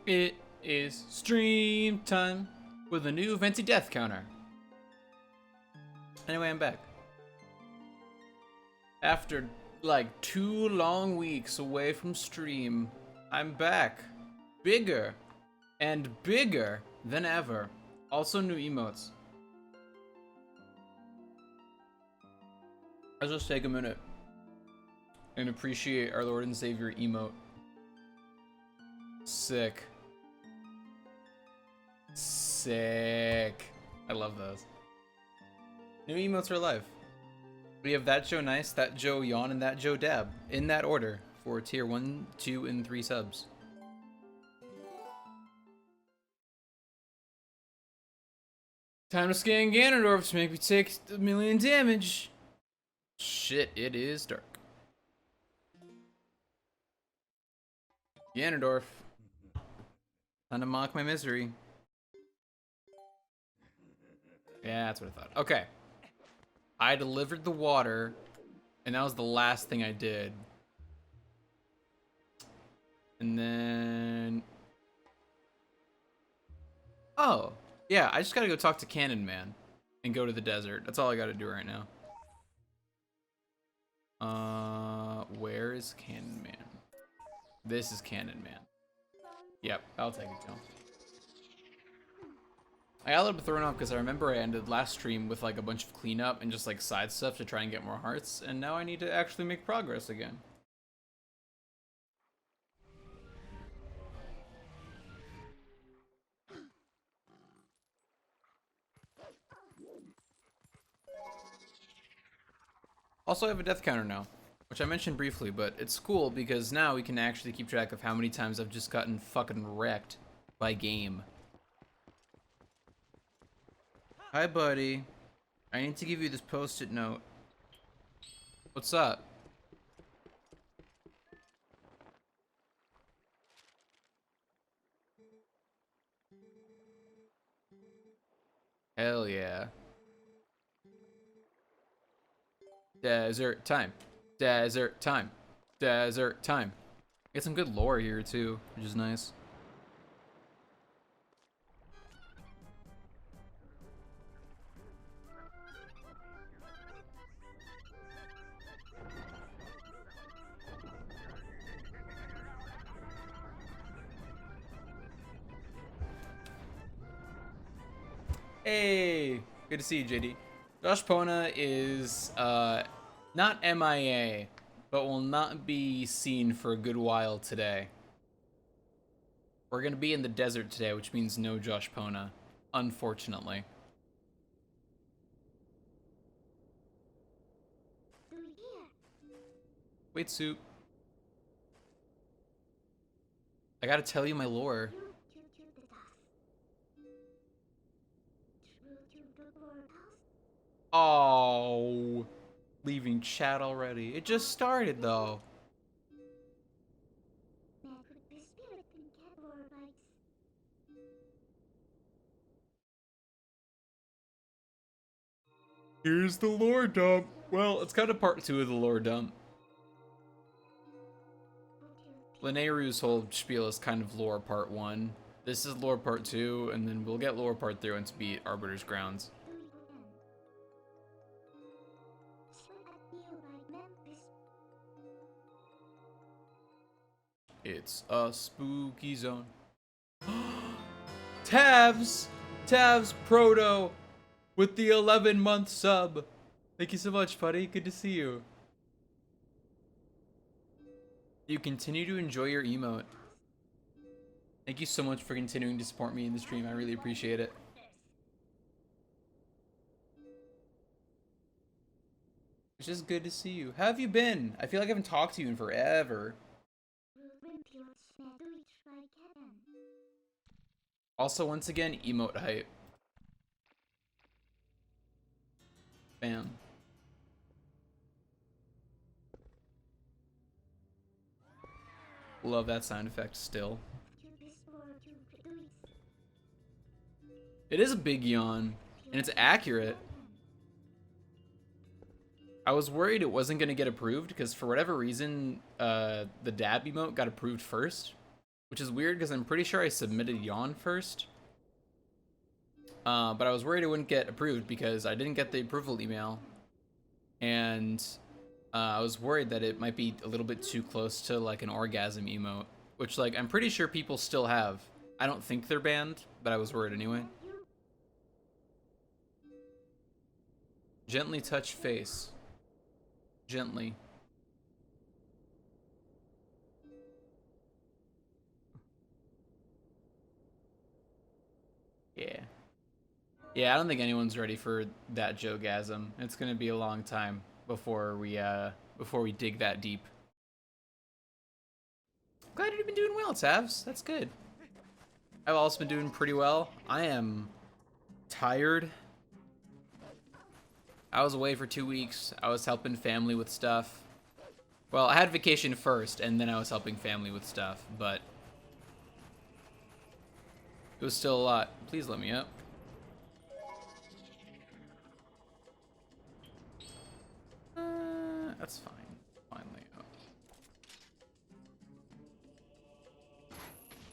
It is stream time with a new Venti death counter. Anyway, I'm back. After like 2 long weeks away from stream, I'm back. Bigger and bigger than ever. Also new emotes. Let's just take a minute and appreciate our Lord and Savior emote. Sick. Sick. I love those. New emotes are live. We have that Joe Nice, that Joe Yawn, and that Joe Dab in that order for tier 1, 2, and 3 subs. Time to scan Ganondorf to make me take 1,000,000 damage. Shit, it is dark. Ganondorf. Time to mock my misery. Yeah, that's what I thought. Okay. I delivered the water, and that was the last thing I did. And then... Oh, yeah, I just gotta go talk to Cannon Man and go to the desert. That's all I gotta do right now. Where is Cannon Man? This is Cannon Man. Yep, I'll take it to him. I got a little bit thrown off because I remember I ended last stream with like a bunch of cleanup and just like side stuff to try and get more hearts, and now I need to actually make progress again. Also, I have a death counter now, which I mentioned briefly, but it's cool because now we can actually keep track of how many times I've just gotten fucking wrecked by game. Hi, buddy. I need to give you this post-it note. What's up? Hell yeah. Desert time. Desert time. Desert time. Get some good lore here too, which is nice. Hey, good to see you, JD. Josh Pona is not MIA, but will not be seen for a good while today. We're gonna be in the desert today, which means no Josh Pona, unfortunately. Wait, Soup. I gotta tell you my lore. Oh, leaving chat already. It just started though. Here's the lore dump. Well, it's kind of part 2 of the lore dump. Linneuru's whole spiel is kind of lore part 1. This is lore part 2, and then we'll get lore part 3 once we beat Arbiter's Grounds. It's a spooky zone. Tavs! Tavs Proto with the 11-month sub. Thank you so much, buddy. Good to see you. You continue to enjoy your emote. Thank you so much for continuing to support me in the stream. I really appreciate it. It's just good to see you. How have you been? I feel like I haven't talked to you in forever. Also, once again, emote hype. Bam. Love that sound effect still. It is a big yawn, and it's accurate. I was worried it wasn't going to get approved, because for whatever reason, the dab emote got approved first, which is weird because I'm pretty sure I submitted Yawn first. But I was worried it wouldn't get approved because I didn't get the approval email. And I was worried that it might be a little bit too close to like an orgasm emote, which like I'm pretty sure people still have. I don't think they're banned, but I was worried anyway. Gently touch face. Gently. Yeah. Yeah, I don't think anyone's ready for that jogasm. It's gonna be a long time before we dig that deep. Glad you've been doing well, Tavs. That's good. I've also been doing pretty well. I am tired. I was away for 2 weeks. I was helping family with stuff. Well, I had vacation first, and then I was helping family with stuff, but it was still a lot. Please let me up. That's fine. Finally up.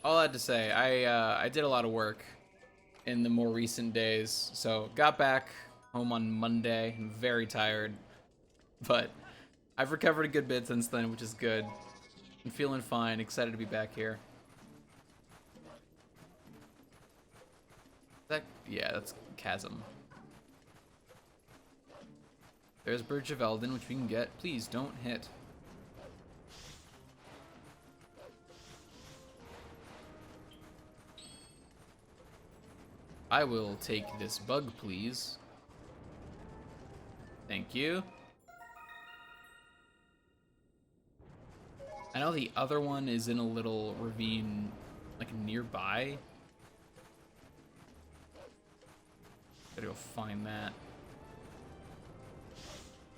All I had to say, I did a lot of work in the more recent days, so got back home on Monday. I'm very tired, but I've recovered a good bit since then, which is good. I'm feeling fine, excited to be back here. Yeah, that's Chasm. There's Bridge of Eldin, which we can get. Please don't hit. I will take this bug, please. Thank you. I know the other one is in a little ravine, like nearby. Gotta go find that.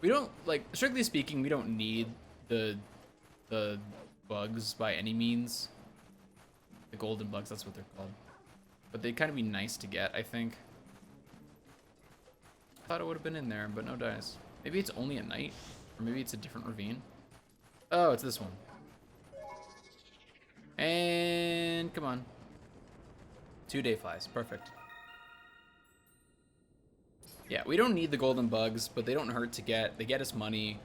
We don't, like, strictly speaking, we don't need the bugs by any means. The golden bugs, that's what they're called. But they'd kind of be nice to get, I think. I thought it would have been in there, but no dice. Maybe it's only at night, or maybe it's a different ravine. Oh, it's this one. And come on. 2 day flies, perfect. Yeah, we don't need the golden bugs, but they don't hurt to get. They get us money,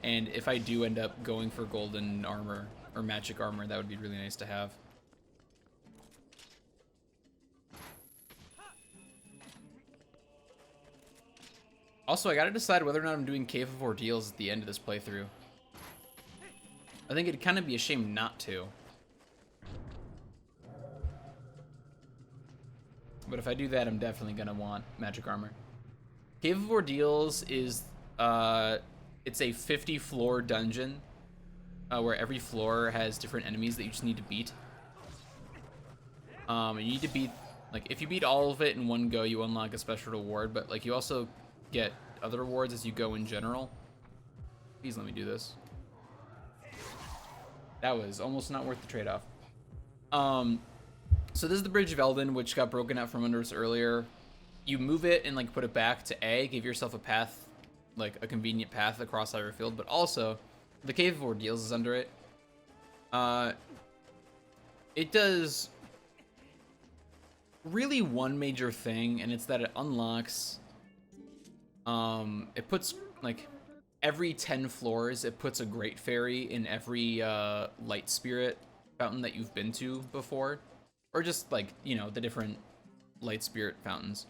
and if I do end up going for golden armor or magic armor, that would be really nice to have. Also, I gotta decide whether or not I'm doing Cave of Ordeals at the end of this playthrough. I think it'd kind of be a shame not to. But if I do that, I'm definitely gonna want magic armor. Cave of Ordeals is, it's a 50 floor dungeon where every floor has different enemies that you just need to beat. You need to beat, like, if you beat all of it in one go, you unlock a special reward, but, like, you also get other rewards as you go in general. Please let me do this. That was almost not worth the trade-off. So this is the Bridge of Eldin, which got broken out from under us earlier. You move it and like put it back to A, give yourself a path, like a convenient path across Hyrule Field, but also the Cave of Ordeals is under it. It does really one major thing, and it's that it unlocks, it puts like every 10 floors, it puts a Great Fairy in every Light Spirit fountain that you've been to before, or just like, you know, the different Light Spirit fountains.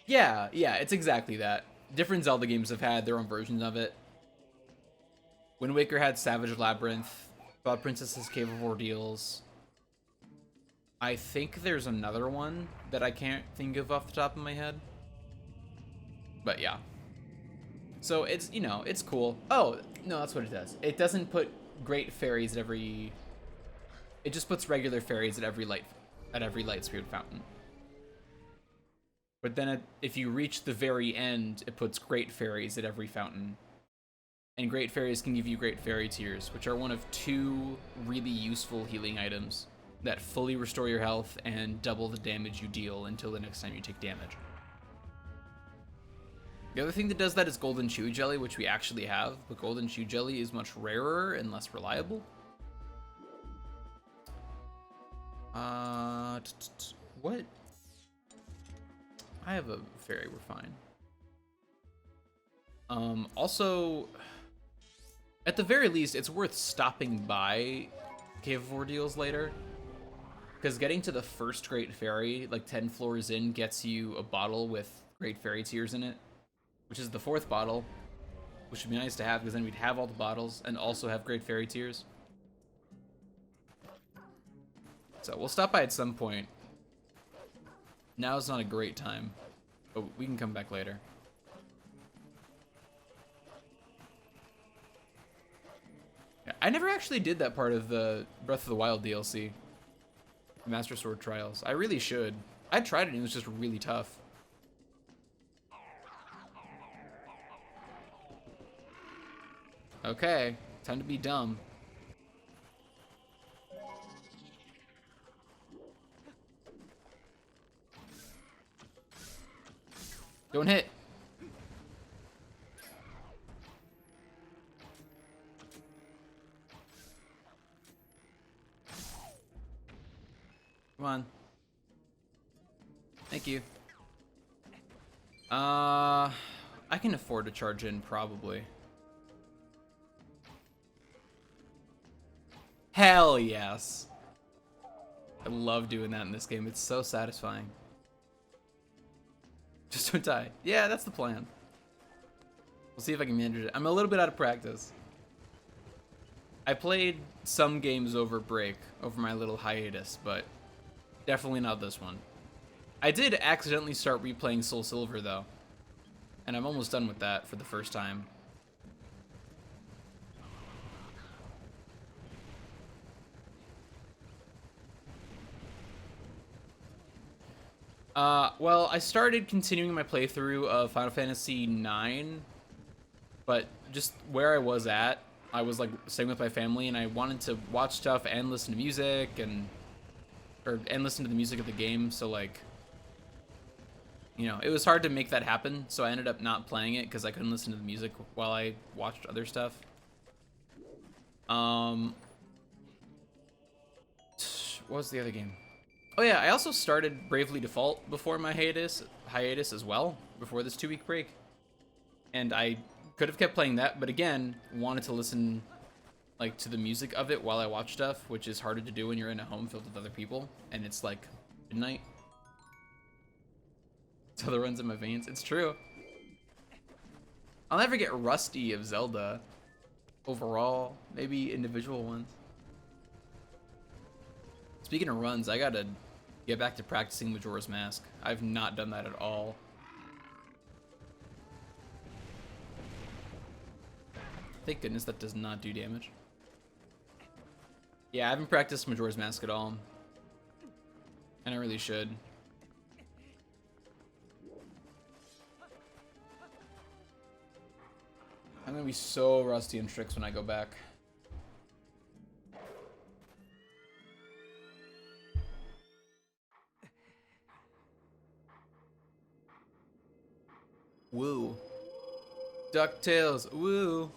Yeah, it's exactly that. Different Zelda games have had their own versions of it. Wind Waker had Savage Labyrinth. Twilight Princess has Cave of Ordeals. I think there's another one that I can't think of off the top of my head. But yeah. So it's, you know, it's cool. Oh, no, that's what it does. It doesn't put Great Fairies at every... It just puts regular fairies at every light spirit fountain. But then if you reach the very end, it puts Great Fairies at every fountain. And Great Fairies can give you Great Fairy Tears, which are one of 2 really useful healing items that fully restore your health and double the damage you deal until the next time you take damage. The other thing that does that is golden chewy jelly, which we actually have, but golden chewy jelly is much rarer and less reliable. What? I have a fairy, we're fine. Also, at the very least, it's worth stopping by Cave of Ordeals later, because getting to the first Great Fairy, like 10 floors in, gets you a bottle with Great Fairy Tears in it, which is the 4th bottle, which would be nice to have, because then we'd have all the bottles and also have Great Fairy Tears. So we'll stop by at some point. Now is not a great time, but we can come back later. Yeah, I never actually did that part of the Breath of the Wild DLC, Master Sword Trials. I really should. I tried it and it was just really tough. Okay, time to be dumb. Don't hit. Come on. Thank you. I can afford to charge in, probably. Hell yes. I love doing that in this game. It's so satisfying. Just don't die. Yeah, that's the plan. We'll see if I can manage it. I'm a little bit out of practice. I played some games over break, over my little hiatus, but definitely not this one. I did accidentally start replaying Soul Silver, though. And I'm almost done with that for the first time. Well, I started continuing my playthrough of Final Fantasy IX, but just where I was at, I was like staying with my family, and I wanted to watch stuff and listen to music and listen to the music of the game. So like, you know, it was hard to make that happen. So I ended up not playing it because I couldn't listen to the music while I watched other stuff. What was the other game? Oh yeah, I also started Bravely Default before my hiatus as well, before this 2-week break. And I could have kept playing that, but again, wanted to listen like to the music of it while I watch stuff, which is harder to do when you're in a home filled with other people and it's like midnight. So the runs in my veins. It's true. I'll never get rusty of Zelda overall, maybe individual ones. Speaking of runs, I gotta get back to practicing Majora's Mask. I've not done that at all. Thank goodness that does not do damage. Yeah, I haven't practiced Majora's Mask at all. And I really should. I'm gonna be so rusty in tricks when I go back. Woo. DuckTales, woo.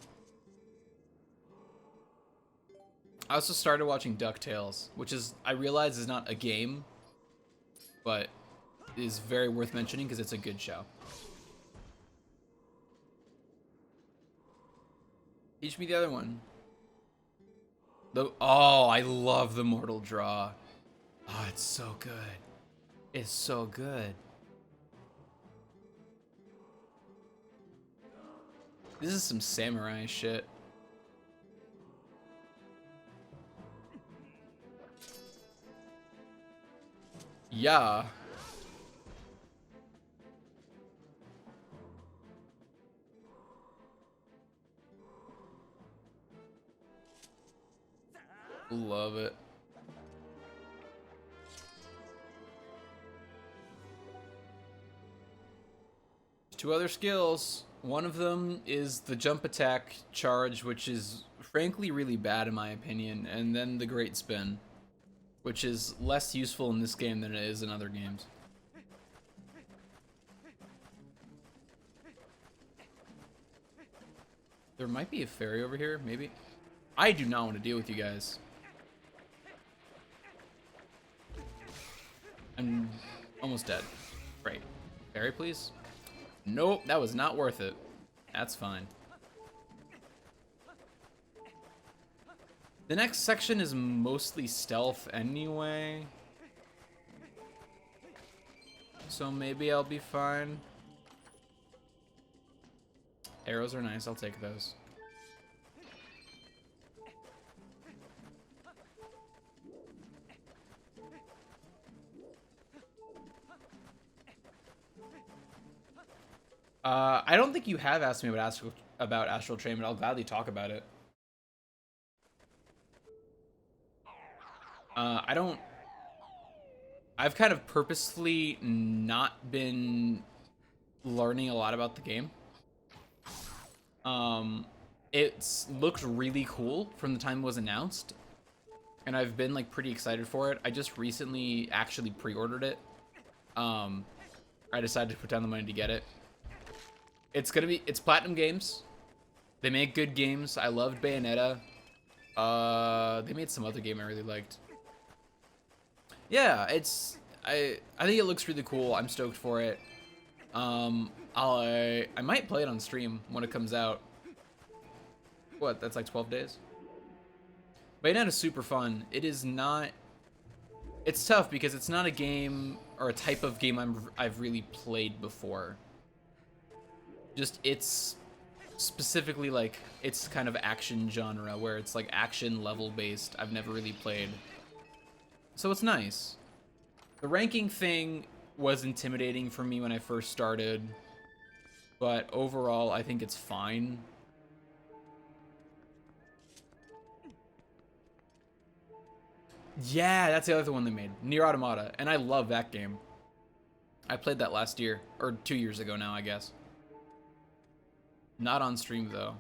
I also started watching DuckTales, which is, I realize is not a game, but is very worth mentioning because it's a good show. Teach me the other one. Oh, I love the Mortal Draw. Oh, it's so good. It's so good. This is some samurai shit. Yeah. Love it. Two other skills. One of them is the jump attack charge, which is frankly really bad in my opinion, and then the great spin, which is less useful in this game than it is in other games. There might be a ferry over here, maybe. I do not want to deal with you guys. I'm almost dead. Great. Ferry, please? Nope, that was not worth it. That's fine. The next section is mostly stealth anyway. So maybe I'll be fine. Arrows are nice, I'll take those. I don't think you have asked me about Astral Train, but I'll gladly talk about it. I've kind of purposefully not been learning a lot about the game. It's looked really cool from the time it was announced, and I've been like pretty excited for it. I just recently actually pre-ordered it. I decided to put down the money to get it. It's Platinum Games. They make good games. I loved Bayonetta. They made some other game I really liked. Yeah, I think it looks really cool. I'm stoked for it. I might play it on stream when it comes out. What, that's like 12 days? Bayonetta's super fun. It is not... It's tough because it's not a game or a type of game I've really played before. Just, it's specifically like, it's kind of action genre where it's like action level based. I've never really played. So it's nice. The ranking thing was intimidating for me when I first started, but overall I think it's fine. Yeah, that's the other one they made, Nier Automata, and I love that game. I played that last year, or 2 years ago now, I guess. Not on stream though.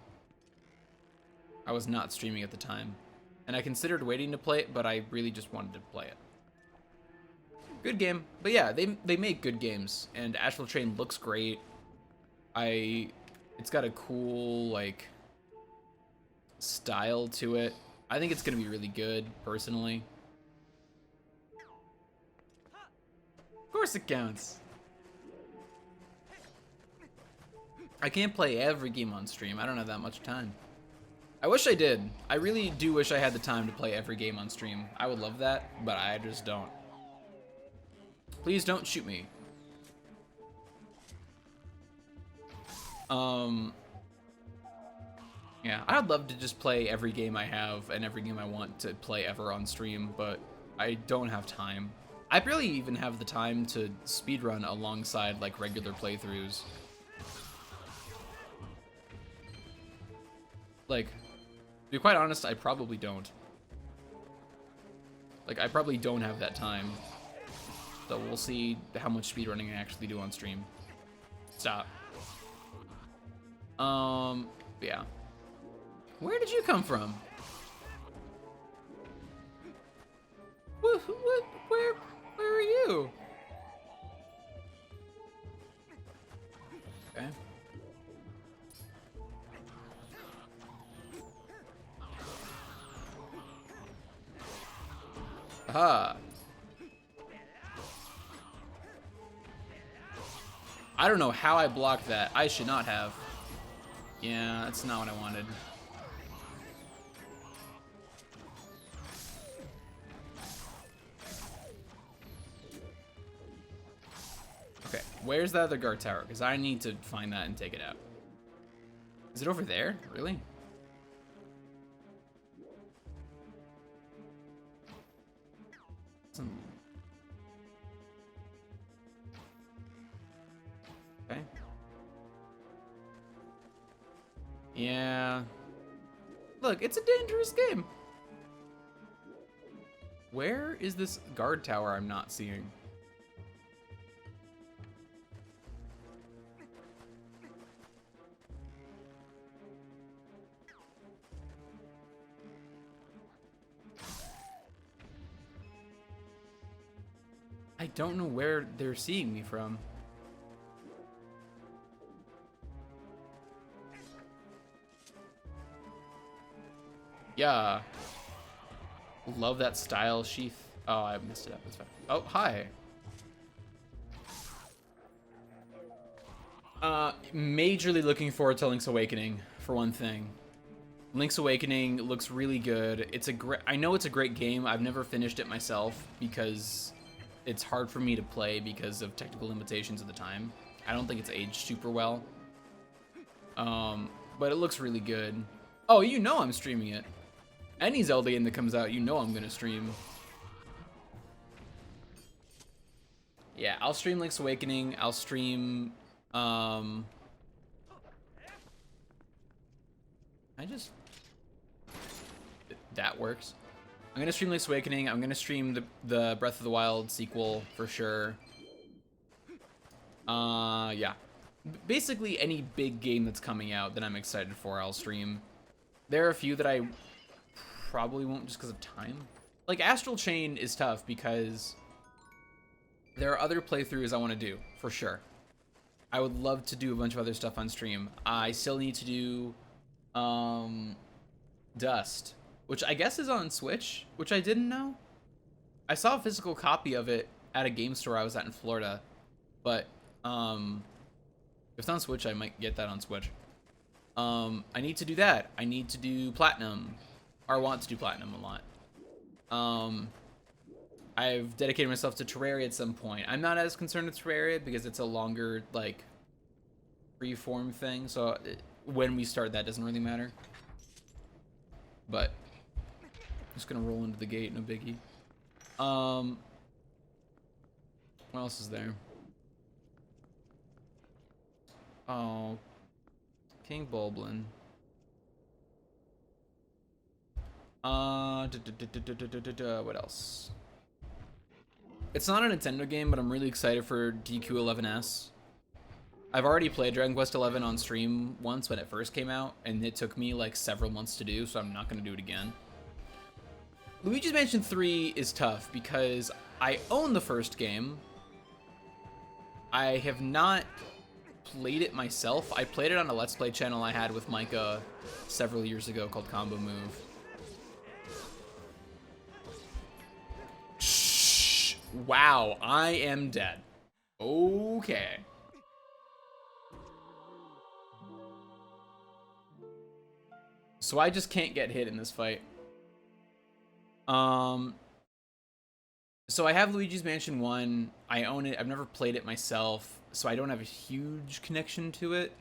I was not streaming at the time, and I considered waiting to play it, but I really just wanted to play it. Good game, but yeah, they make good games, and Astral Train looks great. It's got a cool like style to it. I think it's gonna be really good, personally. Of course it counts. I can't play every game on stream. I don't have that much time. I wish I did. I really do wish I had the time to play every game on stream. I would love that, but I just don't. Please don't shoot me. Yeah, I'd love to just play every game I have and every game I want to play ever on stream, but I don't have time. I barely even have the time to speedrun alongside like regular playthroughs. Like, to be quite honest, I probably don't. Like, I probably don't have that time. So we'll see how much speedrunning I actually do on stream. Stop. Yeah. Where did you come from? Where are you? Okay. Aha. I don't know how I blocked that. I should not have. Yeah, that's not what I wanted. Okay, where's the other guard tower? Because I need to find that and take it out. Is it over there? Really? Okay. Yeah. Look, it's a dangerous game. Where is this guard tower I'm not seeing? I don't know where they're seeing me from. Yeah. Love that style sheath. Oh, I messed it up. That's fine. Oh, hi. Majorly looking forward to Link's Awakening, for one thing. Link's Awakening looks really good. I know it's a great game. I've never finished it myself because it's hard for me to play because of technical limitations at the time. I don't think it's aged super well. But it looks really good. Oh, you know I'm streaming it. Any Zelda game that comes out, you know I'm gonna stream. Yeah, I'll stream Link's Awakening. I'll stream, that works. I'm gonna stream Link's Awakening. I'm gonna stream the Breath of the Wild sequel for sure. Yeah. Basically any big game that's coming out that I'm excited for, I'll stream. There are a few that I probably won't just because of time. Like Astral Chain is tough because there are other playthroughs I want to do, for sure. I would love to do a bunch of other stuff on stream. I still need to do Dust, which I guess is on Switch, which I didn't know. I saw a physical copy of it at a game store I was at in Florida, but if it's on Switch, I might get that on Switch. I need to do that. I need to do Platinum, or I want to do Platinum a lot. I've dedicated myself to Terraria at some point. I'm not as concerned with Terraria because it's a longer, like, freeform thing, so when we start, that doesn't really matter. But I'm just gonna roll into the gate, no biggie. What else is there? Oh, King Bulblin. What else? It's not a Nintendo game, but I'm really excited for DQ11S. I've already played Dragon Quest XI on stream once when it first came out, and it took me like several months to do, so I'm not going to do it again. Luigi's Mansion 3 is tough because I own the first game. I have not played it myself. I played it on a Let's Play channel I had with Micah several years ago called Combo Move. Shh! Wow, I am dead. Okay. So I just can't get hit in this fight. So I have Luigi's Mansion 1. I own it. I've never played it myself, so I don't have a huge connection to it.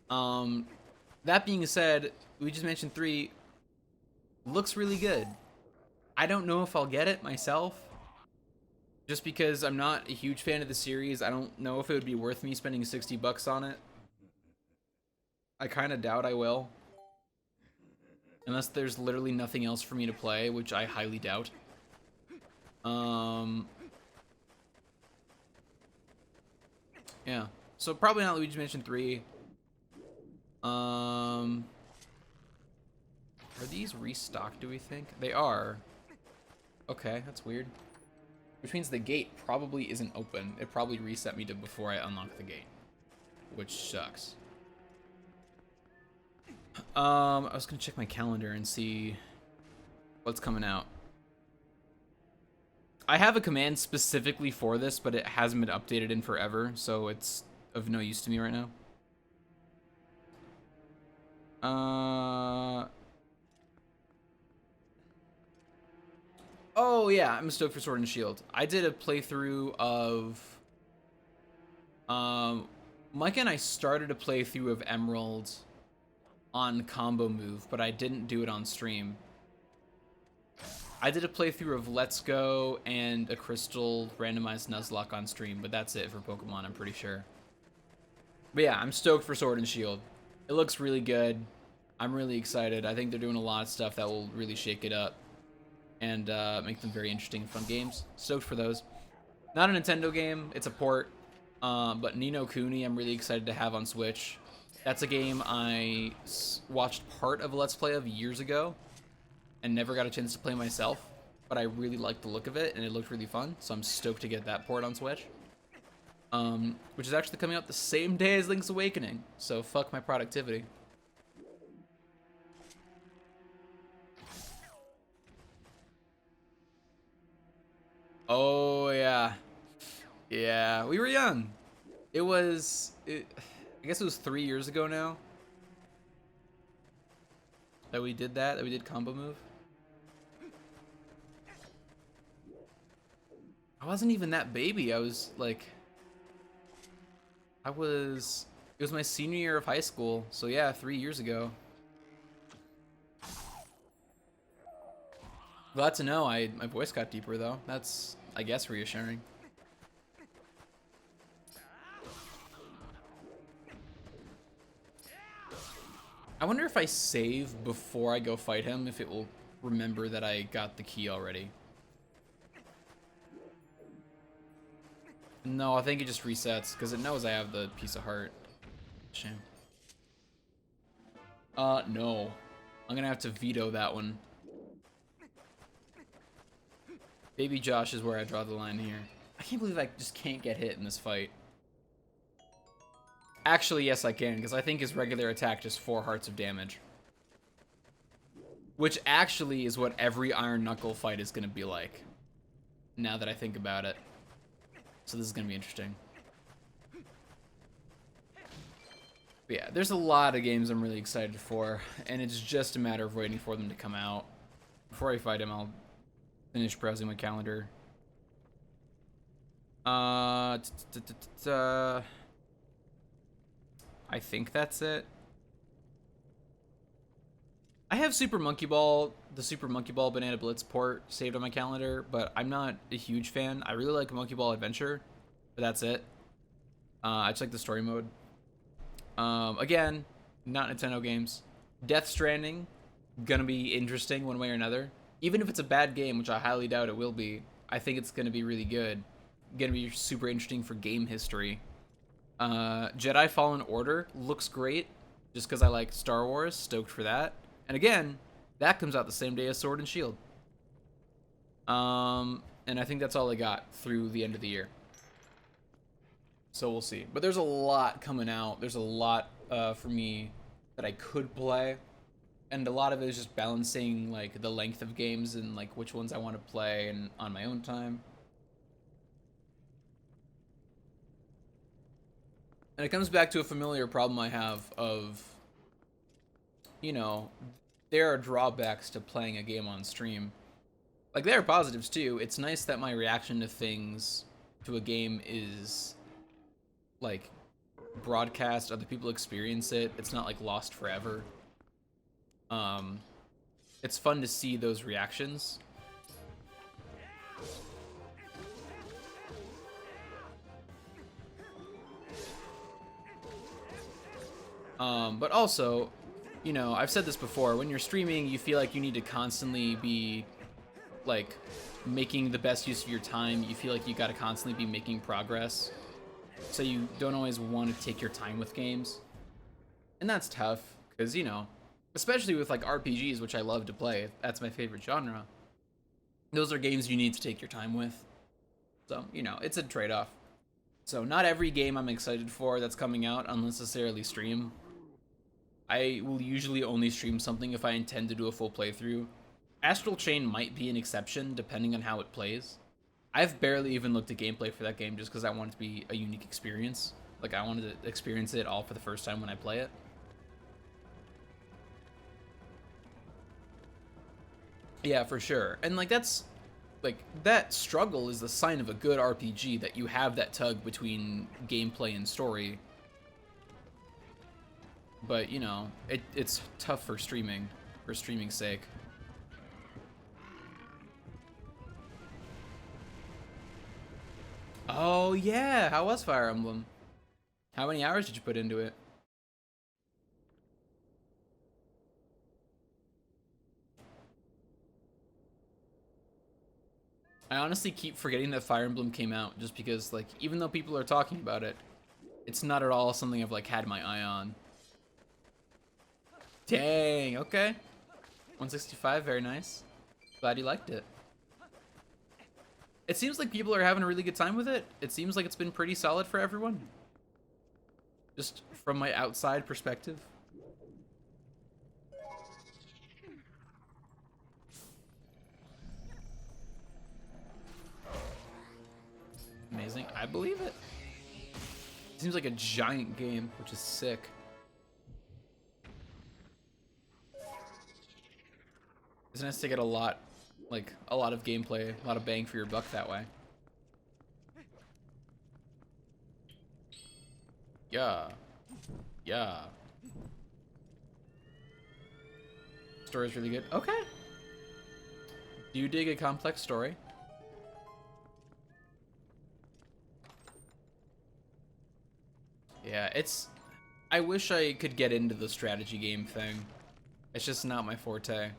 That being said, Luigi's Mansion 3 looks really good. I don't know if I'll get it myself, just because I'm not a huge fan of the series. I don't know if it would be worth me spending 60 bucks on it. I kind of doubt I will. Unless there's literally nothing else for me to play, which I highly doubt. Yeah. So probably not Luigi's Mansion 3. Are these restocked, do we think? They are. Okay, that's weird. Which means the gate probably isn't open. It probably reset me to before I unlock the gate. Which sucks. I was gonna check my calendar and see what's coming out. I have a command specifically for this, but it hasn't been updated in forever, so it's of no use to me right now. Oh yeah, I'm stoked for Sword and Shield. I did a playthrough of Micah and I started a playthrough of Emerald on Combo Move, but I didn't do it on stream. I did a playthrough of Let's Go and a Crystal randomized Nuzlocke on stream, but that's it for Pokemon, I'm pretty sure. But yeah, I'm stoked for Sword and Shield. It looks really good. I'm really excited. I think they're doing a lot of stuff that will really shake it up and make them very interesting and fun games. Stoked for those. Not a Nintendo game, it's a port, but Ni no Kuni I'm really excited to have on Switch. That's a game I watched part of a Let's Play of years ago and never got a chance to play myself, but I really liked the look of it and it looked really fun, so I'm stoked to get that port on Switch. Which is actually coming out the same day as Link's Awakening, so fuck my productivity. Oh, yeah. Yeah, we were young. I guess it was 3 years ago now that we did that we did combo move. I wasn't even that baby. I was like, it was my senior year of high school. So yeah, 3 years ago. Glad to know my voice got deeper though. That's, I guess, reassuring. I wonder if I save before I go fight him, if it will remember that I got the key already. No, I think it just resets, because it knows I have the piece of heart. Shame. No. I'm gonna have to veto that one. Baby Josh is where I draw the line here. I can't believe I just can't get hit in this fight. Actually, yes, I can, because I think his regular attack just 4 hearts of damage. Which actually is what every Iron Knuckle fight is going to be like, now that I think about it. So this is going to be interesting. But yeah, there's a lot of games I'm really excited for, and it's just a matter of waiting for them to come out. Before I fight him, I'll finish browsing my calendar. I think that's it. I have Super Monkey Ball, the Super Monkey Ball Banana Blitz port saved on my calendar, but I'm not a huge fan. I really like Monkey Ball Adventure, but that's it. I just like the story mode. Again, not Nintendo games. Death Stranding, gonna be interesting one way or another. Even if it's a bad game, which I highly doubt it will be, I think it's gonna be really good. Gonna be super interesting for game history. Jedi Fallen Order looks great, just because I like Star Wars, stoked for that. And again, that comes out the same day as Sword and Shield. And I think that's all I got through the end of the year. So we'll see. But there's a lot coming out. There's a lot for me that I could play. And a lot of it is just balancing like the length of games and like which ones I want to play and on my own time. And it comes back to a familiar problem I have of, you know, there are drawbacks to playing a game on stream. Like, there are positives too. It's nice that my reaction to things, to a game, is like broadcast, other people experience it. It's not like lost forever. It's fun to see those reactions. But also, you know, I've said this before, when you're streaming, you feel like you need to constantly be, like, making the best use of your time. You feel like you gotta constantly be making progress. So you don't always want to take your time with games. And that's tough, because, you know, especially with, like, RPGs, which I love to play. That's my favorite genre. Those are games you need to take your time with. So, you know, it's a trade-off. So not every game I'm excited for that's coming out I'll necessarily stream. I will usually only stream something if I intend to do a full playthrough. Astral Chain might be an exception, depending on how it plays. I've barely even looked at gameplay for that game just because I want it to be a unique experience. Like, I wanted to experience it all for the first time when I play it. Yeah, for sure. And, like, that's... like, that struggle is the sign of a good RPG, that you have that tug between gameplay and story. But, you know, it's tough for streaming's sake. Oh, yeah! How was Fire Emblem? How many hours did you put into it? I honestly keep forgetting that Fire Emblem came out, just because, like, even though people are talking about it, it's not at all something I've, like, had my eye on. Dang, okay. 165, very nice. Glad you liked it. It seems like people are having a really good time with it. It seems like it's been pretty solid for everyone. Just from my outside perspective. Can't believe it. Seems like a giant game, which is sick. It's nice to get a lot of gameplay, a lot of bang for your buck that way. Yeah. Yeah. Story's really good. Okay. Do you dig a complex story? Yeah, I wish I could get into the strategy game thing. It's just not my forte.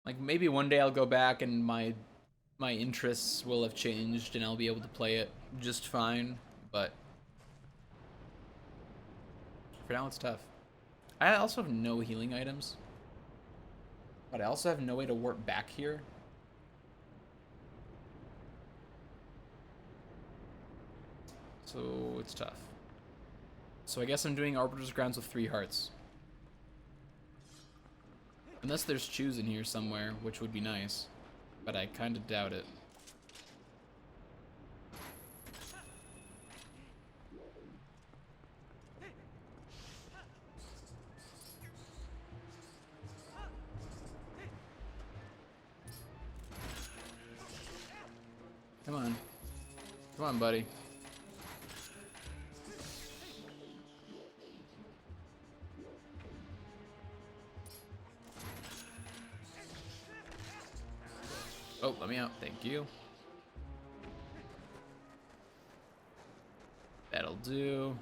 Like, maybe one day I'll go back and my interests will have changed and I'll be able to play it just fine, but for now it's tough. I also have no healing items, but I also have no way to warp back here. So it's tough. So I guess I'm doing Arbiter's Grounds with 3 hearts. Unless there's Chews in here somewhere, which would be nice. But I kind of doubt it. Come on. Come on, buddy. Oh, let me out. Thank you. That'll do.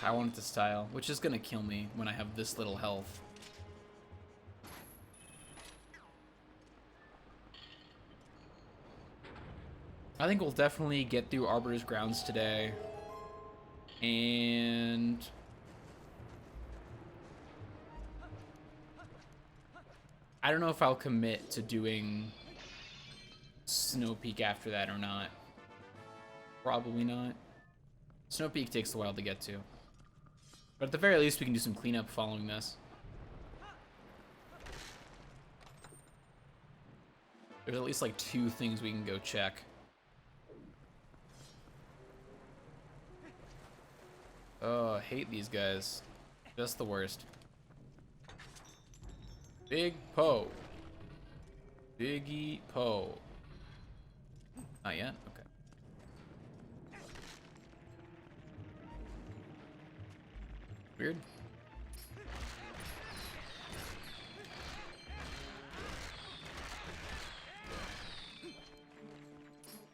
I want it to style, which is gonna kill me when I have this little health. I think we'll definitely get through Arbiter's Grounds today. And I don't know if I'll commit to doing Snow Peak after that or not. Probably not. Snow Peak takes a while to get to. But at the very least, we can do some cleanup following this. There's at least like 2 things we can go check. Oh, I hate these guys. Just the worst. Big Poe. Biggie Poe. Not yet? Okay. Weird.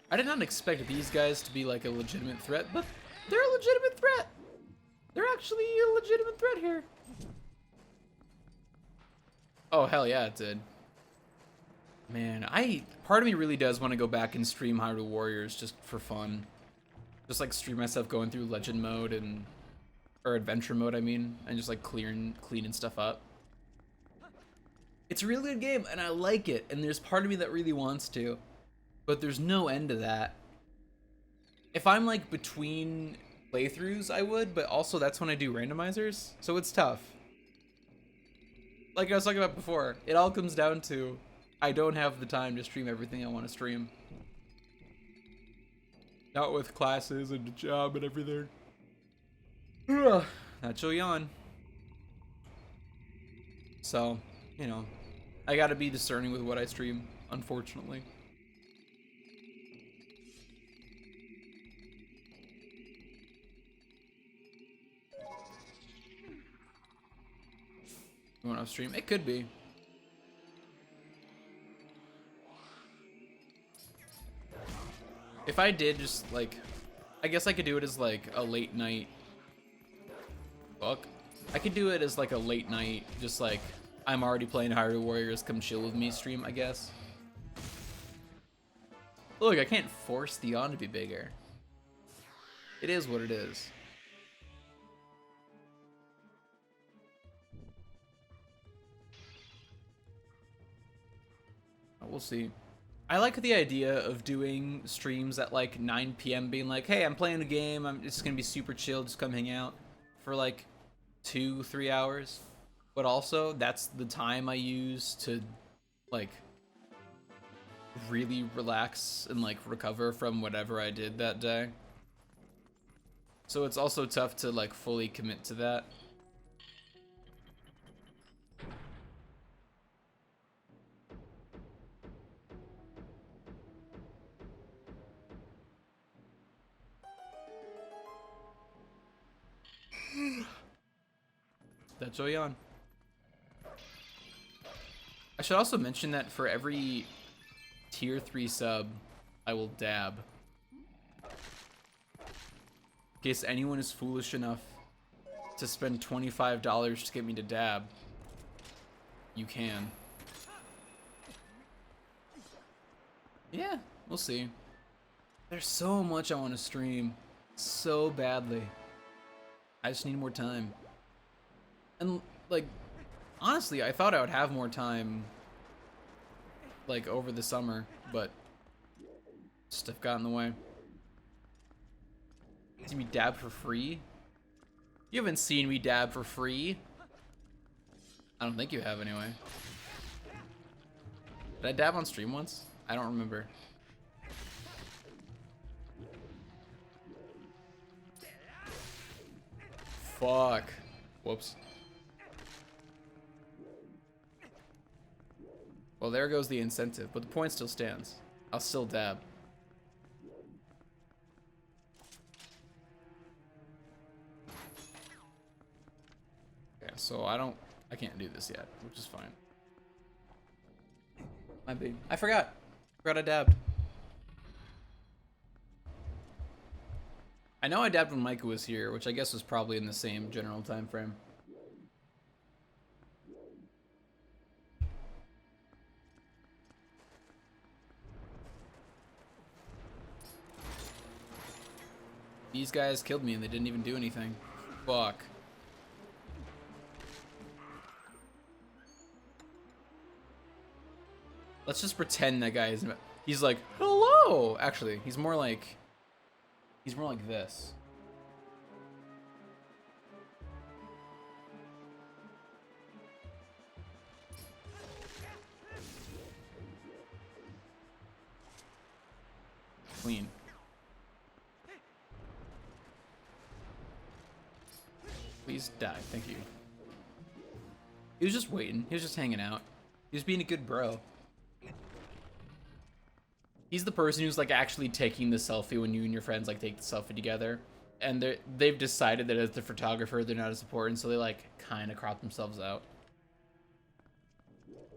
I did not expect these guys to be like a legitimate threat, but they're a legitimate threat. They're actually a legitimate threat here. Oh, hell yeah, it did. Man, part of me really does want to go back and stream Hyrule Warriors just for fun. Just like stream myself going through legend mode or adventure mode, I mean, and just like cleaning stuff up. It's a really good game and I like it, and there's part of me that really wants to, but there's no end to that. If I'm like between playthroughs, I would, but also that's when I do randomizers, so it's tough. Like I was talking about before, it all comes down to I don't have the time to stream everything I want to stream. Not with classes and a job and everything. Not your yawn. So, you know, I gotta be discerning with what I stream, unfortunately. Going off stream? It could be. If I did just like, I guess I could do it as like a late night. Fuck. I could do it as like a late night, just like I'm already playing Hyrule Warriors, come chill with me stream, I guess. Look, I can't force the yawn to be bigger. It is what it is. We'll see. I like the idea of doing streams at like 9 p.m. being like, hey, I'm playing a game. It's gonna be super chill. Just come hang out for like 2-3 hours. But also, that's the time I use to like really relax and like recover from whatever I did that day. So it's also tough to like fully commit to that. That's Joyon. I should also mention that for every tier 3 sub, I will dab. In case anyone is foolish enough to spend $25 to get me to dab, you can. Yeah, we'll see. There's so much I want to stream so badly. I just need more time. And like, honestly, I thought I would have more time like over the summer, but stuff got in the way. See me dab for free? You haven't seen me dab for free. I don't think you have anyway. Did I dab on stream once? I don't remember. Fuck. Whoops. Well, there goes the incentive, but the point still stands. I'll still dab. Yeah, so I can't do this yet, which is fine. My big, I forgot I dabbed. I know I dabbed when Micah was here, which I guess was probably in the same general time frame. These guys killed me and they didn't even do anything. Fuck. Let's just pretend that guy is. He's like, hello. Actually, he's more like this. Clean. Please die. Thank you. He was just waiting. He was just hanging out. He was being a good bro. He's the person who's like actually taking the selfie when you and your friends like take the selfie together. And they've decided that as the photographer, they're not as important, so they like kind of crop themselves out.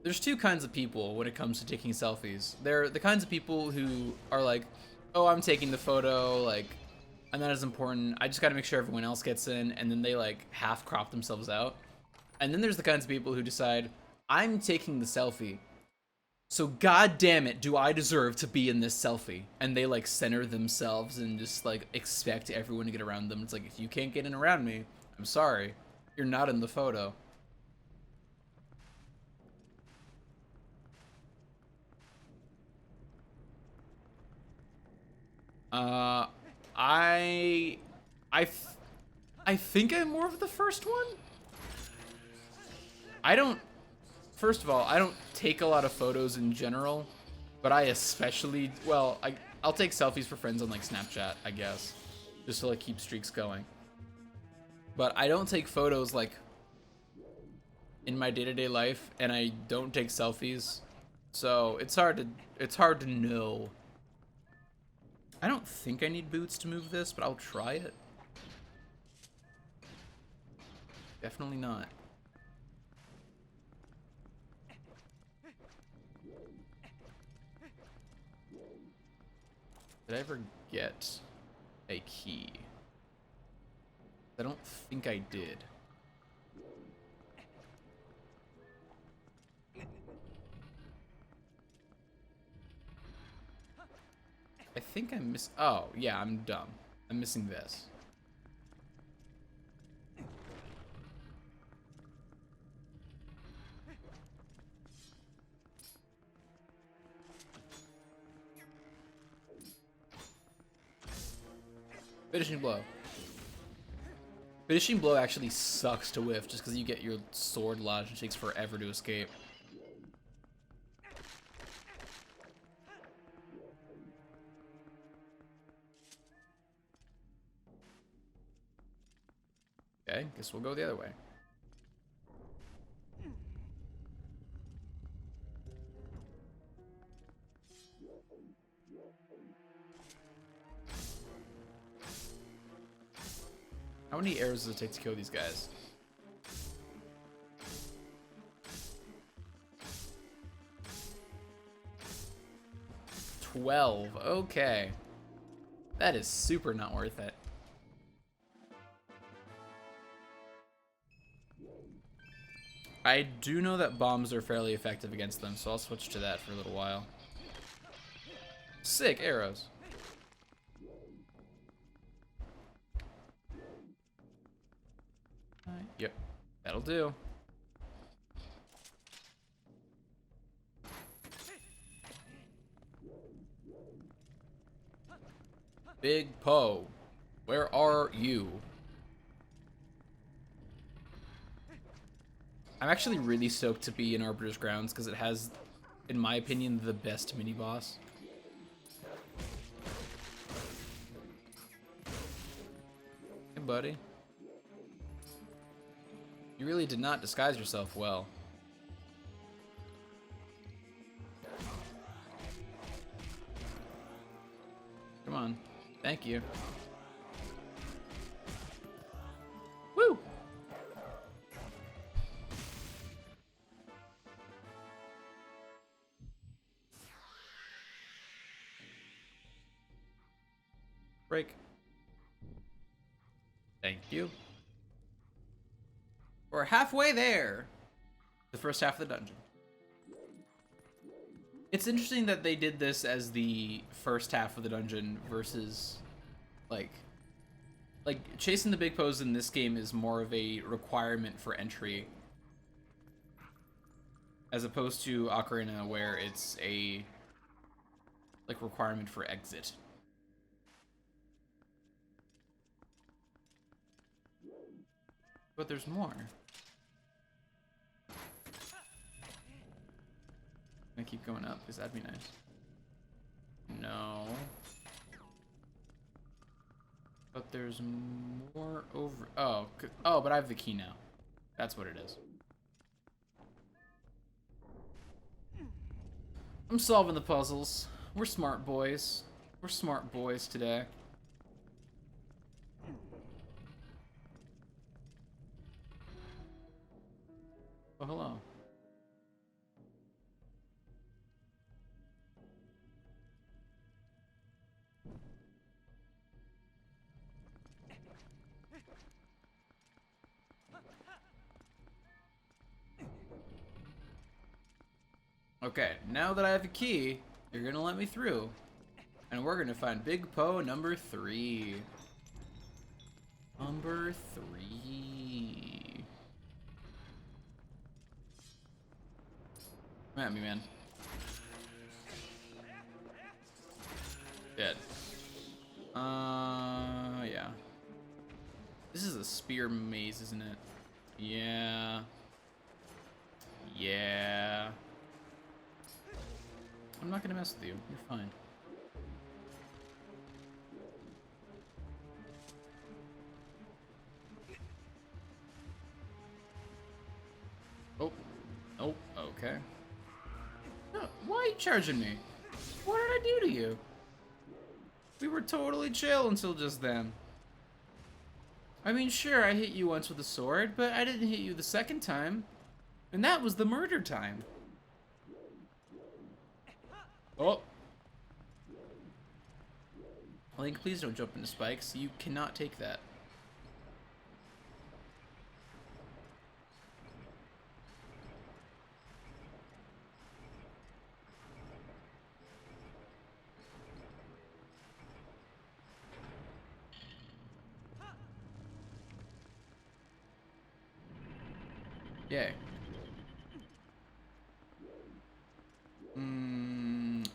There's two kinds of people when it comes to taking selfies. They're the kinds of people who are like, oh, I'm taking the photo, like, I'm not as important. I just gotta make sure everyone else gets in, and then they like half crop themselves out. And then there's the kinds of people who decide, I'm taking the selfie, so god damn it, do I deserve to be in this selfie? And they like center themselves and just like expect everyone to get around them. It's like, if you can't get in around me, I'm sorry, you're not in the photo. I think I'm more of the first one. First of all, I don't take a lot of photos in general, but I especially, well, I'll take selfies for friends on like Snapchat, I guess, just to like keep streaks going. But I don't take photos like in my day-to-day life, and I don't take selfies, so it's hard to know. I don't think I need boots to move this, but I'll try it. Definitely not. Did I ever get a key? I don't think I did. I think I missed. Oh, yeah, I'm dumb. I'm missing this. Finishing blow. Finishing blow actually sucks to whiff just because you get your sword lodged and it takes forever to escape. Okay, guess we'll go the other way. How many arrows does it take to kill these guys? $12. Okay. That is super not worth it. I do know that bombs are fairly effective against them, so I'll switch to that for a little while. Sick arrows. Yep, that'll do. Big Poe, where are you? I'm actually really stoked to be in Arbiter's Grounds because it has, in my opinion, the best mini-boss. Hey, buddy. You really did not disguise yourself well. Come on. Thank you. Woo! Break. Thank you. We're halfway there. The first half of the dungeon. It's interesting that they did this as the first half of the dungeon versus, like chasing the big pose in this game is more of a requirement for entry, as opposed to Ocarina, where it's a requirement for exit. But there's more. I keep going up because that'd be nice. No. But there's more over. Oh, oh, but I have the key now. That's what it is. I'm solving the puzzles. We're smart boys. We're smart boys today. Oh, hello. Okay, now that I have a key, you're gonna let me through. And we're gonna find Big Poe number 3. Number 3. Come at me, man. Dead. Yeah. This is a spear maze, isn't it? Yeah. Yeah. I'm not gonna mess with you. You're fine. Oh. Oh, okay. No, why are you charging me? What did I do to you? We were totally chill until just then. I mean, sure, I hit you once with a sword, but I didn't hit you the second time. And that was the murder time. Oh. Link, please don't jump into spikes. You cannot take that. Yay.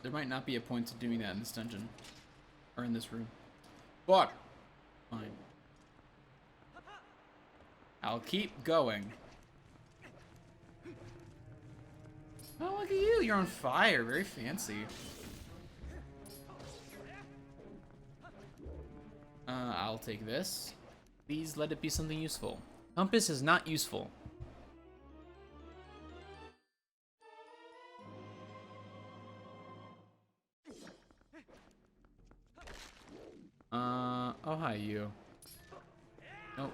There might not be a point to doing that in this dungeon. Or in this room. But Fine. I'll keep going. Oh, look at you. You're on fire. Very fancy. I'll take this. Please let it be something useful. Compass is not useful. Oh, hi, you. Nope.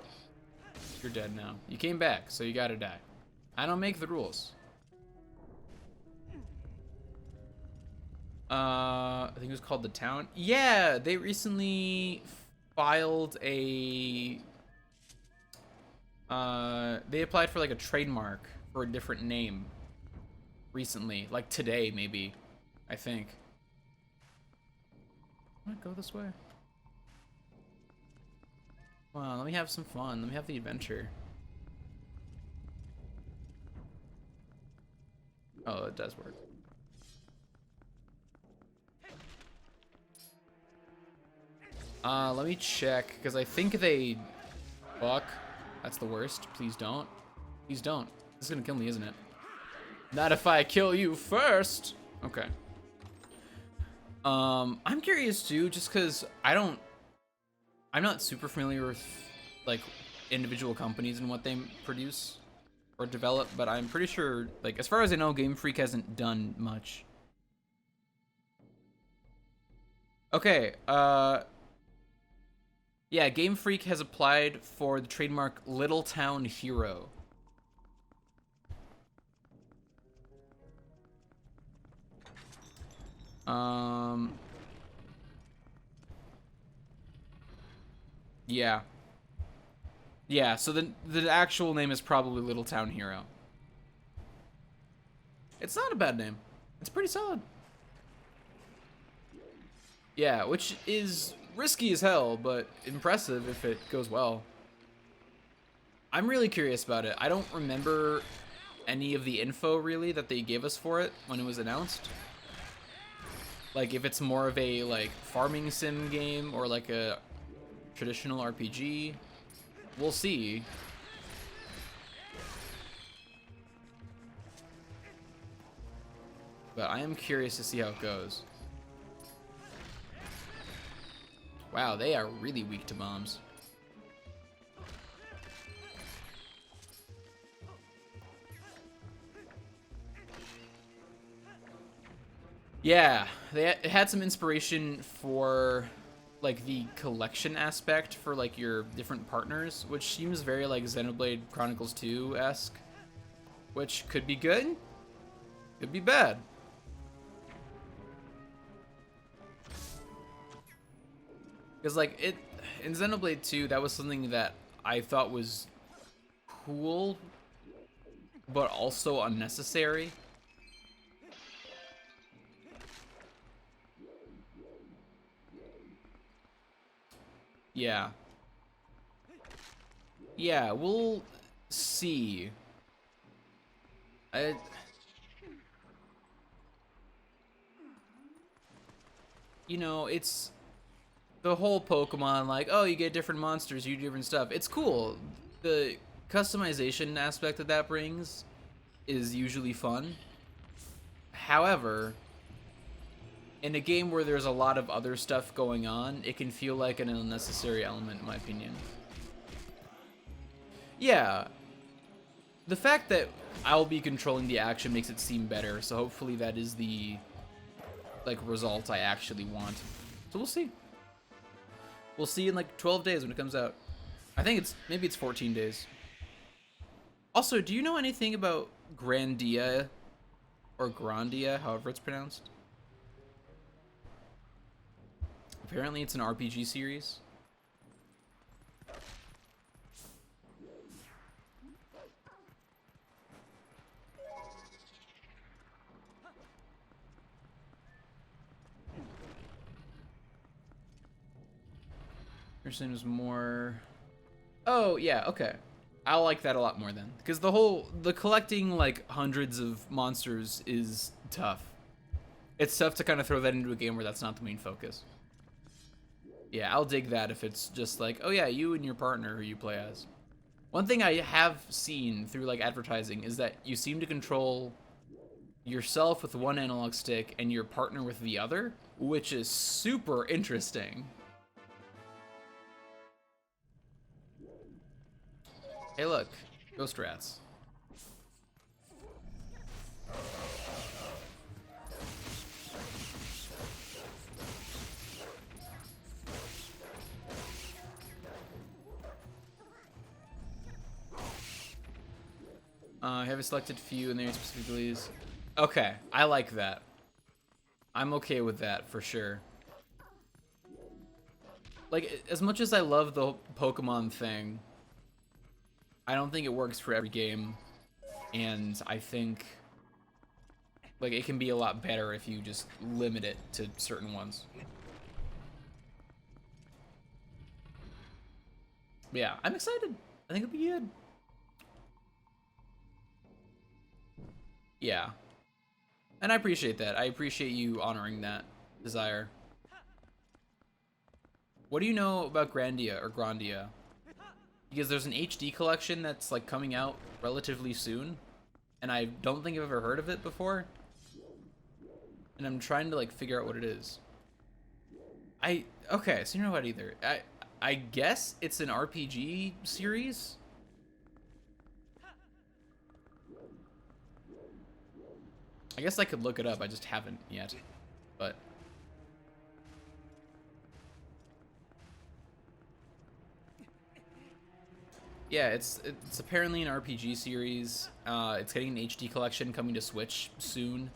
You're dead now. You came back, so you gotta die. I don't make the rules. I think it was called The Town. Yeah, they recently filed a... they applied for like a trademark for a different name recently. Like today, maybe. I think. I'm gonna go this way. Come on, let me have some fun. Let me have the adventure. Oh, it does work. Let me check, because I think they... Fuck. That's the worst. Please don't. Please don't. This is gonna kill me, isn't it? Not if I kill you first! Okay. I'm curious too, just because I'm not super familiar with, like, individual companies and what they produce or develop, but I'm pretty sure, like, as far as I know, Game Freak hasn't done much. Okay, yeah, Game Freak has applied for the trademark Little Town Hero. Yeah. Yeah, so the actual name is probably Little Town Hero. It's not a bad name. It's pretty solid. Yeah, which is risky as hell, but impressive if it goes well. I'm really curious about it. I don't remember any of the info, really, that they gave us for it when it was announced. Like, if it's more of a, like, farming sim game or, like, a traditional RPG. We'll see. But I am curious to see how it goes. Wow, they are really weak to bombs. Yeah, it had some inspiration for, like, the collection aspect for, like, your different partners, which seems very, like, Xenoblade Chronicles 2-esque, which could be good, could be bad. Because, like, in Xenoblade 2, that was something that I thought was cool, but also unnecessary. Yeah. Yeah, we'll see. You know, it's the whole Pokemon, like, oh, you get different monsters, you do different stuff. It's cool. The customization aspect that that brings is usually fun. However, in a game where there's a lot of other stuff going on, it can feel like an unnecessary element, in my opinion. Yeah. The fact that I'll be controlling the action makes it seem better, so hopefully that is the, like, result I actually want. So we'll see. We'll see in, like, 12 days when it comes out. I think maybe it's 14 days. Also, do you know anything about Grandia, or Grandia, however it's pronounced? Apparently it's an RPG series. Anderson was more... Oh, yeah, okay. I like that a lot more then. Because the collecting, like, hundreds of monsters is tough. It's tough to kind of throw that into a game where that's not the main focus. Yeah, I'll dig that if it's just like, oh yeah, you and your partner who you play as. One thing I have seen through like advertising is that you seem to control yourself with one analog stick and your partner with the other, which is super interesting. Hey look, ghost rats. Have a selected few and their specific abilities. Okay, I like that. I'm okay with that for sure. Like, as much as I love the Pokemon thing, I don't think it works for every game. And I think, like, it can be a lot better if you just limit it to certain ones. But yeah, I'm excited. I think it'll be good. Yeah. And I appreciate that. I appreciate you honoring that desire. What do you know about Grandia or Grandia? Because there's an HD collection that's like coming out relatively soon, and I don't think I've ever heard of it before. And I'm trying to like figure out what it is. Okay, so you know what either. I guess it's an RPG series. I guess I could look it up. I just haven't yet. But yeah, it's apparently an RPG series. It's getting an HD collection coming to Switch soon.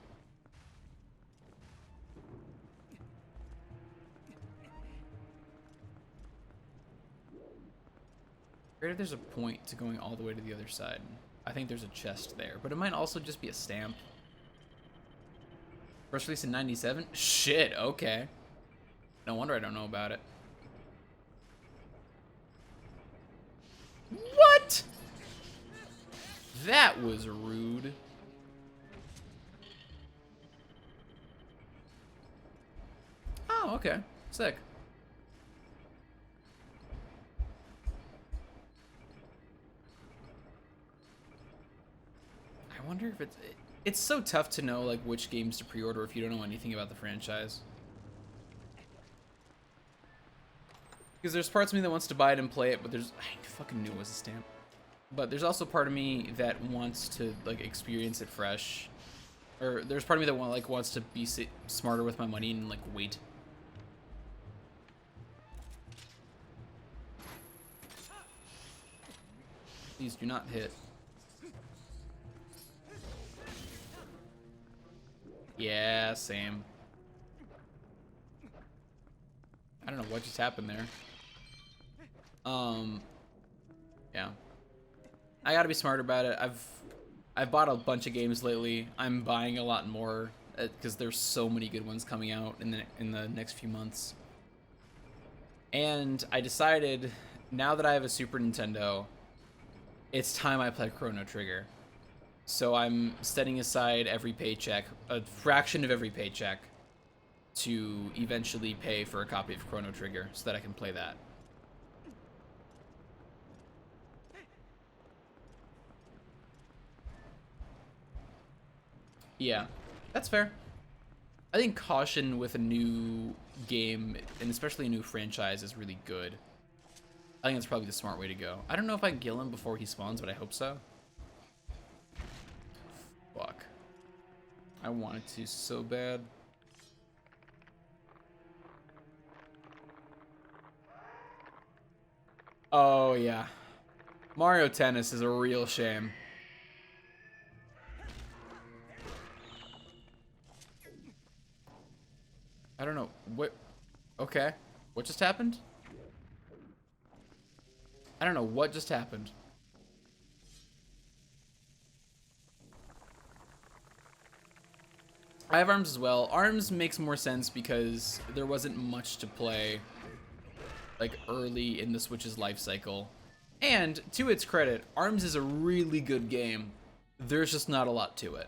If there's a point to going all the way to the other side. I think there's a chest there, but it might also just be a stamp. First release in 97? Shit, okay. No wonder I don't know about it. What? That was rude. Oh, okay. Sick. I wonder if it's so tough to know like which games to pre-order if you don't know anything about the franchise. Because there's parts of me that wants to buy it and play it, but I fucking knew it was a stamp. But there's also part of me that wants to like experience it fresh. Or there's part of me that wants to be smarter with my money and like wait. Please do not hit. Yeah, same. I don't know what just happened there. Yeah. I gotta be smarter about it. I've bought a bunch of games lately. I'm buying a lot more because there's so many good ones coming out in the next few months. And I decided, now that I have a Super Nintendo, it's time I play Chrono Trigger. So I'm setting aside every paycheck, a fraction of every paycheck, to eventually pay for a copy of Chrono Trigger so that I can play that. Yeah, that's fair. I think caution with a new game, and especially a new franchise, is really good. I think that's probably the smart way to go. I don't know if I can kill him before he spawns, but I hope so. Fuck. I wanted to so bad. Oh, yeah. Mario Tennis is a real shame. I don't know. What? Okay. What just happened? I don't know what just happened. I have ARMS as well. ARMS makes more sense because there wasn't much to play like early in the Switch's life cycle. And to its credit, ARMS is a really good game. There's just not a lot to it.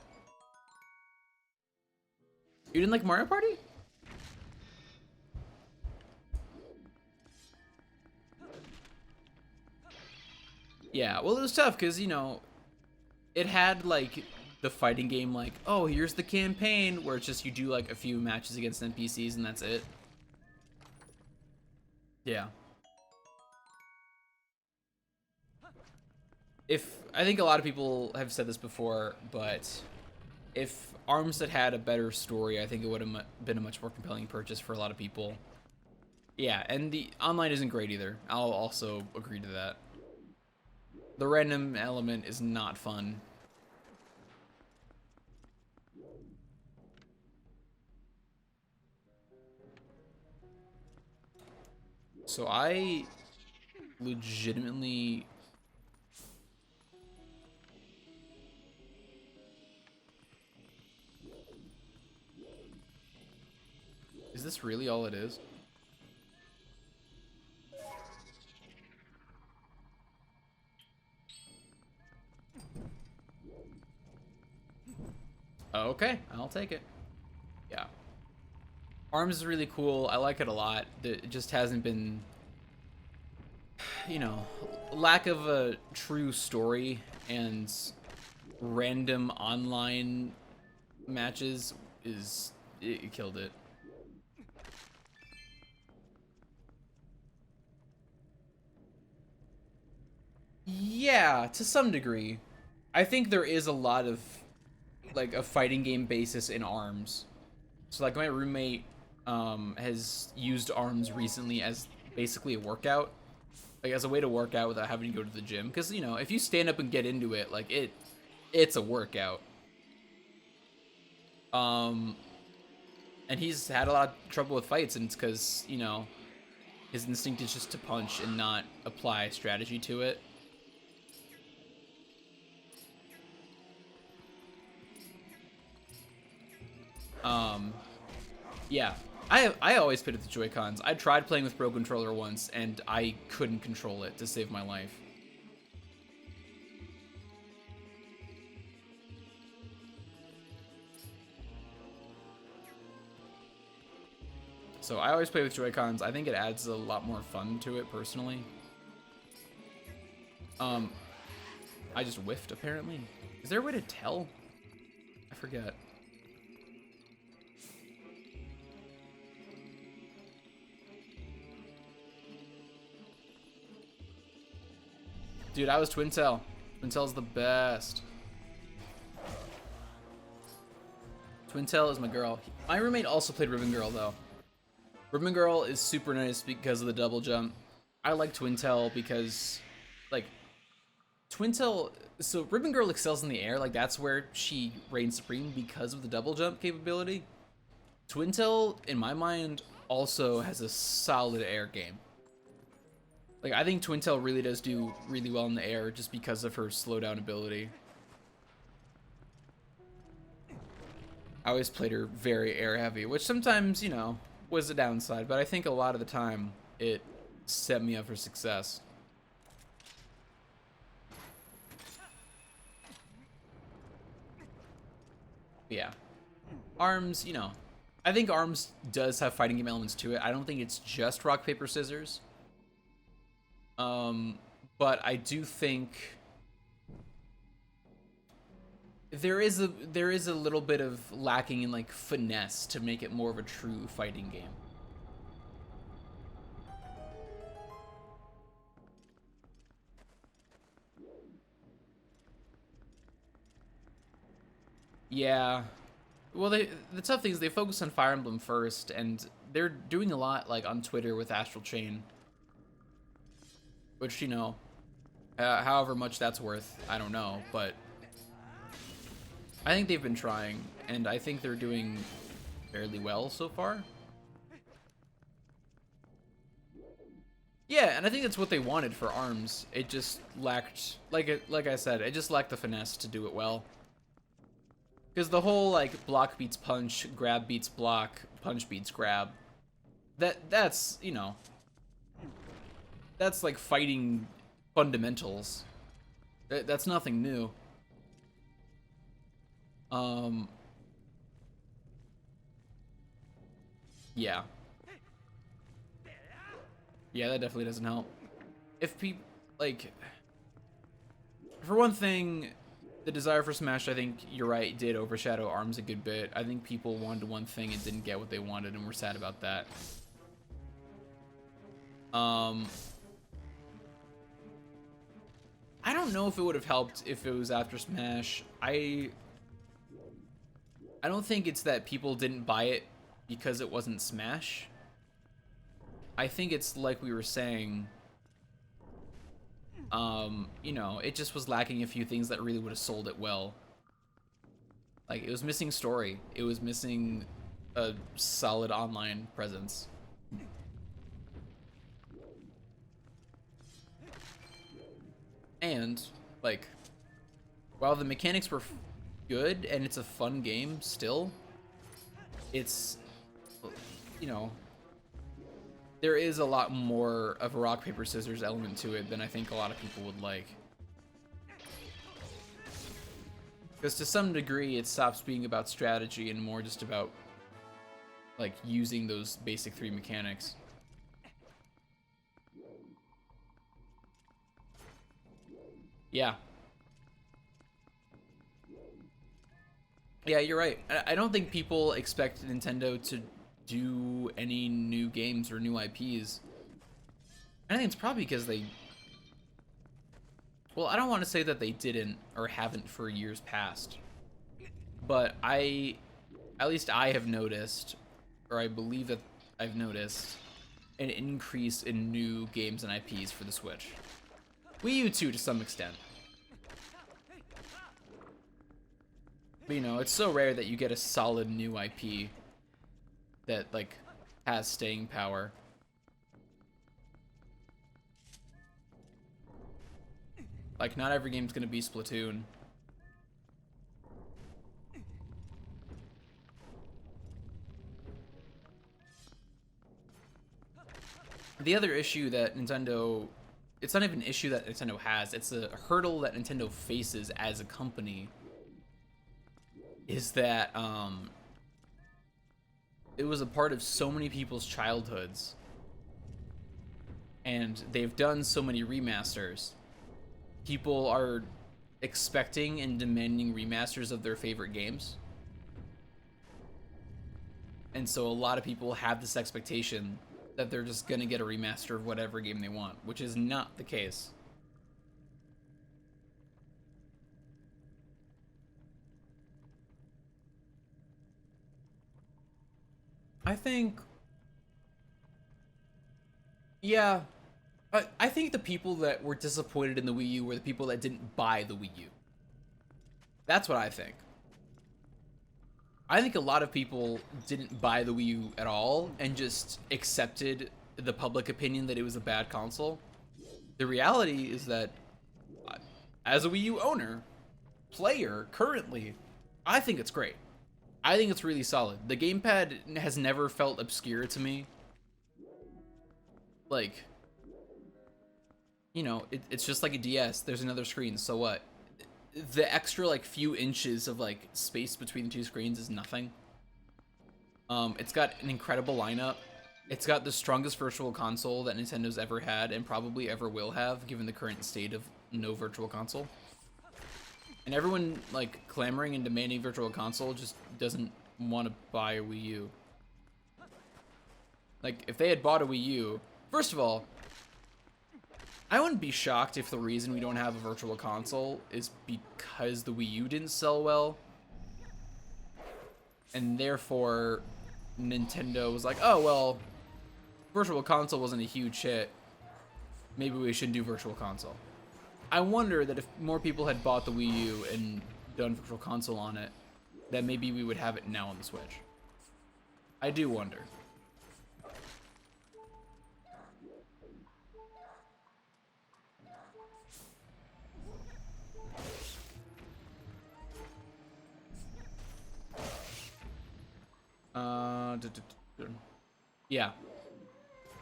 You didn't like Mario Party? Yeah, well, it was tough because, it had, like, the fighting game, like, oh, here's the campaign, where it's just you do, like, a few matches against NPCs and that's it. Yeah. I think a lot of people have said this before, but if ARMS had a better story, I think it would have been a much more compelling purchase for a lot of people. Yeah, and the online isn't great either. I'll also agree to that. The random element is not fun. So I legitimately... Is this really all it is? Okay, I'll take it. Yeah. ARMS is really cool. I like it a lot. It just hasn't been, lack of a true story and random online matches it killed it. Yeah, to some degree. I think there is a lot of, like, a fighting game basis in ARMS. So, like, my roommate has used ARMS recently as basically a workout. Like, as a way to work out without having to go to the gym. Because, if you stand up and get into it, like, it's a workout. And he's had a lot of trouble with fights, and it's because, his instinct is just to punch and not apply strategy to it. Yeah. I always played with the Joy-Cons. I tried playing with Pro Controller once, and I couldn't control it to save my life. So I always play with Joy-Cons. I think it adds a lot more fun to it, personally. I just whiffed, apparently. Is there a way to tell? I forget. Dude, I was Twin Tail. Twin Tail's the best. Twin Tail is my girl. My roommate also played Ribbon Girl, though. Ribbon Girl is super nice because of the double jump. I like Twin Tail because, like, Twin Tail... So Ribbon Girl excels in the air. Like, that's where she reigns supreme because of the double jump capability. Twin Tail, in my mind, also has a solid air game. Like, I think Twin Tail really does do really well in the air just because of her slowdown ability. I always played her very air heavy, which sometimes, was a downside, but I think a lot of the time it set me up for success. Yeah. ARMS, I think ARMS does have fighting game elements to it. I don't think it's just rock, paper, scissors. But I do think there is a little bit of lacking in, like, finesse to make it more of a true fighting game. Yeah. Well, the tough thing is they focus on Fire Emblem first, and they're doing a lot, like, on Twitter with Astral Chain. Which, however much that's worth, I don't know, but I think they've been trying, and I think they're doing fairly well so far. Yeah, and I think that's what they wanted for ARMS. It just lacked, like I said, it just lacked the finesse to do it well. Because the whole, like, block beats punch, grab beats block, punch beats grab, that's, that's like fighting fundamentals. That's nothing new. Yeah. Yeah, that definitely doesn't help. If people, like, For one thing, the desire for Smash, I think you're right, did overshadow ARMS a good bit. I think people wanted one thing and didn't get what they wanted, and were sad about that. I don't know if it would have helped if it was after Smash. I don't think it's that people didn't buy it because it wasn't Smash. I think it's like we were saying, you know, it just was lacking a few things that really would have sold it well. Like, it was missing story. It was missing a solid online presence. And, like, while the mechanics were good and it's a fun game still, it's, you know, there is a lot more of a rock, paper, scissors element to it than I think a lot of people would like. Because to some degree, it stops being about strategy and more just about, like, using those basic 3 mechanics. Yeah. Yeah, you're right. I don't think people expect Nintendo to do any new games or new IPs. I think it's probably because they... Well, I don't want to say that they didn't or haven't for years past. But at least I have noticed, or I believe that I've noticed, an increase in new games and IPs for the Switch. Wii U too, to some extent. But, you know, it's so rare that you get a solid new IP that, like, has staying power. Like, not every game's gonna be Splatoon. The other issue that Nintendo... It's not even an issue that Nintendo has, it's a hurdle that Nintendo faces as a company, is that, it was a part of so many people's childhoods, and they've done so many remasters. People are expecting and demanding remasters of their favorite games. And so a lot of people have this expectation that they're just gonna get a remaster of whatever game they want, which is not the case. I think... Yeah. I think the people that were disappointed in the Wii U were the people that didn't buy the Wii U. That's what I think. I think a lot of people didn't buy the Wii U at all and just accepted the public opinion that it was a bad console. The reality is that, as a Wii U owner, player, currently, I think it's great. I think it's really solid. The gamepad has never felt obscure to me. Like, you know, it's just like a DS. There's another screen, so what? The extra, like, few inches of, like, space between the 2 screens is nothing. It's got an incredible lineup. It's got the strongest virtual console that Nintendo's ever had and probably ever will have, given the current state of no virtual console. And everyone, like, clamoring and demanding virtual console just doesn't want to buy a Wii U. Like, if they had bought a Wii U... First of all, I wouldn't be shocked if the reason we don't have a virtual console is because the Wii U didn't sell well. And therefore, Nintendo was like, oh, well, virtual console wasn't a huge hit. Maybe we should do virtual console. I wonder that if more people had bought the Wii U and done virtual console on it, that maybe we would have it now on the Switch. I do wonder. Yeah.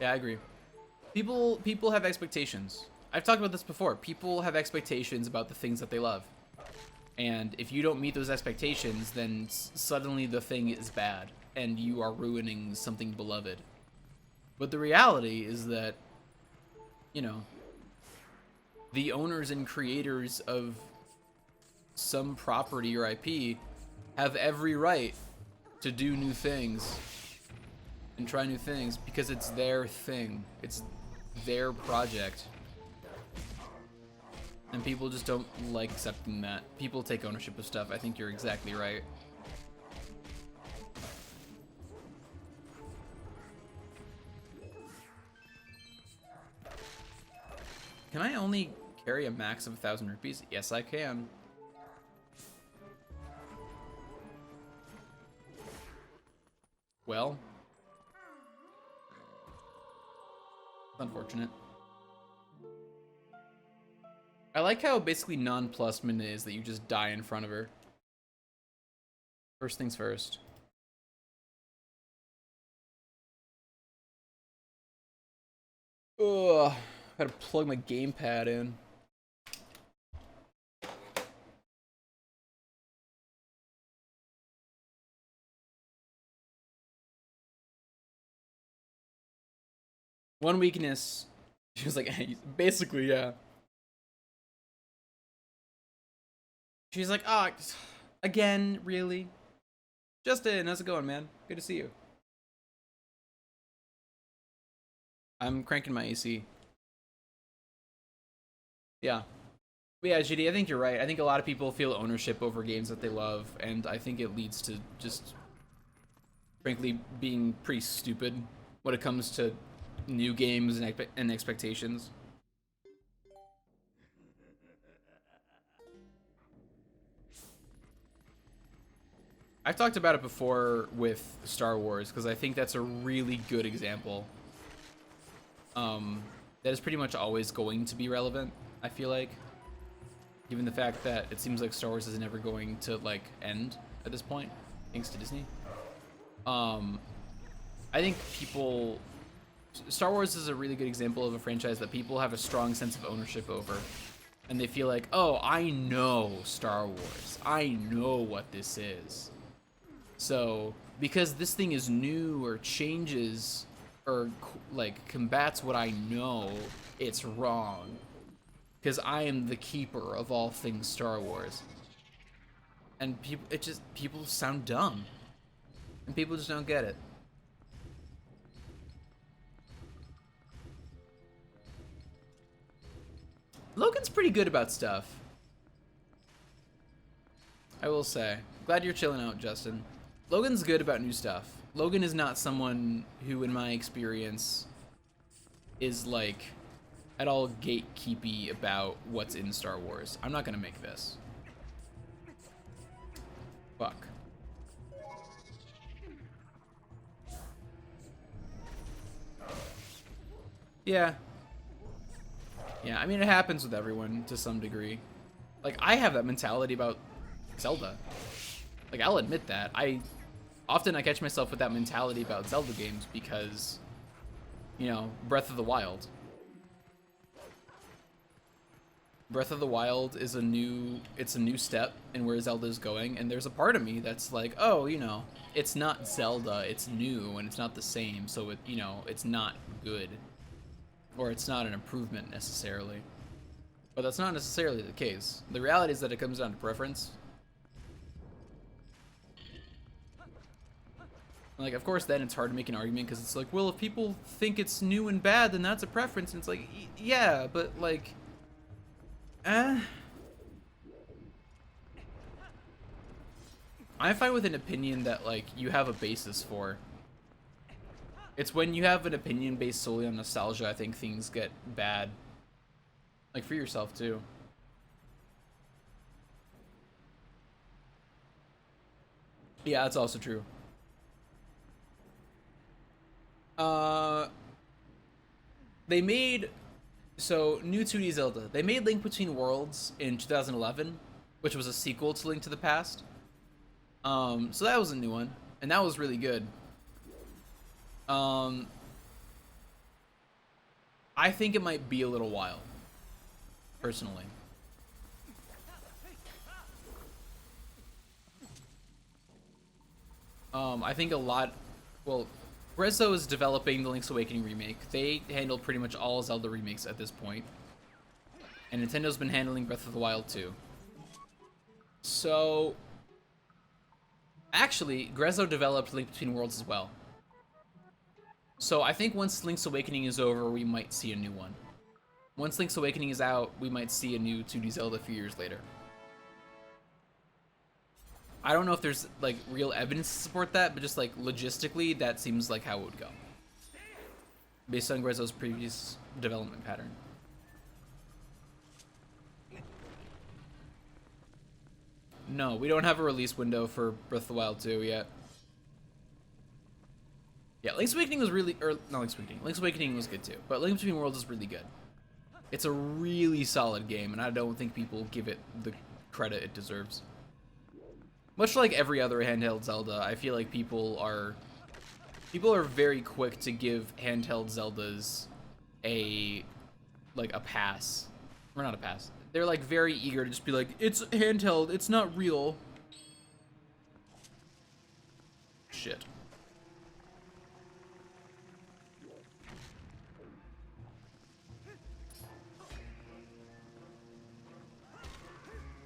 Yeah, I agree. People have expectations. I've talked about this before. People have expectations about the things that they love. And if you don't meet those expectations, then suddenly the thing is bad, and you are ruining something beloved. But the reality is that, you know, the owners and creators of some property or IP have every right to do new things and try new things because it's their thing. It's their project. And people just don't like accepting that. People take ownership of stuff. I think you're exactly right. Can I only carry a max of 1,000 rupees? Yes, I can. Well, unfortunate. I like how basically non-plus Mina is that you just die in front of her. First things first. Ugh, gotta plug my gamepad in. One weakness. She was like, basically, yeah. She's like, oh, again, really? Justin, how's it going, man? Good to see you. I'm cranking my AC. Yeah. But yeah, GD, I think you're right. I think a lot of people feel ownership over games that they love, and I think it leads to just, frankly, being pretty stupid when it comes to new games and expectations. I've talked about it before with Star Wars because I think that's a really good example. That is pretty much always going to be relevant, I feel like. Given the fact that it seems like Star Wars is never going to, like, end at this point, thanks to Disney. I think people... Star Wars is a really good example of a franchise that people have a strong sense of ownership over. And they feel like, oh, I know Star Wars. I know what this is. So, because this thing is new or changes or, like, combats what I know, it's wrong. Because I am the keeper of all things Star Wars. And people sound dumb. And people just don't get it. Logan's pretty good about stuff. I will say. Glad you're chilling out, Justin. Logan's good about new stuff. Logan is not someone who, in my experience, is, like, at all gatekeepy about what's in Star Wars. I'm not gonna make this. Fuck. Yeah. Yeah, I mean, it happens with everyone to some degree. Like, I have that mentality about Zelda. Like, I'll admit that. Often I catch myself with that mentality about Zelda games because, you know, Breath of the Wild. Breath of the Wild is a new step in where Zelda's going, and there's a part of me that's like, oh, you know, it's not Zelda, it's new, and it's not the same, so it, you know, it's not good. Or it's not an improvement necessarily. But that's not necessarily the case. The reality is that it comes down to preference. Like, of course, then it's hard to make an argument because it's like, well, if people think it's new and bad, then that's a preference. And it's like, yeah, but like, I'm fine with an opinion that, like, you have a basis for. It's when you have an opinion based solely on nostalgia, I think things get bad. Like, for yourself, too. Yeah, that's also true. They made... So, new 2D Zelda. They made Link Between Worlds in 2011, which was a sequel to Link to the Past. So that was a new one, and that was really good. I think it might be a little while, personally. I think a lot, well, Grezzo is developing the Link's Awakening remake. They handle pretty much all Zelda remakes at this point. And Nintendo's been handling Breath of the Wild too. So, actually, Grezzo developed Link Between Worlds as well. So I think once Link's Awakening is over, we might see a new one. Once Link's Awakening is out, we might see a new 2D Zelda a few years later. I don't know if there's like real evidence to support that, but just like logistically, that seems like how it would go. Based on Grezzo's previous development pattern. No, we don't have a release window for Breath of the Wild 2 yet. Yeah, Link's Awakening was really, or not Link's Awakening. Link's Awakening was good too, but Link Between Worlds is really good. It's a really solid game, and I don't think people give it the credit it deserves. Much like every other handheld Zelda, I feel like people are very quick to give handheld Zeldas a pass. Or not a pass. They're like very eager to just be like, it's handheld, it's not real. Shit.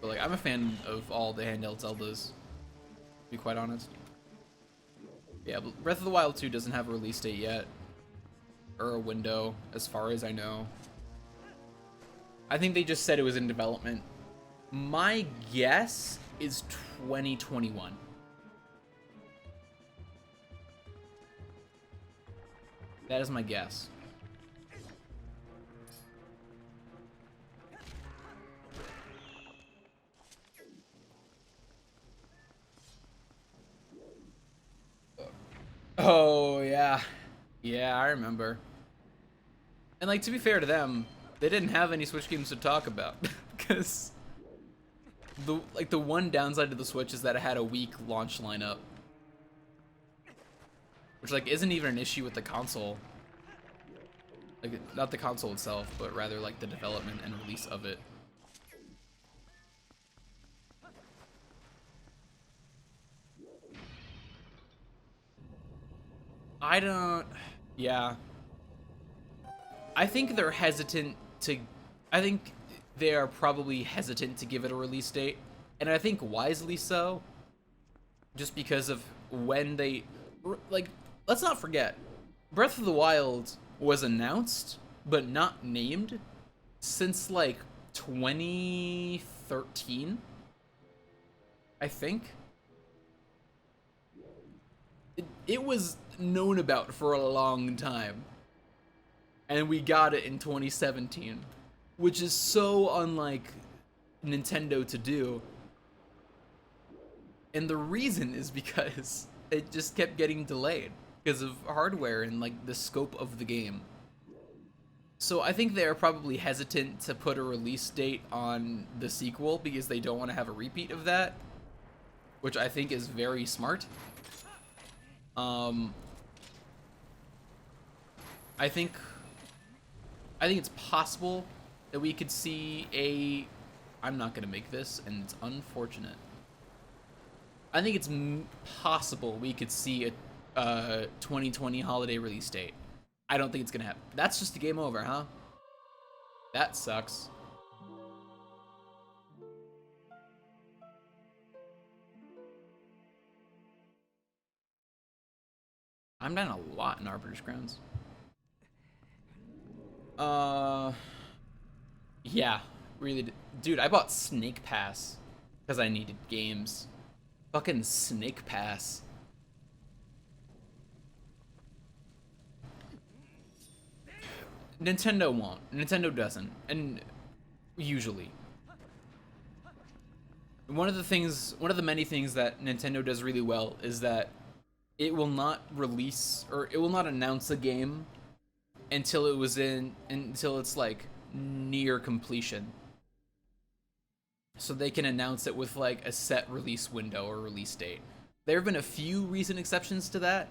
But like, I'm a fan of all the handheld Zeldas, to be quite honest. Yeah, but Breath of the Wild 2 doesn't have a release date yet. Or a window, as far as I know. I think they just said it was in development. My guess is 2021. That is my guess. Oh, yeah. Yeah, I remember. And like, to be fair to them, they didn't have any Switch games to talk about. Because the one downside to the Switch is that it had a weak launch lineup. Which like isn't even an issue with the console. Like, not the console itself, but rather like the development and release of it. Yeah. I think they're hesitant to, I think they are probably hesitant to give it a release date. And I think wisely so. Just because of when they, like, let's not forget, Breath of the Wild was announced, but not named, since like 2013, I think. It was known about for a long time. And we got it in 2017, which is so unlike Nintendo to do. And the reason is because it just kept getting delayed because of hardware and like the scope of the game. So I think they're probably hesitant to put a release date on the sequel because they don't want to have a repeat of that, which I think is very smart. I think it's possible that we could see a, I'm not gonna make this, and it's unfortunate. I think it's possible we could see a 2020 holiday release date. I don't think it's gonna happen. That's just a game over, huh? That sucks. I'm down a lot in Arbiter's Grounds. Yeah, really, dude, I bought Snake Pass because I needed games. Fucking Snake Pass. Nintendo won't. Nintendo doesn't. And usually. One of the many things that Nintendo does really well is that it will not release, or it will not announce a game until it's like near completion. So they can announce it with like a set release window or release date. There have been a few recent exceptions to that.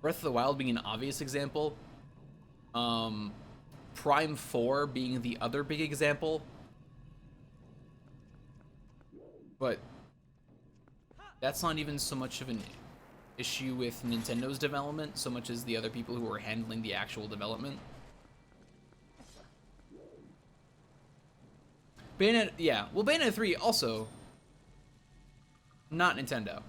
Breath of the Wild being an obvious example. Prime 4 being the other big example. But that's not even so much of an issue with Nintendo's development, so much as the other people who are handling the actual development. Bayonetta, yeah. Well, Bayonetta 3 also not Nintendo.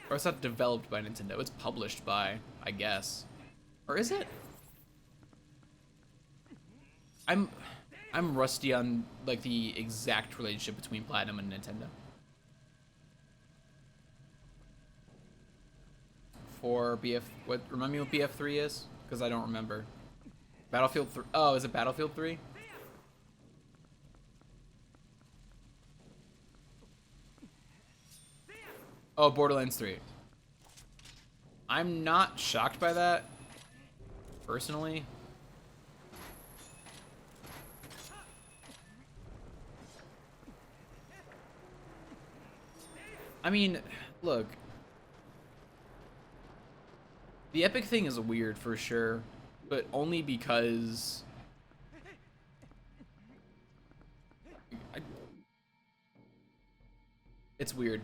Or it's not developed by Nintendo. It's published by, I guess. Or is it? I'm rusty on like the exact relationship between Platinum and Nintendo. For BF, what? Remind me what BF3 is, because I don't remember. Battlefield 3. Oh, is it Battlefield 3? Oh, Borderlands 3. I'm not shocked by that, personally. I mean, look. The Epic thing is weird for sure, but only because it's weird.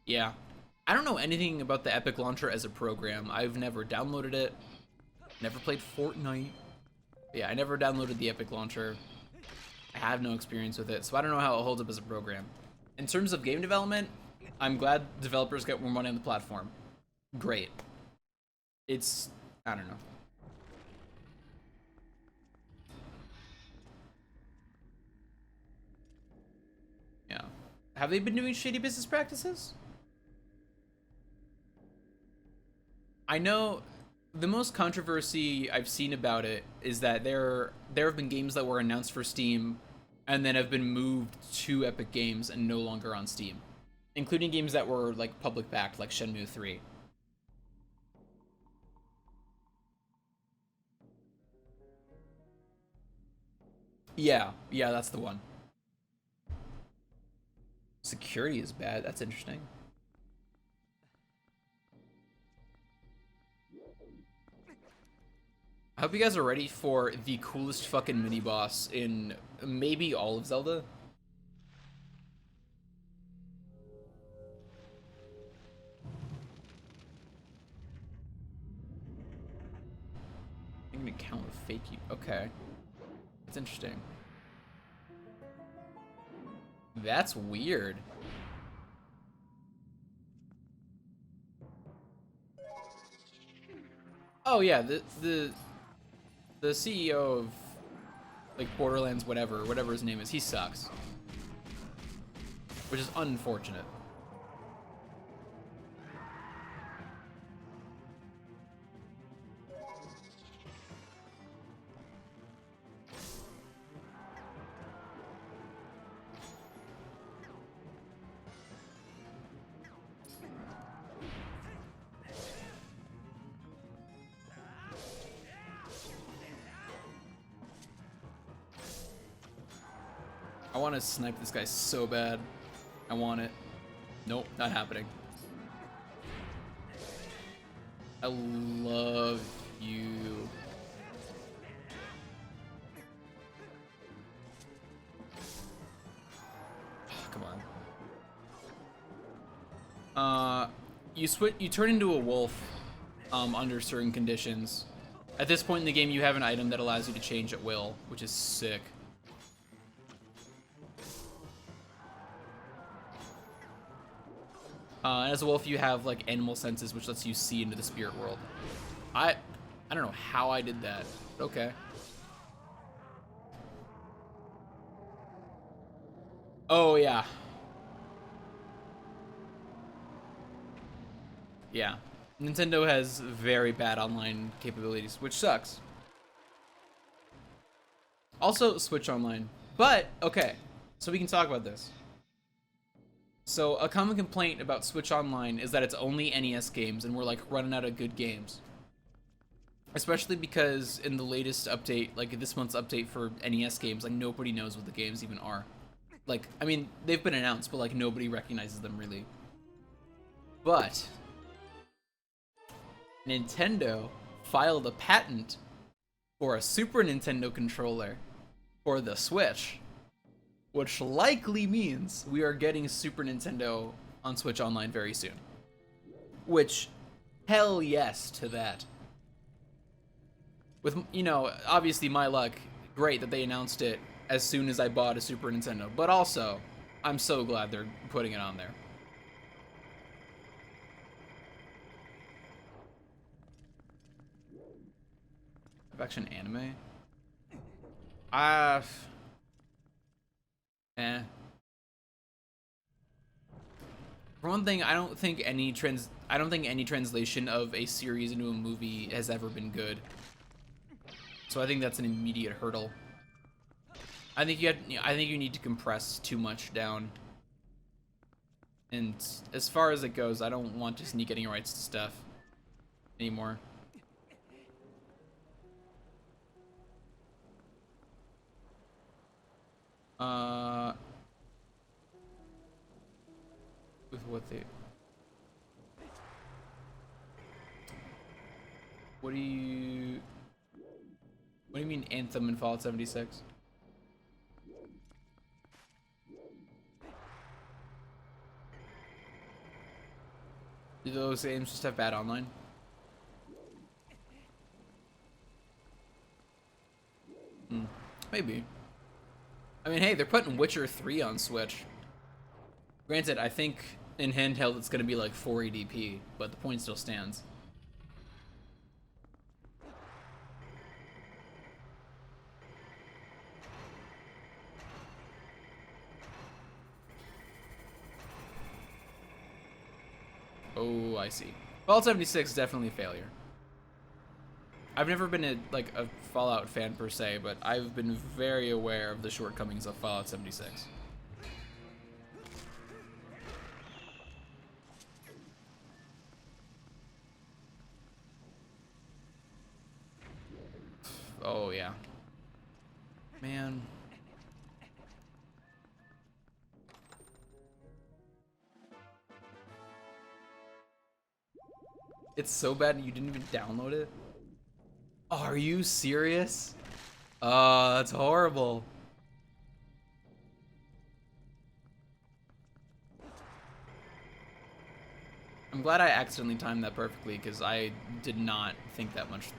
Yeah. I don't know anything about the Epic Launcher as a program. I've never downloaded it. Never played Fortnite. Yeah, I never downloaded the Epic Launcher. I have no experience with it, so I don't know how it holds up as a program. In terms of game development, I'm glad developers get more money on the platform. Great. It's, I don't know. Yeah. Have they been doing shady business practices? I know the most controversy I've seen about it is that there have been games that were announced for Steam and then have been moved to Epic Games and no longer on Steam, including games that were like public backed, like Shenmue 3. Yeah, that's the one. Security is bad. That's interesting. I hope you guys are ready for the coolest fucking mini boss in maybe all of Zelda. I'm gonna count with fake you. Okay. That's interesting. That's weird. Oh yeah, the CEO of like Borderlands whatever his name is, he sucks. Which is unfortunate. I want to snipe this guy so bad. I want it. Nope, not happening. I love you. Come on. You turn into a wolf under certain conditions. At this point in the game, you have an item that allows you to change at will, which is sick. And as a wolf, you have like animal senses, which lets you see into the spirit world. I don't know how I did that, but okay. Oh yeah. Yeah. Nintendo has very bad online capabilities, which sucks. Also, Switch Online. But, okay, so we can talk about this. So, a common complaint about Switch Online is that it's only NES games, and we're, like, running out of good games. Especially because in the latest update, like, this month's update for NES games, like, nobody knows what the games even are. Like, I mean, they've been announced, but, like, nobody recognizes them, really. But Nintendo filed a patent for a Super Nintendo controller for the Switch, which likely means we are getting Super Nintendo on Switch Online very soon. Which, hell yes to that. With, you know, obviously my luck, great that they announced it as soon as I bought a Super Nintendo, but also, I'm so glad they're putting it on there. Live action anime? For one thing, I don't think any translation of a series into a movie has ever been good. So I think that's an immediate hurdle. I think you need to compress too much down. And as far as it goes, I don't want to sneak any rights to stuff anymore. With what they... What do you mean Anthem and Fallout 76? Do those games just have bad online? Maybe. I mean, hey, they're putting Witcher 3 on Switch. Granted, I think in handheld it's gonna be like 480p, but the point still stands. Oh, I see. Fallout 76 is definitely a failure. I've never been a Fallout fan per se, but I've been very aware of the shortcomings of Fallout 76. Oh yeah. Man. It's so bad you didn't even download it? Are you serious? That's horrible. I'm glad I accidentally timed that perfectly, because I did not think that much.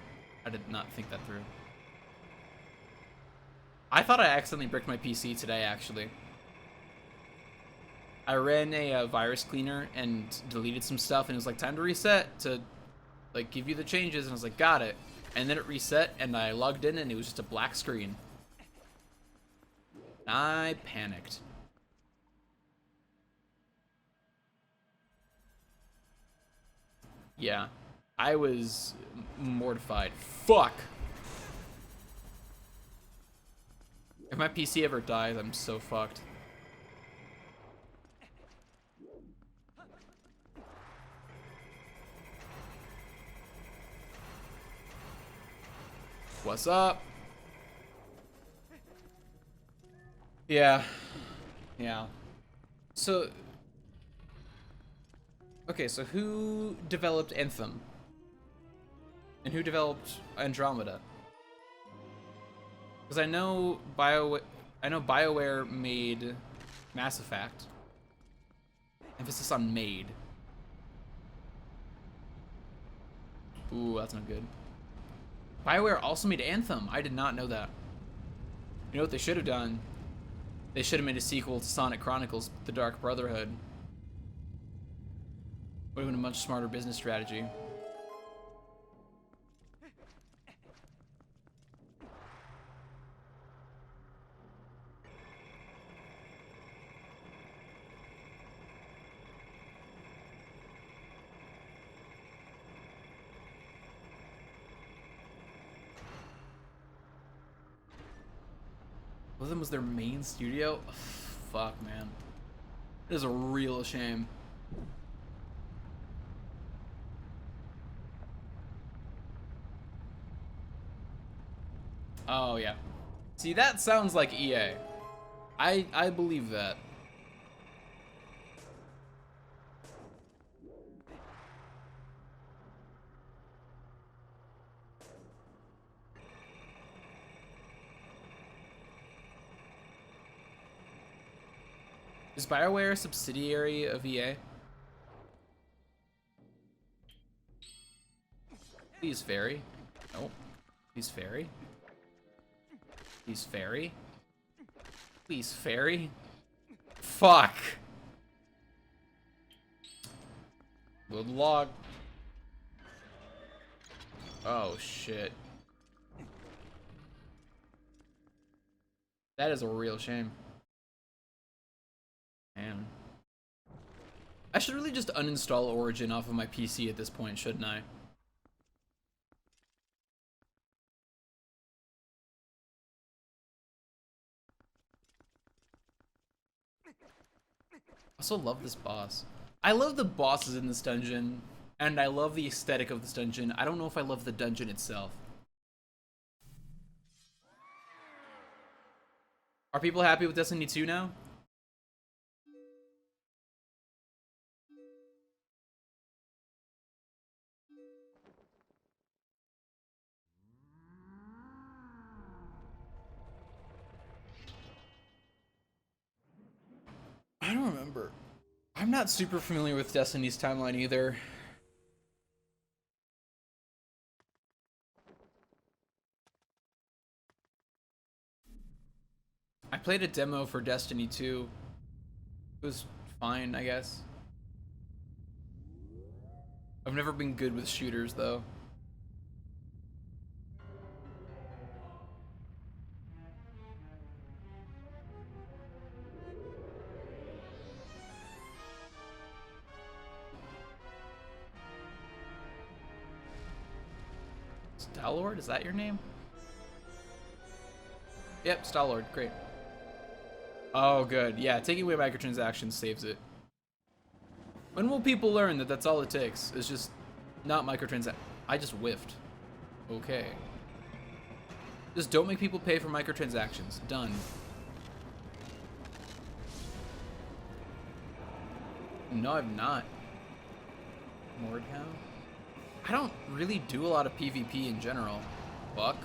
I did not think that through. I thought I accidentally bricked my PC today, actually. I ran a virus cleaner and deleted some stuff, and it was like, time to reset to like give you the changes, and I was like, got it. And then it reset, and I logged in, and it was just a black screen. I panicked. Yeah, I was mortified. Fuck! If my PC ever dies, I'm so fucked. What's up? Yeah. Yeah. So... Okay, so who developed Anthem? And who developed Andromeda? Because I know BioWare made Mass Effect. Emphasis on made. Ooh, that's not good. BioWare also made Anthem. I did not know that. You know what they should have done? They should have made a sequel to Sonic Chronicles: The Dark Brotherhood. Would have been a much smarter business strategy. Was their main studio? Ugh, fuck, man. It is a real shame. Oh, yeah. See, that sounds like EA. I believe that. Is BioWare a subsidiary of EA? Please, fairy. Nope. Please, fairy. Please, fairy. Please, fairy. Fuck. Load log. Oh, shit. That is a real shame. Man. I should really just uninstall Origin off of my PC at this point, shouldn't I? I also love this boss. I love the bosses in this dungeon, and I love the aesthetic of this dungeon. I don't know if I love the dungeon itself. Are people happy with Destiny 2 now? I don't remember. I'm not super familiar with Destiny's timeline either. I played a demo for Destiny 2. It was fine, I guess. I've never been good with shooters, though. Star-Lord, is that your name? Yep, Star-Lord, great. Oh, good. Yeah, taking away microtransactions saves it. When will people learn that that's all it takes? It's just not microtransactions. I just whiffed. Okay. Just don't make people pay for microtransactions. Done. No, I've not. Mordhau? I don't really do a lot of PvP in general. Fuck.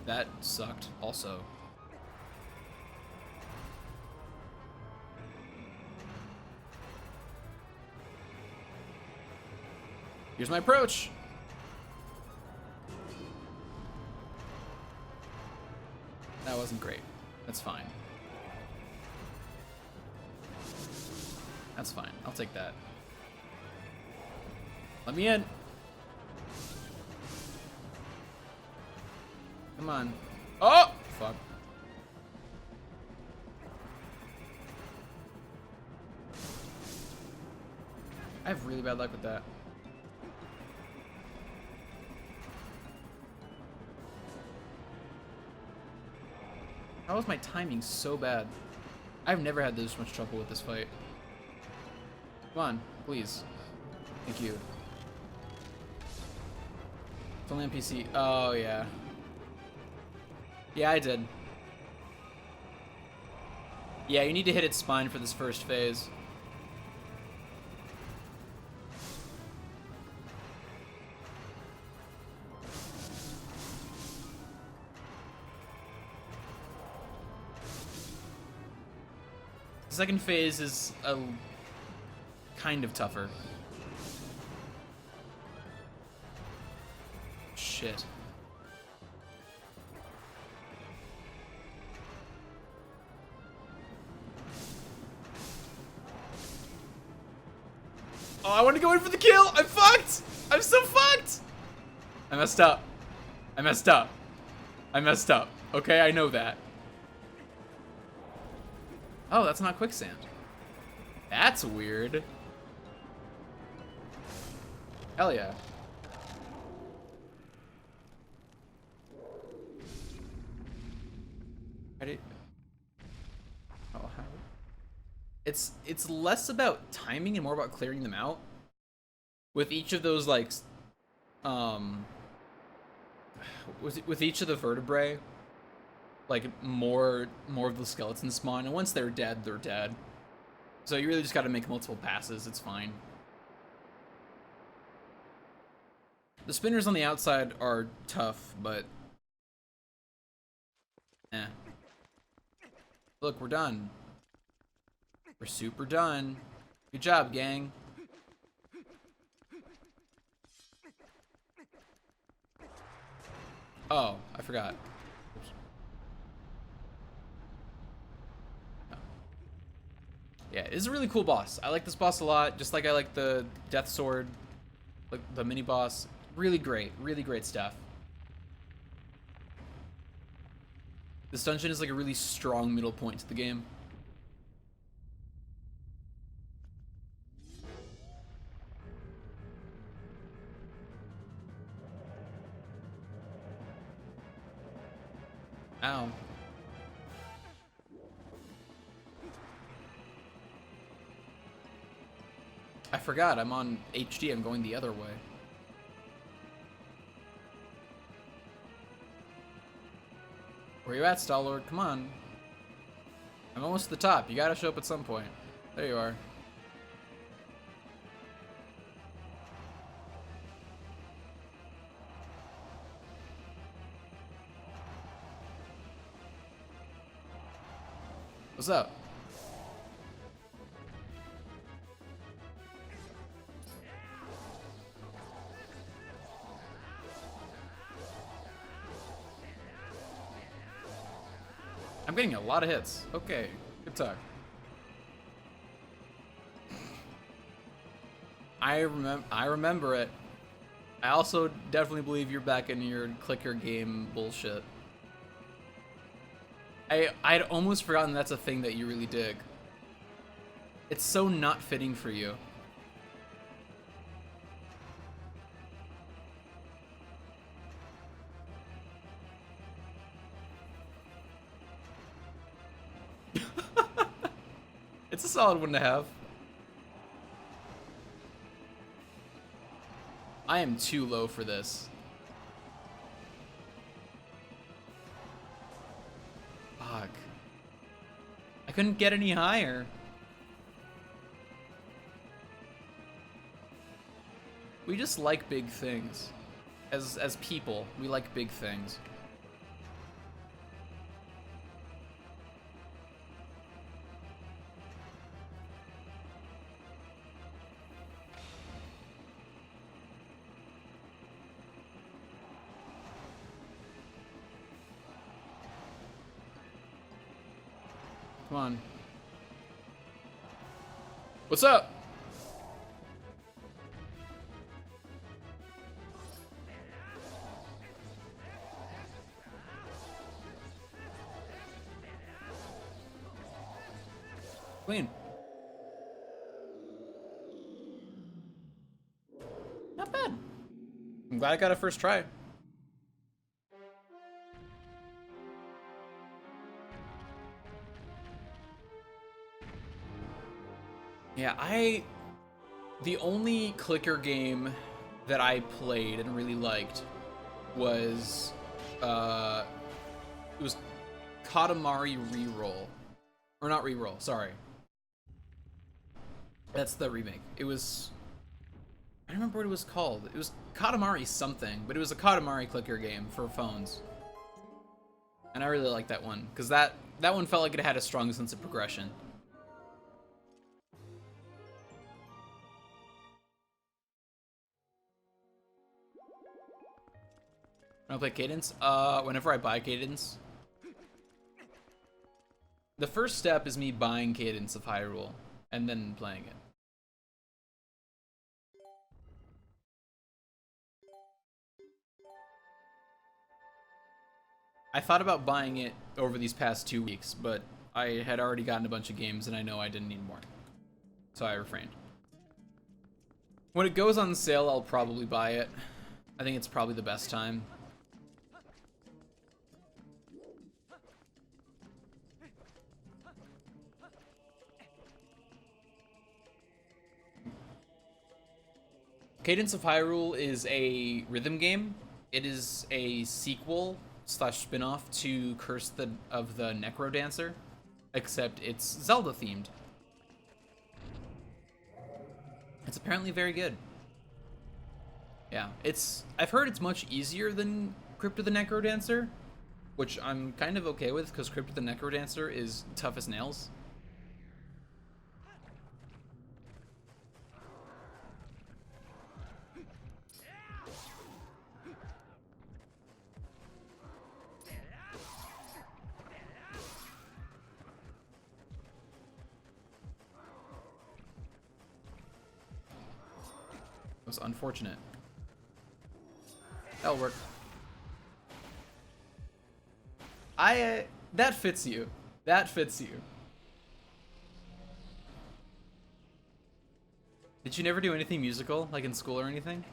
That sucked also. Here's my approach. That wasn't great. That's fine. That's fine. I'll take that. Let me in. Come on. Oh! Fuck. I have really bad luck with that. How is my timing so bad? I've never had this much trouble with this fight. Come on, please. Thank you. It's only on PC. Oh, yeah. Yeah, I did. Yeah, you need to hit its spine for this first phase. The second phase is a kind of tougher. Shit. Oh, I want to go in for the kill! I'm fucked! I'm so fucked! I messed up. I messed up. I messed up. Okay, I know that. Oh, that's not quicksand. That's weird. Hell yeah. Ready? Oh, how? It's less about timing and more about clearing them out. With each of those, like, with each of the vertebrae, like more of the skeletons spawn, and once they're dead, they're dead. So you really just got to make multiple passes. It's fine. The spinners on the outside are tough, but eh. Look, we're done. We're super done. Good job, gang. Oh, I forgot. Oops. Oh. Yeah, it's a really cool boss. I like this boss a lot, just like I like the Death Sword, like the mini boss. Really great stuff. This dungeon is like a really strong middle point to the game. Ow. I forgot, I'm on HD, I'm going the other way. Where you at, Star-Lord? Come on. I'm almost to the top. You gotta show up at some point. There you are. What's up? I'm getting a lot of hits. Okay, good talk. I remember it. I also definitely believe you're back in your clicker game bullshit. I'd almost forgotten that's a thing that you really dig. It's so not fitting for you. It's a solid one to have. I am too low for this. Fuck. I couldn't get any higher. We just like big things. As people, we like big things. Come on. What's up? Clean. Not bad. I'm glad I got a first try. Yeah, the only clicker game that I played and really liked was it was Katamari Reroll. Or not Reroll, sorry. That's the remake. It was, I don't remember what it was called. It was Katamari something, but it was a Katamari clicker game for phones. And I really liked that one, because that one felt like it had a strong sense of progression. When I play Cadence? Whenever I buy Cadence. The first step is me buying Cadence of Hyrule, and then playing it. I thought about buying it over these past 2 weeks, but I had already gotten a bunch of games and I know I didn't need more. So I refrained. When it goes on sale, I'll probably buy it. I think it's probably the best time. Cadence of Hyrule is a rhythm game. It is a sequel slash spin-off to Curse of the Necrodancer, except it's Zelda themed. It's apparently very good. Yeah, I've heard it's much easier than Crypt of the Necrodancer, which I'm kind of okay with because Crypt of the Necrodancer is tough as nails. It was unfortunate. That'll work. That fits you. That fits you. Did you never do anything musical, like in school or anything?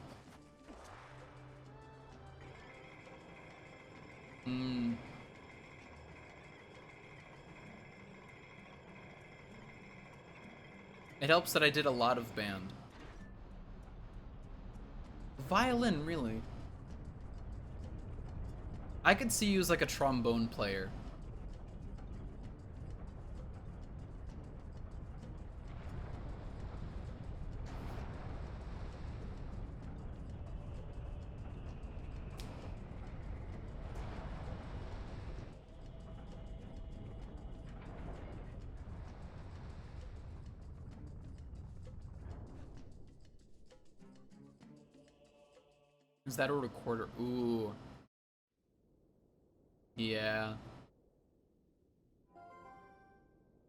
Hmm. It helps that I did a lot of band. Violin, really? I could see you as like a trombone player. Is that a recorder? Ooh. Yeah.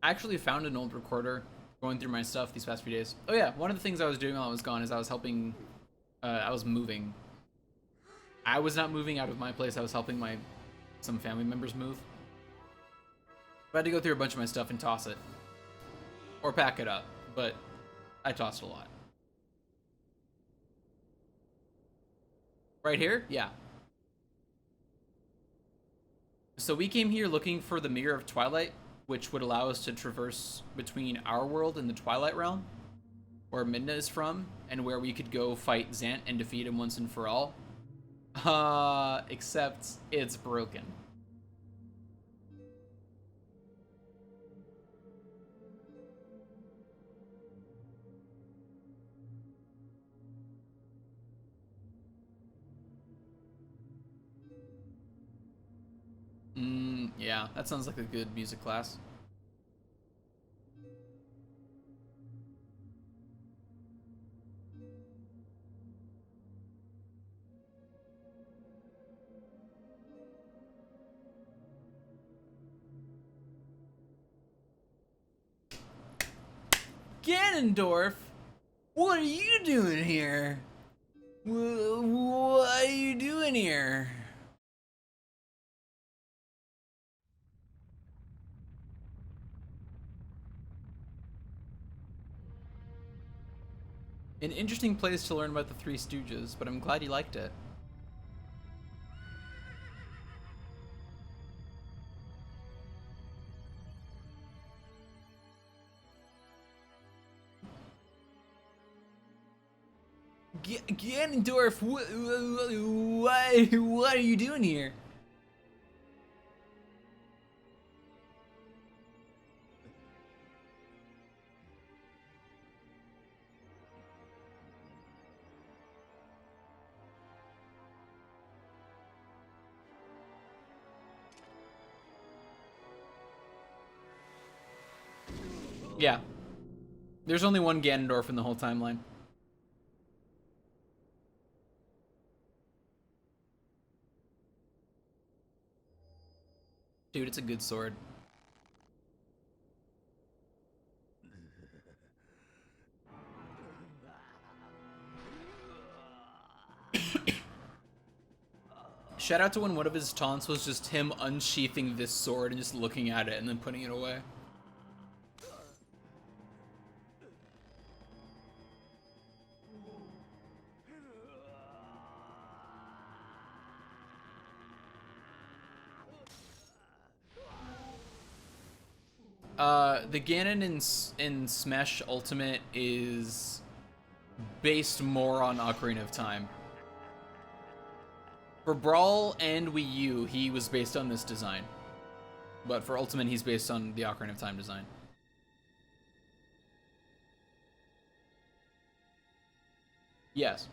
I actually found an old recorder going through my stuff these past few days. Oh yeah, one of the things I was doing while I was gone is I was helping, I was moving. I was not moving out of my place, I was helping some family members move. I had to go through a bunch of my stuff and toss it. Or pack it up, but I tossed a lot. Right here? Yeah. So we came here looking for the Mirror of Twilight, which would allow us to traverse between our world and the Twilight Realm, where Midna is from, and where we could go fight Zant and defeat him once and for all. Except it's broken. Yeah, that sounds like a good music class. Ganondorf? What are you doing here? What are you doing here? An interesting place to learn about the Three Stooges, but I'm glad you liked it. Ganondorf, what are you doing here? Yeah. There's only one Ganondorf in the whole timeline. Dude, it's a good sword. Shout out to when one of his taunts was just him unsheathing this sword and just looking at it and then putting it away. The Ganon in Smash Ultimate is based more on Ocarina of Time. For Brawl and Wii U, he was based on this design. But for Ultimate, he's based on the Ocarina of Time design. Yes.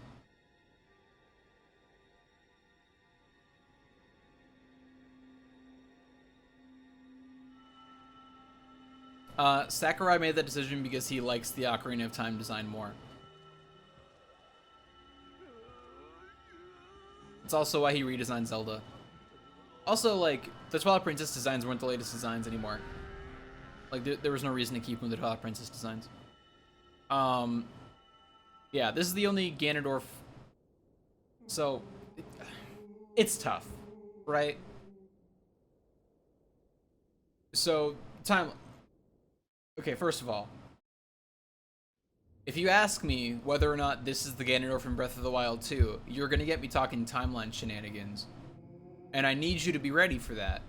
Sakurai made that decision because he likes the Ocarina of Time design more. It's also why he redesigned Zelda. Also, like, the Twilight Princess designs weren't the latest designs anymore. Like, there was no reason to keep them the Twilight Princess designs. Yeah, this is the only Ganondorf. So, it's tough, right? So, time. Okay, first of all, if you ask me whether or not this is the Ganondorf from Breath of the Wild 2, you're gonna get me talking timeline shenanigans. And I need you to be ready for that.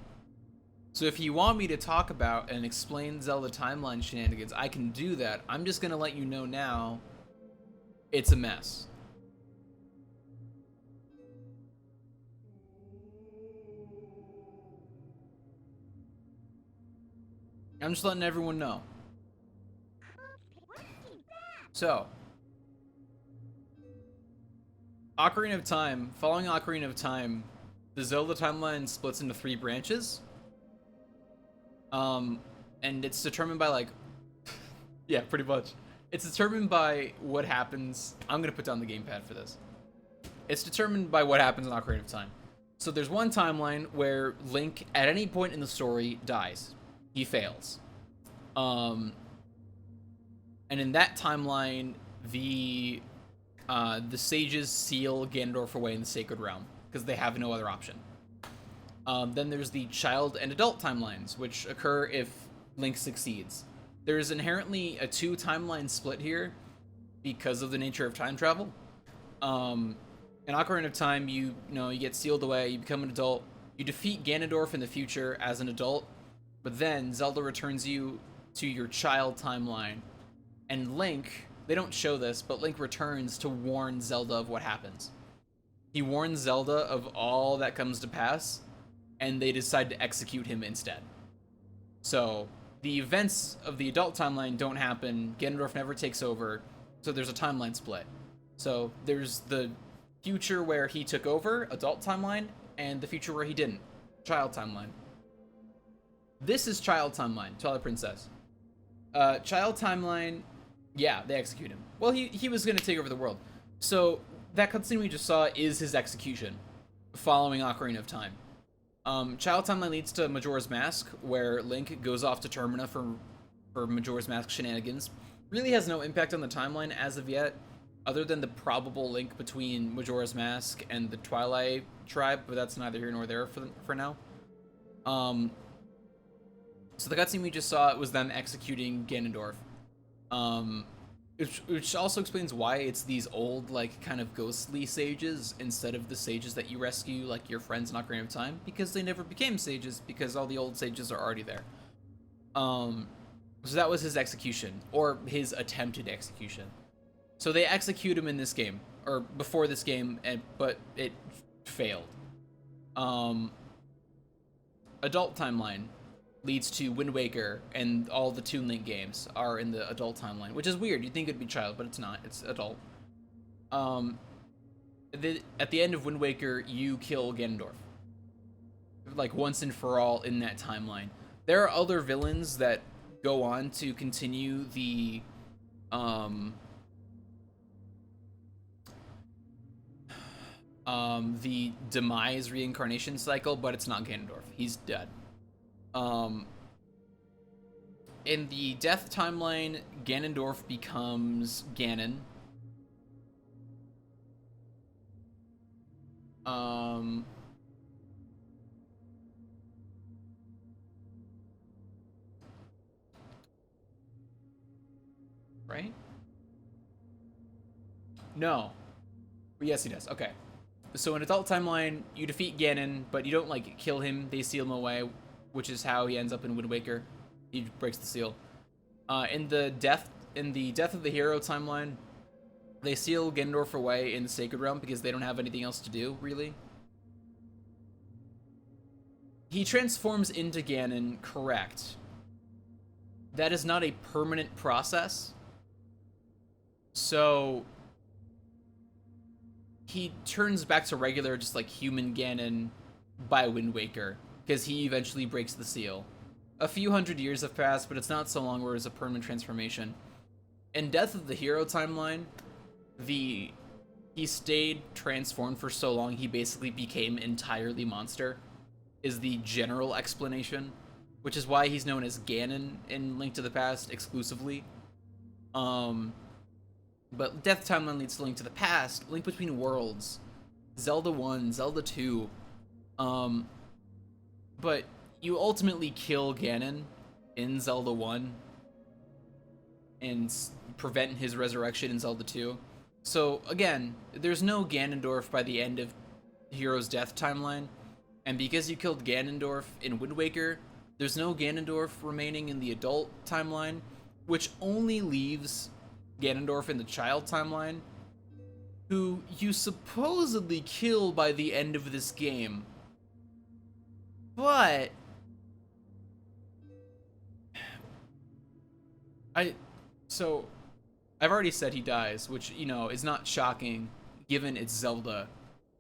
So if you want me to talk about and explain Zelda timeline shenanigans, I can do that. I'm just gonna let you know now, it's a mess. I'm just letting everyone know. So, Ocarina of Time, following Ocarina of Time, the Zelda timeline splits into 3 branches. And it's determined by, like, yeah, pretty much. It's determined by what happens. I'm gonna put down the gamepad for this. It's determined by what happens in Ocarina of Time. So there's one timeline where Link, at any point in the story, dies. He fails. And in that timeline, the sages seal Ganondorf away in the Sacred Realm because they have no other option. Then there's the child and adult timelines, which occur if Link succeeds. There is inherently a 2 timeline split here because of the nature of time travel. In Ocarina of Time, you get sealed away, you become an adult, you defeat Ganondorf in the future as an adult, but then Zelda returns you to your child timeline, and Link, they don't show this, but Link returns to warn Zelda of what happens. He warns Zelda of all that comes to pass, and they decide to execute him instead. So, the events of the adult timeline don't happen, Ganondorf never takes over, so there's a timeline split. So, there's the future where he took over, adult timeline, and the future where he didn't, child timeline. This is child timeline, Twilight Princess. Child timeline, yeah, they execute him. Well, he was gonna take over the world. So, that cutscene we just saw is his execution, following Ocarina of Time. Child timeline leads to Majora's Mask, where Link goes off to Termina for Majora's Mask shenanigans. Really has no impact on the timeline as of yet, other than the probable link between Majora's Mask and the Twilight tribe, but that's neither here nor there for now. So the cutscene we just saw was them executing Ganondorf. Which also explains why it's these old, like, kind of ghostly sages instead of the sages that you rescue, like your friends in Ocarina of Time, because they never became sages, because all the old sages are already there. So that was his execution, or his attempted execution. So they execute him in this game, or before this game, but it failed. Adult timeline leads to Wind Waker, and all the Toon Link games are in the adult timeline, which is weird. You'd think it'd be child, but it's not. It's adult. At the end of Wind Waker, you kill Ganondorf, like, once and for all in that timeline. There are other villains that go on to continue the demise reincarnation cycle, but it's not Ganondorf. He's dead. In the death timeline, Ganondorf becomes Ganon. Right? No. Yes, he does. Okay. So in adult timeline, you defeat Ganon, but you don't, like, kill him. They seal him away, which is how he ends up in Wind Waker. He breaks the seal. In the death of the hero timeline, they seal Ganondorf away in the Sacred Realm because they don't have anything else to do, really. He transforms into Ganon, correct. That is not a permanent process. So he turns back to regular, just like human Ganon by Wind Waker, because he eventually breaks the seal. a few hundred years have passed, but it's not so long where it's a permanent transformation. In Death of the Hero timeline, he stayed transformed for so long he basically became entirely monster, is the general explanation, which is why he's known as Ganon in Link to the Past exclusively. But Death timeline leads to Link to the Past, Link Between Worlds, Zelda 1, Zelda 2. But you ultimately kill Ganon in Zelda 1 and prevent his resurrection in Zelda 2. So again, there's no Ganondorf by the end of Hero's Death timeline, and because you killed Ganondorf in Wind Waker, there's no Ganondorf remaining in the adult timeline, which only leaves Ganondorf in the child timeline, who you supposedly kill by the end of this game. But I've already said he dies, which, you know, is not shocking given it's Zelda.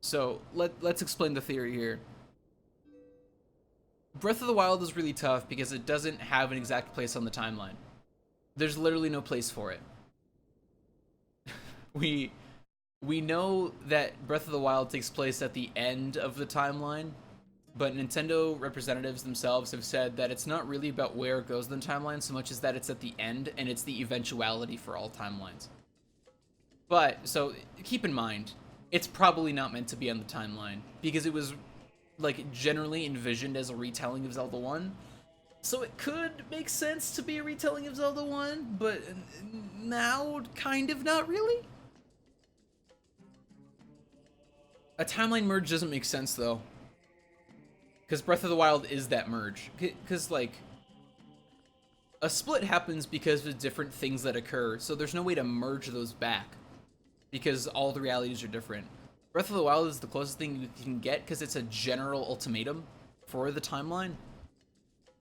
So let's explain the theory here. Breath of the Wild is really tough because it doesn't have an exact place on the timeline. There's literally no place for it. We know that Breath of the Wild takes place at the end of the timeline, but Nintendo representatives themselves have said that it's not really about where it goes in the timeline so much as that it's at the end and it's the eventuality for all timelines. But, so, keep in mind, it's probably not meant to be on the timeline because it was, like, generally envisioned as a retelling of Zelda 1. So it could make sense to be a retelling of Zelda 1, but now kind of not really. A timeline merge doesn't make sense, though. Because Breath of the Wild is that merge. Because, like, a split happens because of different things that occur, so there's no way to merge those back. Because all the realities are different. Breath of the Wild is the closest thing you can get because it's a general ultimatum for the timeline.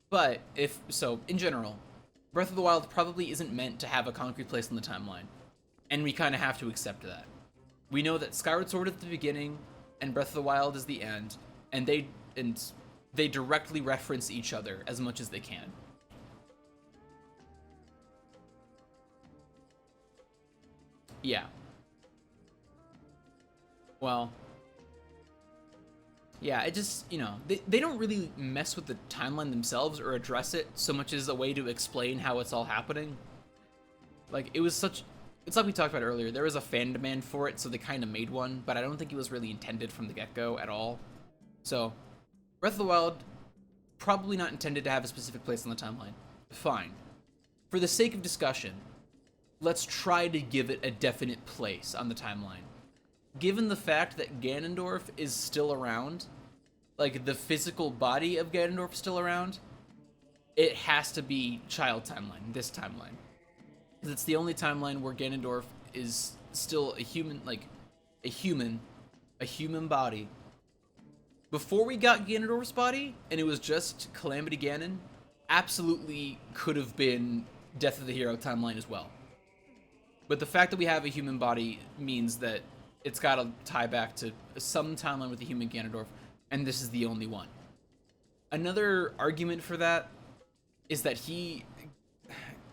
But, in general, Breath of the Wild probably isn't meant to have a concrete place in the timeline. And we kind of have to accept that. We know that Skyward Sword is the beginning, and Breath of the Wild is the end, and they directly reference each other as much as they can. Yeah. Well, yeah, it just, you know, they don't really mess with the timeline themselves or address it so much as a way to explain how it's all happening. Like, it's like we talked about earlier, there was a fan demand for it, so they kind of made one, but I don't think it was really intended from the get-go at all. So, Breath of the Wild, probably not intended to have a specific place on the timeline. Fine. For the sake of discussion, let's try to give it a definite place on the timeline. Given the fact that Ganondorf is still around, like the physical body of Ganondorf is still around, it has to be child timeline, this timeline. Because it's the only timeline where Ganondorf is still a human, like a human body. Before we got Ganondorf's body, and it was just Calamity Ganon, absolutely could have been Death of the Hero timeline as well. But the fact that we have a human body means that it's got to tie back to some timeline with the human Ganondorf, and this is the only one. Another argument for that is that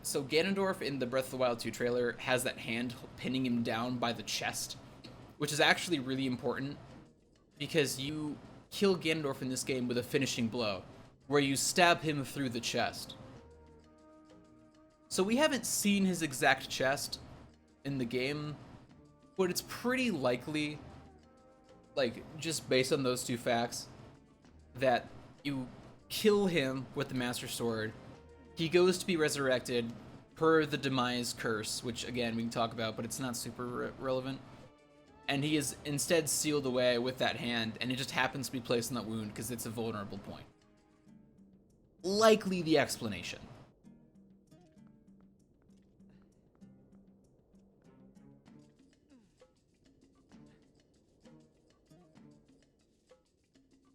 so Ganondorf in the Breath of the Wild 2 trailer has that hand pinning him down by the chest, which is actually really important because you kill Ganondorf in this game with a finishing blow, where you stab him through the chest. So we haven't seen his exact chest in the game, but it's pretty likely, like, just based on those two facts, that you kill him with the Master Sword, he goes to be resurrected per the Demise Curse, which, again, we can talk about, but it's not super relevant, and he is instead sealed away with that hand, and it just happens to be placed in that wound because it's a vulnerable point. Likely the explanation.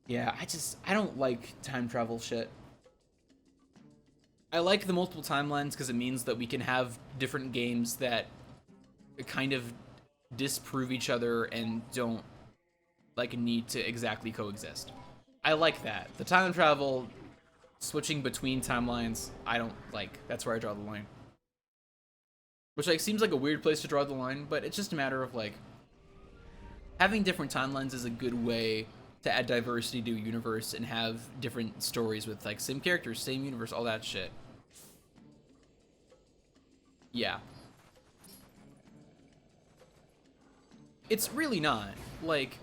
Yeah, I don't like time travel shit. I like the multiple timelines because it means that we can have different games that kind of disprove each other and don't, like, need to exactly coexist. I like that. The time travel switching between timelines, I don't like. That's where I draw the line. Which like seems like a weird place to draw the line, but it's just a matter of like having different timelines is a good way to add diversity to a universe and have different stories with like same characters, same universe, all that shit. Yeah. It's really not. Like,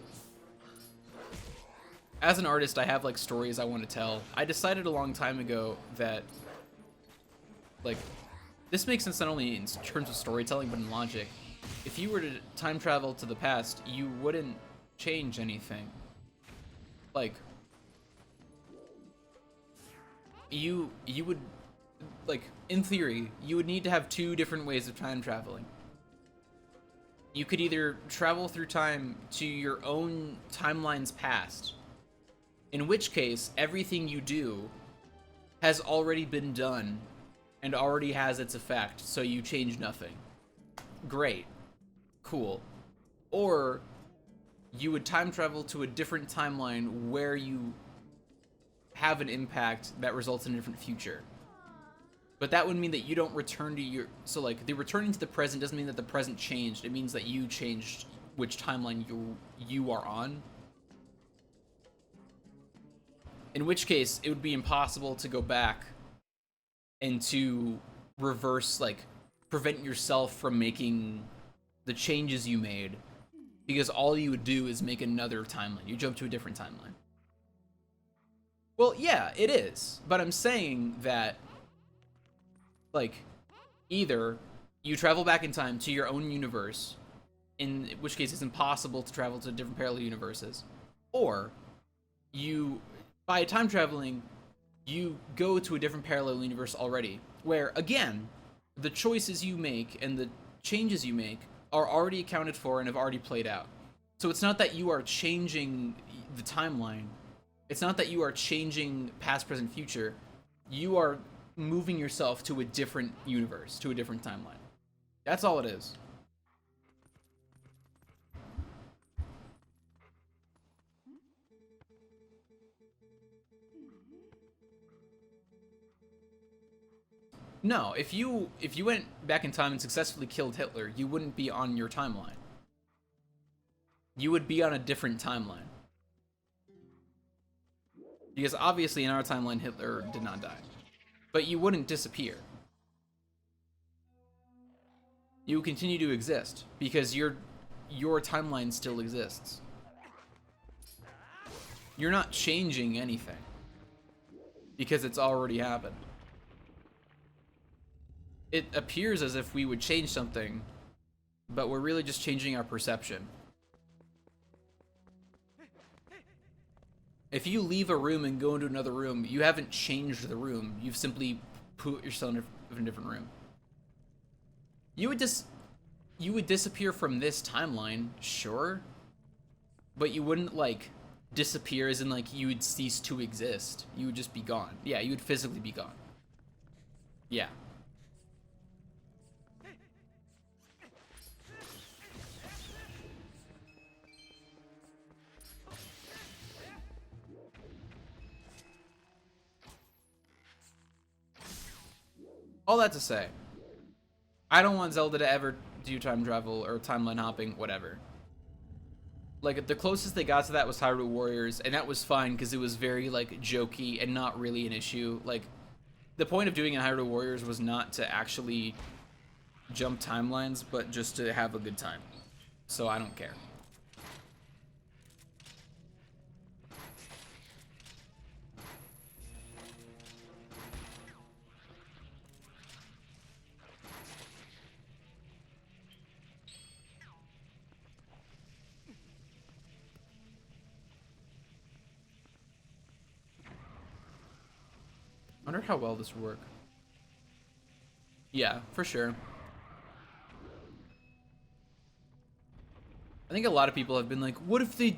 as an artist, I have like stories I want to tell. I decided a long time ago that like this makes sense not only in terms of storytelling but in logic. If you were to time travel to the past, you wouldn't change anything. Like you would, like, in theory, you would need to have two different ways of time traveling. You could either travel through time to your own timeline's past, in which case everything you do has already been done and already has its effect, so you change nothing. Great. Cool. Or you would time travel to a different timeline where you have an impact that results in a different future. But that would mean that you don't return to your... So, like, the returning to the present doesn't mean that the present changed. It means that you changed which timeline you are on. In which case, it would be impossible to go back and to reverse, like, prevent yourself from making the changes you made. Because all you would do is make another timeline. You jump to a different timeline. Well, yeah, it is. But I'm saying that, like, either you travel back in time to your own universe, in which case it's impossible to travel to different parallel universes, or you, by time traveling, you go to a different parallel universe already, where, again, the choices you make and the changes you make are already accounted for and have already played out. So it's not that you are changing the timeline. It's not that you are changing past, present, future. You are moving yourself to a different universe, to a different timeline. That's all it is. No, if you went back in time and successfully killed Hitler, you wouldn't be on your timeline. You would be on a different timeline. Because obviously in our timeline, Hitler did not die. But you wouldn't disappear. You would continue to exist, because your timeline still exists. You're not changing anything, because it's already happened. It appears as if we would change something, but we're really just changing our perception. If you leave a room and go into another room, you haven't changed the room. You've simply put yourself in a different room. You would disappear from this timeline, sure, but you wouldn't, like, disappear as in, like, you would cease to exist. You would just be gone. Yeah, you would physically be gone. Yeah. All that to say, I don't want Zelda to ever do time travel or timeline hopping, whatever. Like, the closest they got to that was Hyrule Warriors, and that was fine because it was very, like, jokey and not really an issue. Like, the point of doing it in Hyrule Warriors was not to actually jump timelines, but just to have a good time. So I don't care. I wonder how well this would work. Yeah, for sure. I think a lot of people have been like, what if they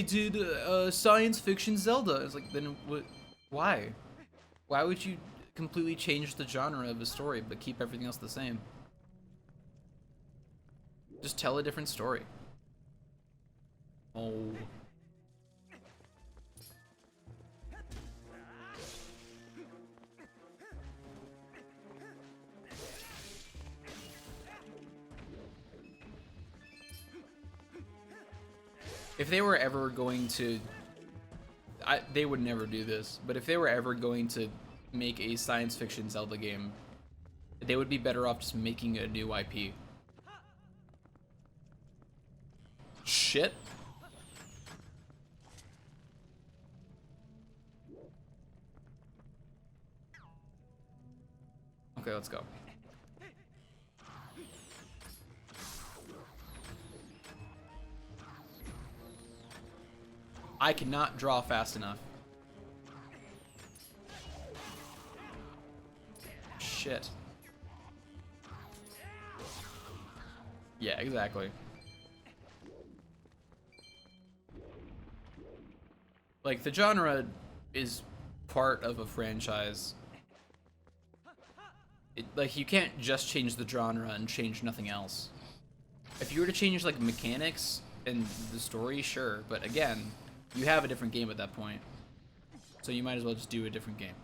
did science fiction Zelda? It's like, then what? Why? Why would you completely change the genre of a story but keep everything else the same? Just tell a different story. Oh. if they were ever going to, they would never do this, but if they were ever going to make a science fiction Zelda game, they would be better off just making a new IP. Shit. Okay, let's go. I cannot draw fast enough. Shit. Yeah, exactly. Like, the genre is part of a franchise. Like, you can't just change the genre and change nothing else. If you were to change, like, mechanics and the story, sure. But again, you have a different game at that point. So you might as well just do a different game.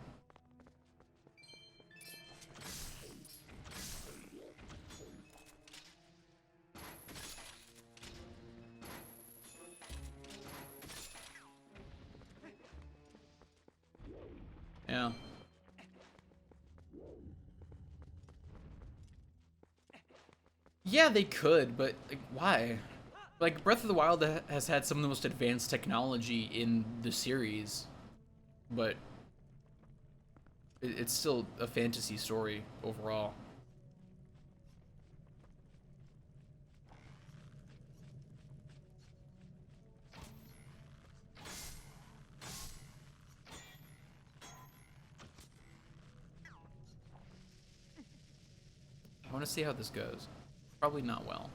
Yeah. Yeah, they could, but like, why? Like, Breath of the Wild has had some of the most advanced technology in the series, but it's still a fantasy story overall. I want to see how this goes. Probably not well.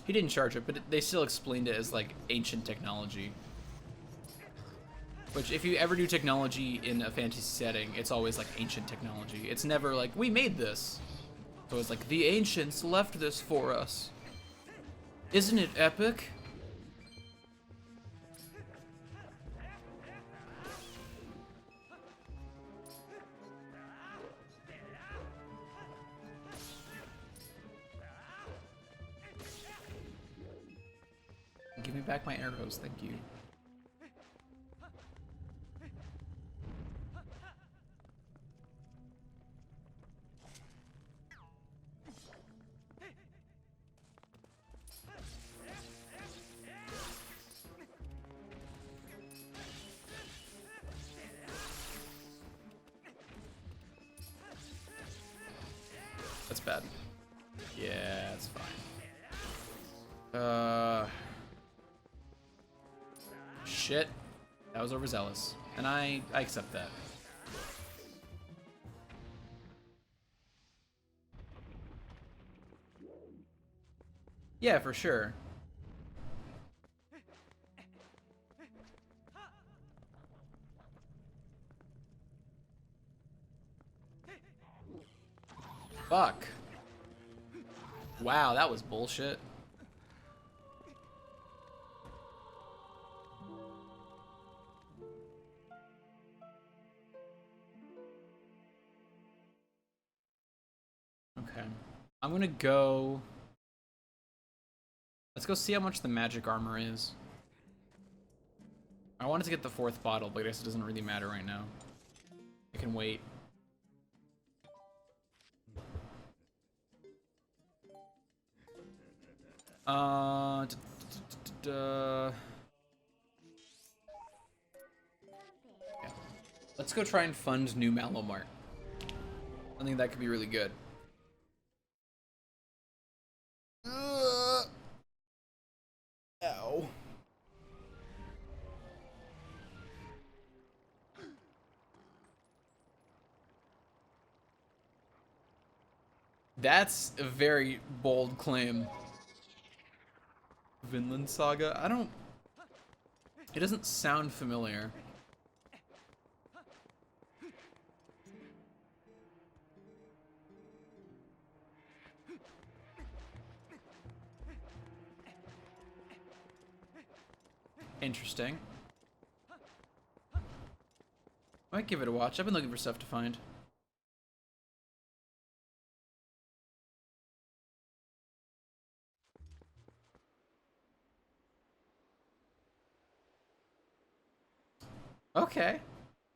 He didn't charge it, but they still explained it as like ancient technology. Which, if you ever do technology in a fantasy setting, it's always like ancient technology. It's never like, we made this. So it's like, the ancients left this for us. Isn't it epic? Give me back my arrows, thank you. That's bad. Yeah, that's fine. Shit. That was overzealous. And I accept that. Yeah, for sure. Fuck. Wow, that was bullshit. Okay. I'm gonna go... Let's go see how much the magic armor is. I wanted to get the 4th bottle, but I guess it doesn't really matter right now. I can wait. Yeah. Let's go try and fund new Malomart. I think that could be really good. Ow. That's a very bold claim. Vinland Saga? I don't... It doesn't sound familiar. Interesting. I might give it a watch. I've been looking for stuff to find. Okay.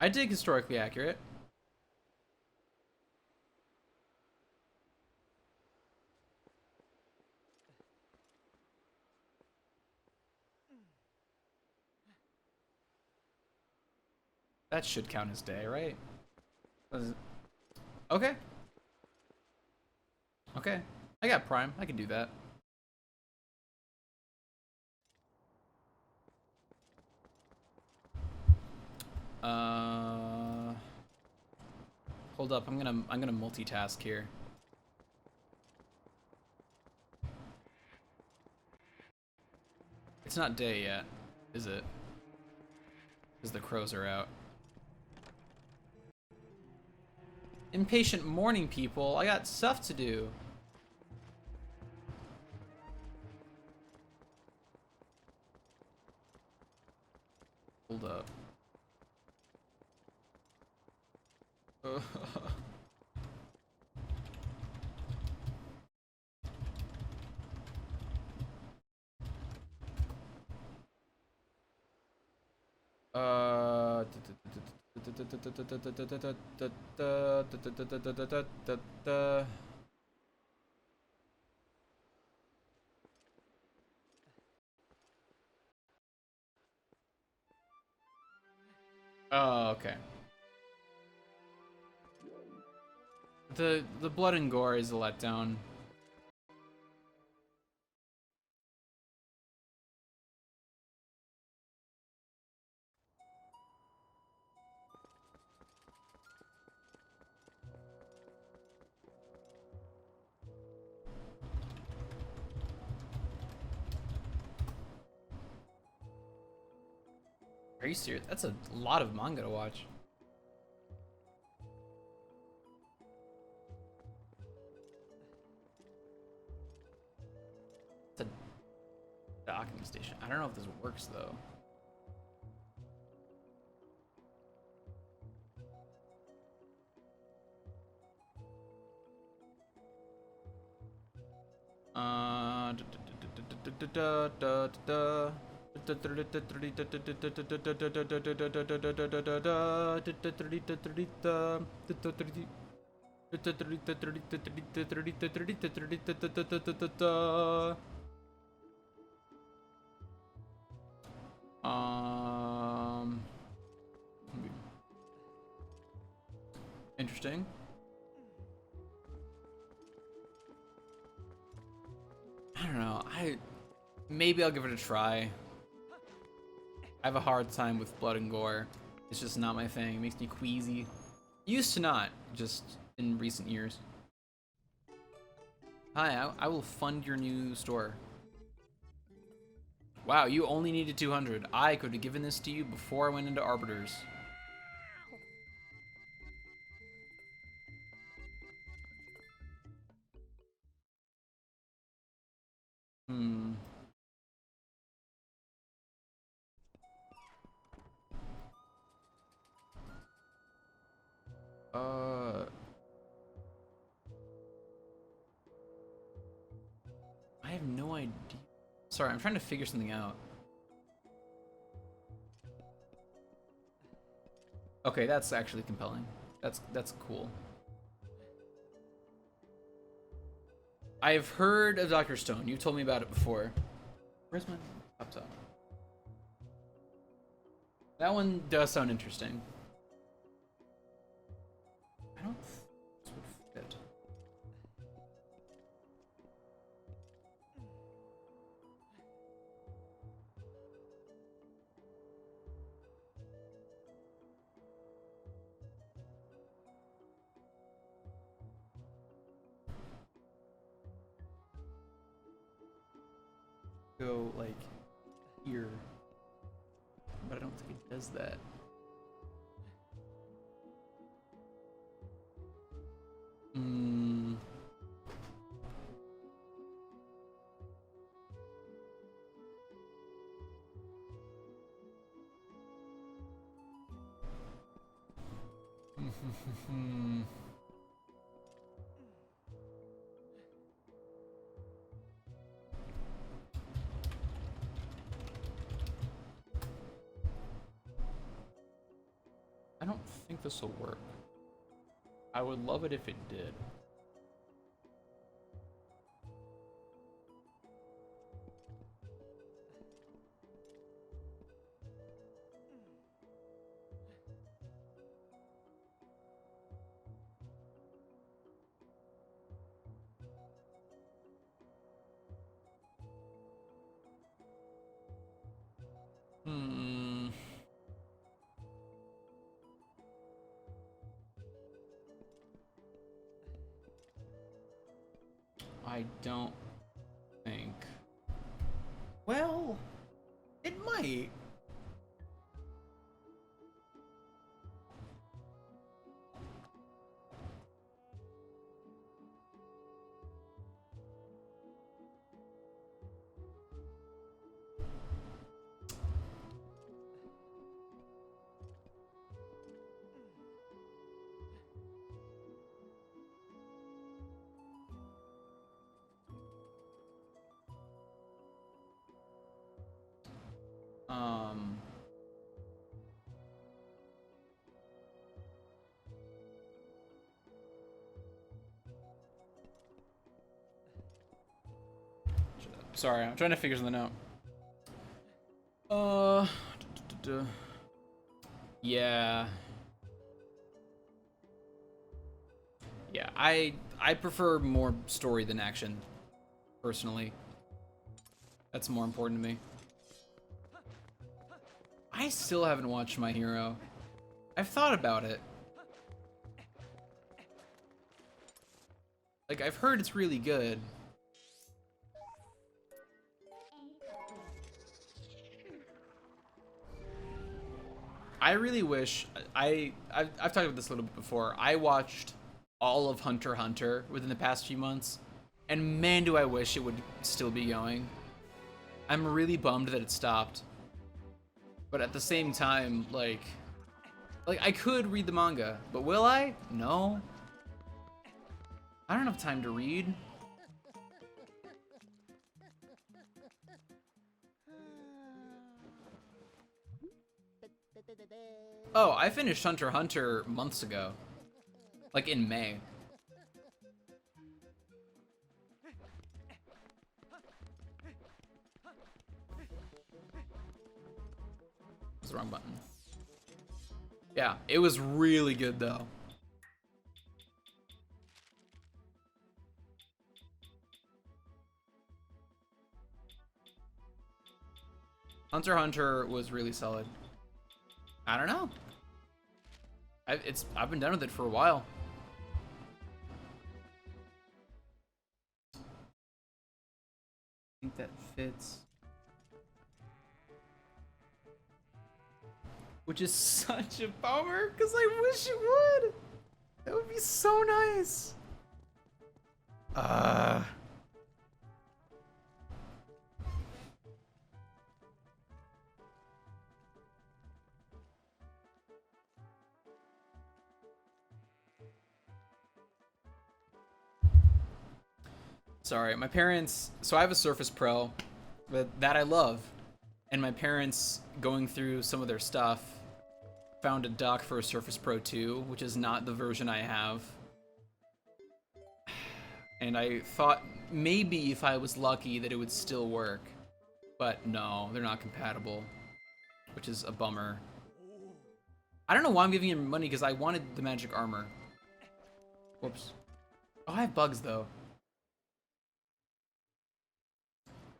I dig historically accurate. That should count as day, right? Okay. Okay. I got Prime. I can do that. Hold up. I'm gonna multitask here. It's not day yet, is it? Because the crows are out. Impatient morning people. I got stuff to do. Hold up. Oh, okay. The blood and gore is a letdown. Are you serious? That's a lot of manga to watch. It's a docking station. I don't know if this works though. Interesting. I don't know. Maybe I'll give it a try. I have a hard time with blood and gore. It's just not my thing. It makes me queasy. Used to not, just in recent years. Hi, I will fund your new store. Wow, you only needed 200. I could have given this to you before I went into Arbiters. Hmm. I have no idea. Sorry, I'm trying to figure something out. Okay, that's actually compelling. That's cool. I've heard of Dr. Stone. You've told me about it before. Where's my laptop? That one does sound interesting. I don't think this would fit. Go like here, but I don't think it does that. I don't think this will work. I would love it if it did. I don't think. Well, it might. Um, Sorry, I'm trying to figure something out. Yeah. Yeah, I prefer more story than action, personally. That's more important to me. I still haven't watched My Hero. I've thought about it. Like, I've heard it's really good. I really wish I've talked about this a little bit before. I watched all of Hunter x Hunter within the past few months, and man, do I wish it would still be going. I'm really bummed that it stopped. But at the same time, like I could read the manga, but will I? No. I don't have time to read. Oh, I finished Hunter x Hunter months ago. Like in May. That's the wrong button. Yeah, it was really good though. Hunter x Hunter was really solid. I don't know. I've been done with it for a while. I think that fits. Which is such a bummer, because I wish it would. That would be so nice. Sorry, my parents. So I have a Surface Pro, that I love, and my parents, going through some of their stuff, found a dock for a Surface Pro 2, which is not the version I have. And I thought maybe if I was lucky that it would still work, but no, they're not compatible, which is a bummer. I don't know why I'm giving him money, because I wanted the magic armor. Whoops. Oh, I have bugs though.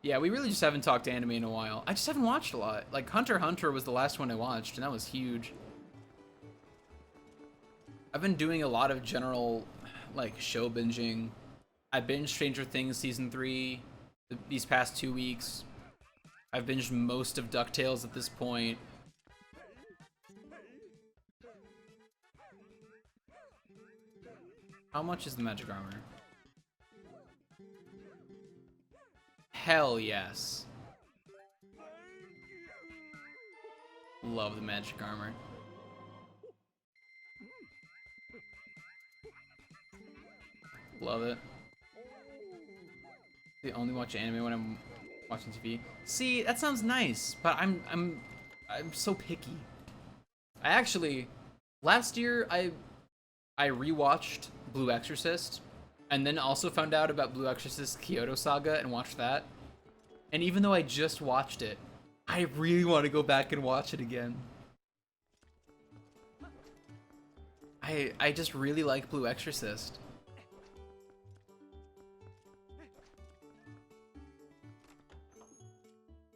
Yeah, we really just haven't talked anime in a while. I just haven't watched a lot. Like, Hunter x Hunter was the last one I watched, and that was huge. I've been doing a lot of general, like, show binging. I binged Stranger Things Season 3 these past 2 weeks. I've binged most of DuckTales at this point. How much is the magic armor? Hell yes. Love the magic armor. Love it. They only watch anime when I'm watching TV. See, that sounds nice, but I'm so picky. I actually last year I rewatched Blue Exorcist, and then also found out about Blue Exorcist Kyoto Saga and watched that. And even though I just watched it, I really want to go back and watch it again. I just really like Blue Exorcist.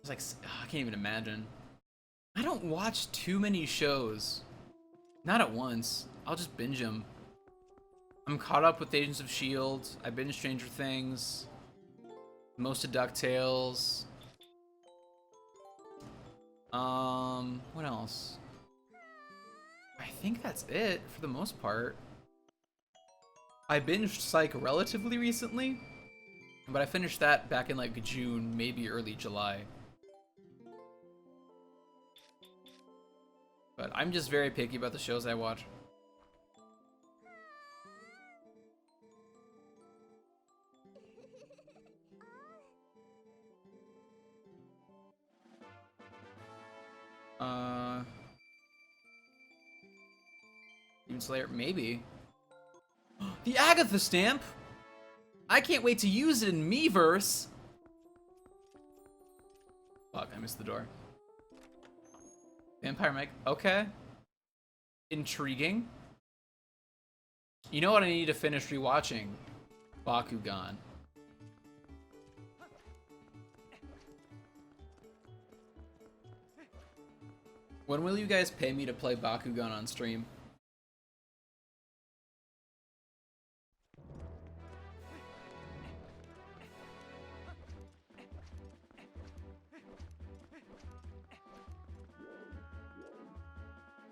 It's like, I can't even imagine. I don't watch too many shows. Not at once. I'll just binge them. I'm caught up with Agents of S.H.I.E.L.D. I binge Stranger Things. Most of DuckTales. What else? I think that's it for the most part. I binged Psych relatively recently, but I finished that back in like June, maybe early July. But I'm just very picky about the shows I watch. Demon Slayer, maybe. The Agatha stamp! I can't wait to use it in Miiverse! Fuck, I missed the door. Vampire Mike, okay. Intriguing. You know what I need to finish rewatching? Bakugan. When will you guys pay me to play Bakugan on stream?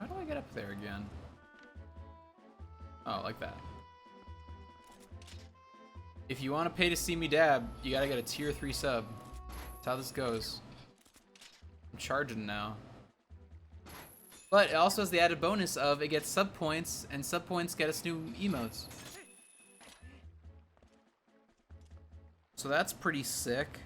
How do I get up there again? Oh, like that. If you want to pay to see me dab, you gotta get a tier 3 sub. That's how this goes. I'm charging now. But it also has the added bonus of it gets sub points, and sub points get us new emotes. So that's pretty sick.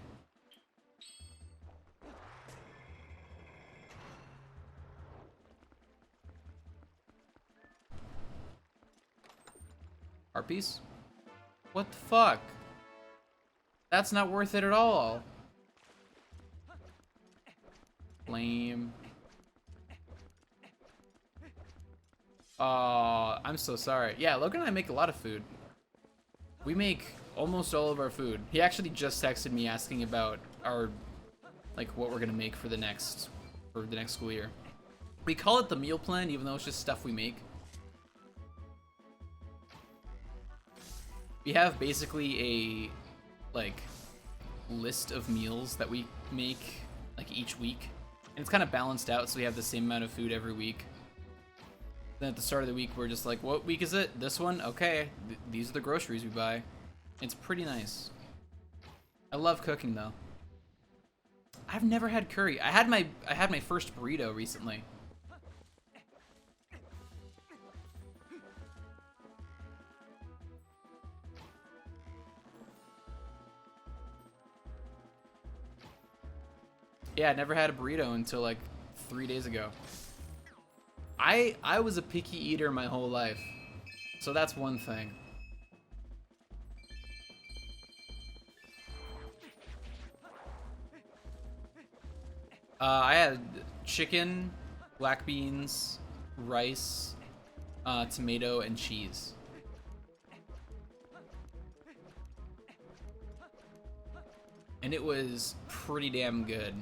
Harpies? What the fuck? That's not worth it at all. Lame. I'm so sorry. Yeah, Logan and I make a lot of food. We make almost all of our food. He actually just texted me asking about our, like, what we're gonna make for the next school year. We call it the meal plan, even though it's just stuff we make. We have basically a, like, list of meals that we make, like, each week. And it's kind of balanced out, so we have the same amount of food every week. Then at the start of the week, we're just like, what week is it? This one? Okay. These are the groceries we buy. It's pretty nice. I love cooking, though. I've never had curry. I had my first burrito recently. Yeah, I never had a burrito until like 3 days ago. I was a picky eater my whole life, so that's one thing. I had chicken, black beans, rice, tomato, and cheese. And it was pretty damn good.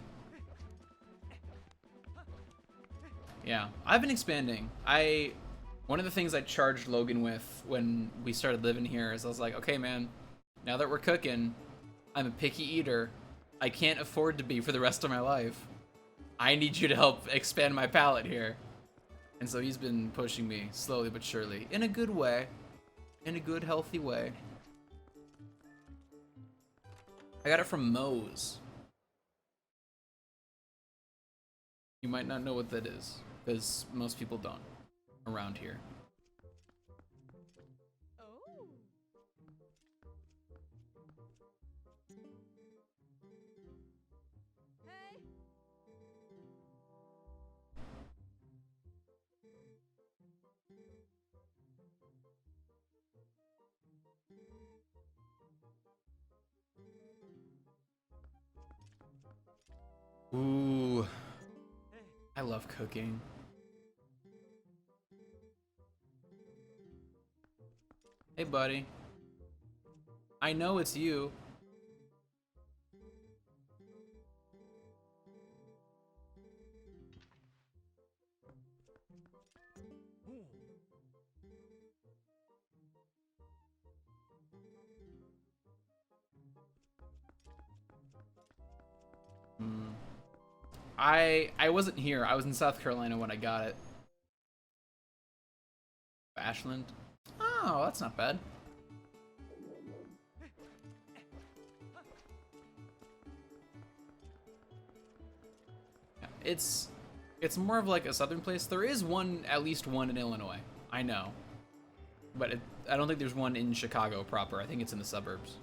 Yeah, I've been expanding. One of the things I charged Logan with when we started living here is I was like, okay, man, now that we're cooking, I'm a picky eater. I can't afford to be for the rest of my life. I need you to help expand my palate here. And so he's been pushing me slowly but surely, in a good way, in a good, healthy way. I got it from Moe's. You might not know what that is, because most people don't around here. Ooh, I love cooking. Hey, buddy. I know it's you. Hmm. I wasn't here. I was in South Carolina when I got it. Ashland. Oh, that's not bad. Yeah, it's more of like a southern place. There is one, at least one in Illinois. I know, but I don't think there's one in Chicago proper. I think it's in the suburbs.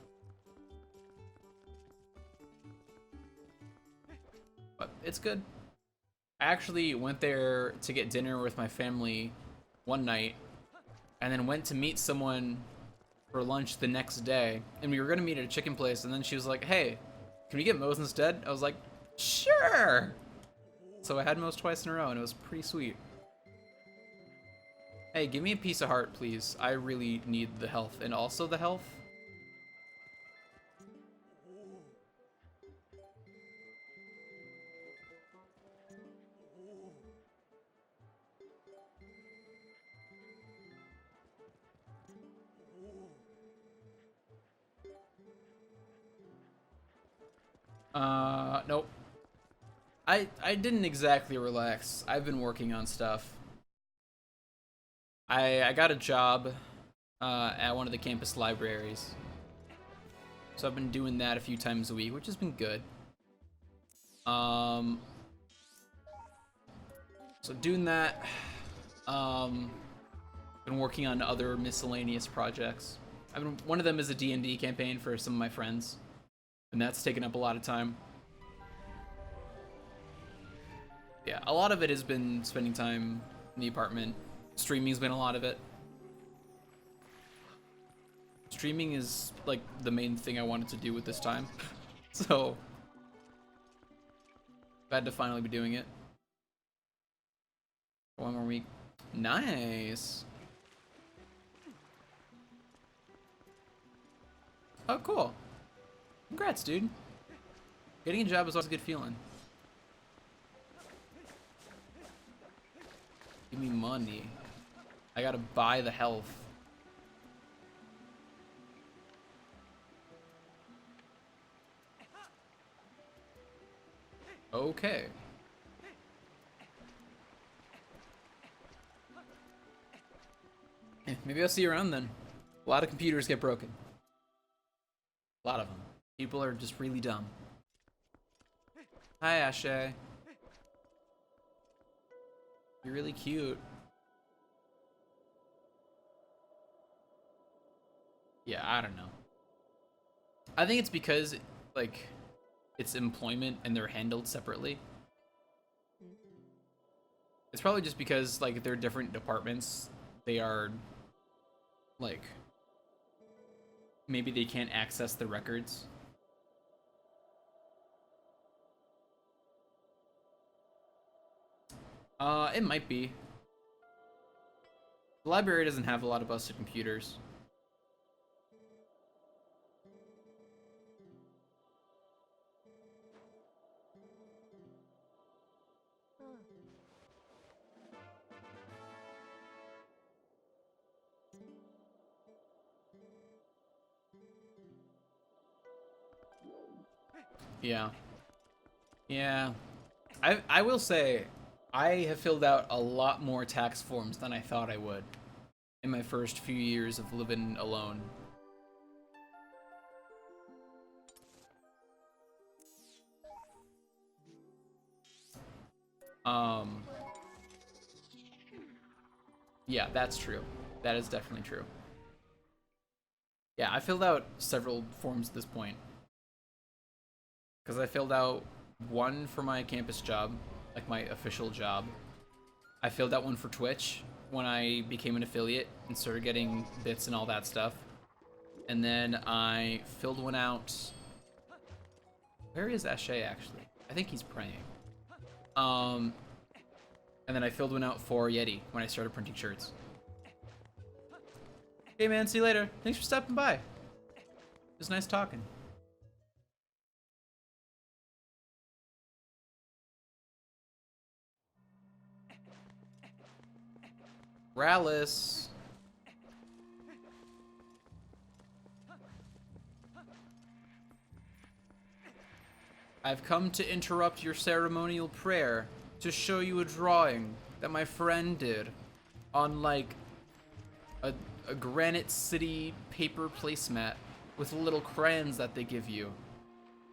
But it's good. I actually went there to get dinner with my family one night, and then went to meet someone for lunch the next day. And we were gonna meet at a chicken place, and then she was like, "Hey, can we get Moe's instead?" I was like, "Sure." So I had Moe's twice in a row, and it was pretty sweet. Hey, give me a piece of heart, please. I really need the health, and also the health. Nope. I didn't exactly relax. I've been working on stuff. I got a job at one of the campus libraries. So I've been doing that a few times a week, which has been good. So doing that. Been working on other miscellaneous projects. One of them is a D&D campaign for some of my friends, and that's taken up a lot of time. Yeah, a lot of it has been spending time in the apartment. Streaming's been a lot of it. Streaming is like the main thing I wanted to do with this time. So glad to finally be doing it. One more week. Nice. Oh, cool. Congrats, dude. Getting a job is always a good feeling. Give me money. I gotta buy the health. Okay. Maybe I'll see you around then. A lot of computers get broken. A lot of them. People are just really dumb. Hi, Ashay. You're really cute. Yeah, I don't know. I think it's because, like, it's employment and they're handled separately. It's probably just because, like, they're different departments. They are, like, maybe they can't access the records. It might be. The library doesn't have a lot of busted computers. Yeah. Yeah. I will say, I have filled out a lot more tax forms than I thought I would in my first few years of living alone. Yeah, that's true. That is definitely true. Yeah, I filled out several forms at this point. Because I filled out one for my campus job, like my official job. I filled out one for Twitch when I became an affiliate and started getting bits and all that stuff. And then I filled one out. Where is Ashe actually? I think he's praying. And then I filled one out for Yeti when I started printing shirts. Hey man, see you later. Thanks for stopping by. It was nice talking. Rallis. I've come to interrupt your ceremonial prayer to show you a drawing that my friend did on like a Granite City paper placemat with little crayons that they give you.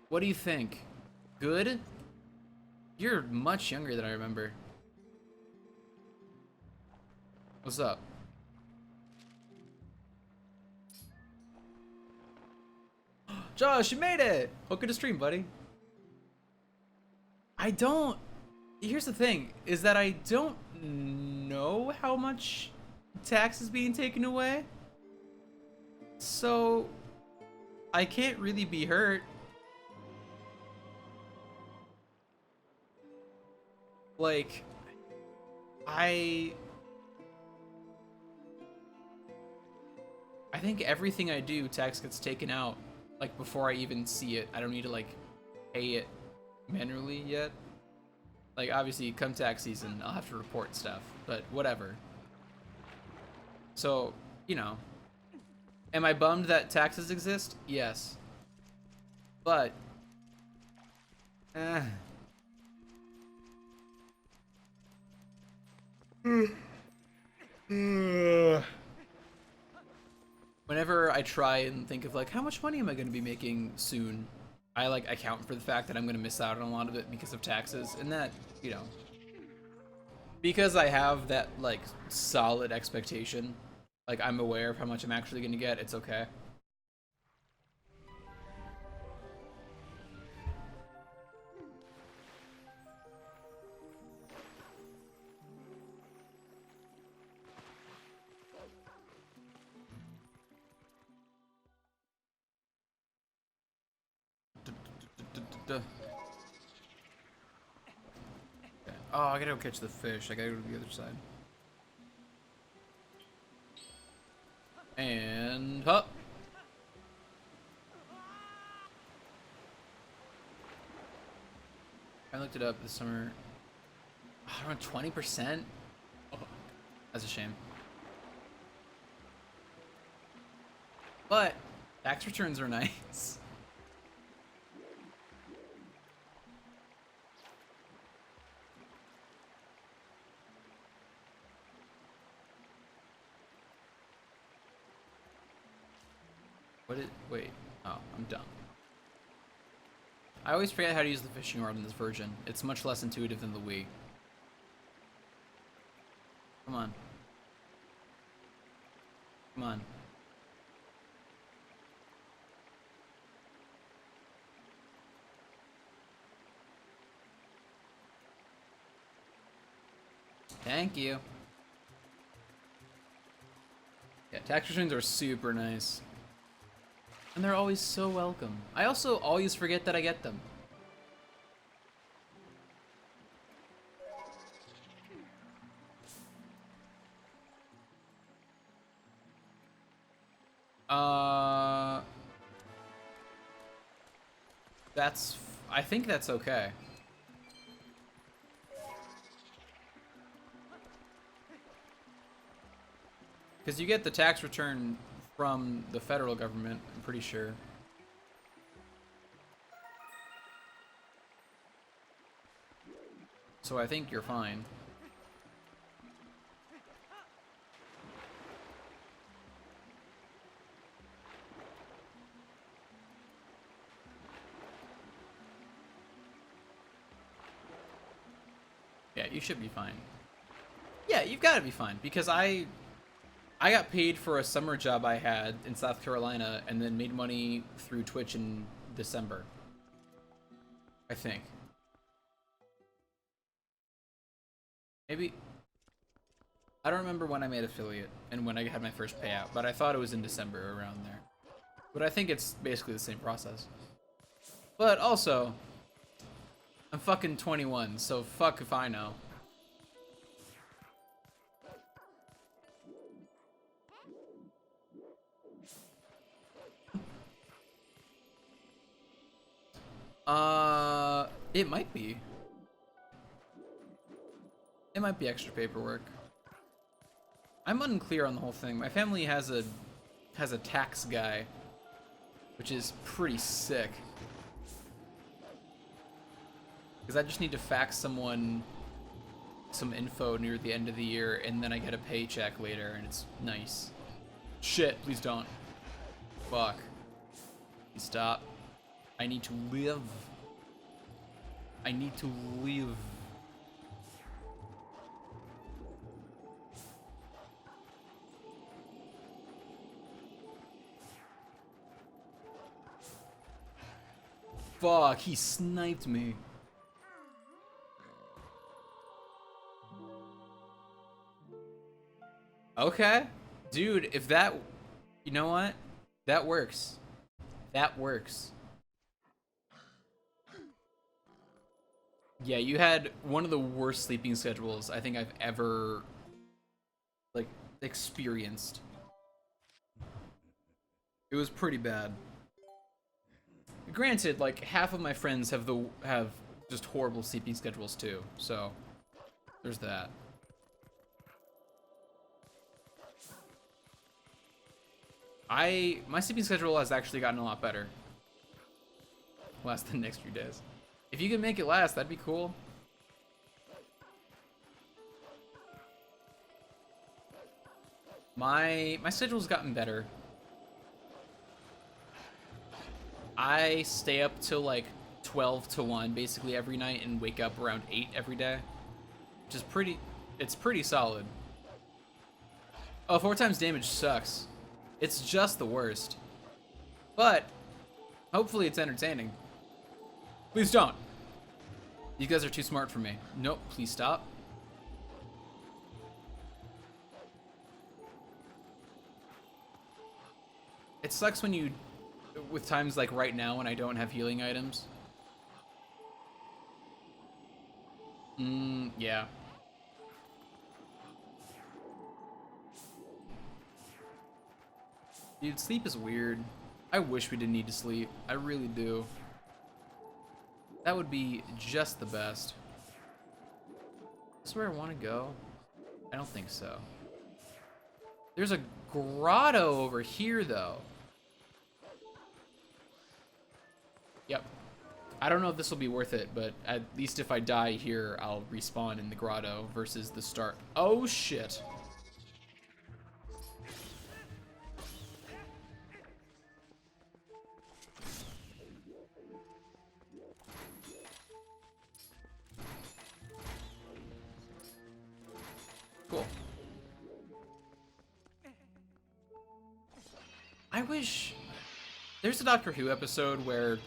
What do you think? Good? You're much younger than I remember. What's up? Josh, you made it! Welcome to stream, buddy. I don't... Here's the thing, is that I don't know how much tax is being taken away. So, I can't really be hurt. Like, I think everything I do, tax gets taken out, like, before I even see it. I don't need to, like, pay it manually yet. Like, obviously, come tax season, I'll have to report stuff, but whatever. So, you know. Am I bummed that taxes exist? Yes. But, whenever I try and think of like how much money am I going to be making soon, I like account for the fact that I'm going to miss out on a lot of it because of taxes, and that, you know, because I have that like solid expectation, like I'm aware of how much I'm actually going to get, it's okay. Okay. Oh, I gotta go catch the fish. I gotta go to the other side. And up. I looked it up this summer. Oh, around 20%? Oh, that's a shame. But tax returns are nice. Wait. Oh, I'm dumb. I always forget how to use the fishing rod in this version. It's much less intuitive than the Wii. Come on. Come on. Thank you. Yeah, tax returns are super nice. And they're always so welcome. I also always forget that I get them. I think that's okay. Because you get the tax return from the federal government, I'm pretty sure. So I think you're fine. Yeah, you should be fine. Yeah, you've got to be fine, because I got paid for a summer job I had in South Carolina and then made money through Twitch in December. I think. Maybe. I don't remember when I made affiliate and when I had my first payout, but I thought it was in December, around there. But I think it's basically the same process. But also, I'm fucking 21, so fuck if I know. It might be. It might be extra paperwork. I'm unclear on the whole thing. My family has a tax guy, which is pretty sick. Because I just need to fax someone some info near the end of the year, and then I get a paycheck later, and it's nice. Shit, please don't. Fuck. Please stop. I need to live. I need to live. Fuck, he sniped me. Okay. Dude, if that... You know what? That works. That works. Yeah, you had one of the worst sleeping schedules I think I've ever, like, experienced. It was pretty bad. Granted, like, half of my friends have just horrible sleeping schedules too, so there's that. My sleeping schedule has actually gotten a lot better last the next few days. If you can make it last, that'd be cool. My schedule's gotten better. I stay up till like 12 to 1 basically every night and wake up around 8 every day, which is it's pretty solid. Oh, 4 times damage sucks. It's just the worst. But hopefully it's entertaining. Please don't. You guys are too smart for me. Nope, please stop. It sucks when you, with times like right now when I don't have healing items. Yeah. Dude, sleep is weird. I wish we didn't need to sleep. I really do. That would be just the best. Is this where I want to go? I don't think so. There's a grotto over here, though. Yep. I don't know if this will be worth it, but at least if I die here, I'll respawn in the grotto versus the start. Oh, shit. Cool. I wish... There's a Doctor Who episode where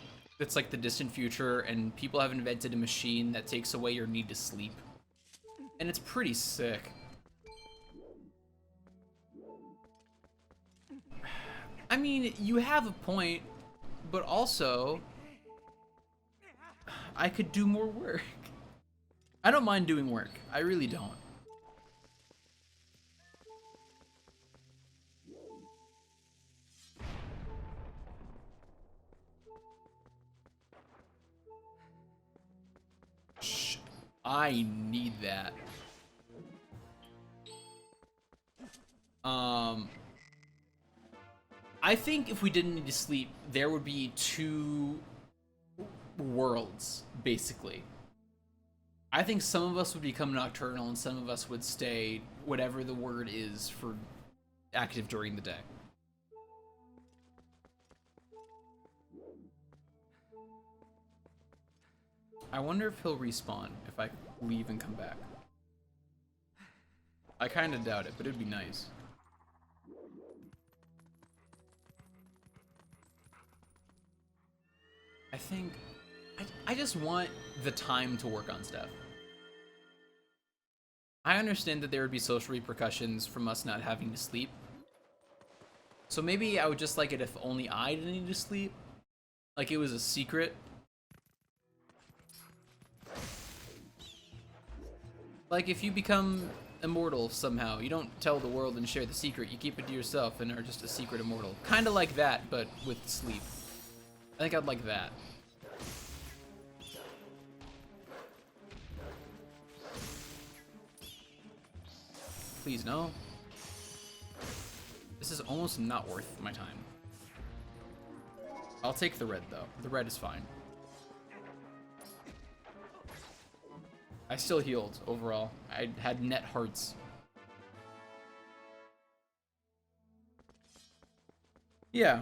it's like the distant future and people have invented a machine that takes away your need to sleep. And it's pretty sick. I mean, you have a point, but also... I could do more work. I don't mind doing work. I really don't. I need that. I think if we didn't need to sleep, there would be 2 worlds, basically. I think some of us would become nocturnal and some of us would stay whatever the word is for active during the day. I wonder if he'll respawn if I leave and come back. I kind of doubt it, but it'd be nice. I think... I just want the time to work on stuff. I understand that there would be social repercussions from us not having to sleep. So maybe I would just like it if only I didn't need to sleep. Like it was a secret. Like if you become immortal somehow, you don't tell the world and share the secret, you keep it to yourself and are just a secret immortal. Kind of like that, but with sleep. I think I'd like that. Please, no. This is almost not worth my time. I'll take the red, though. The red is fine. I still healed, overall. I had net hearts. Yeah.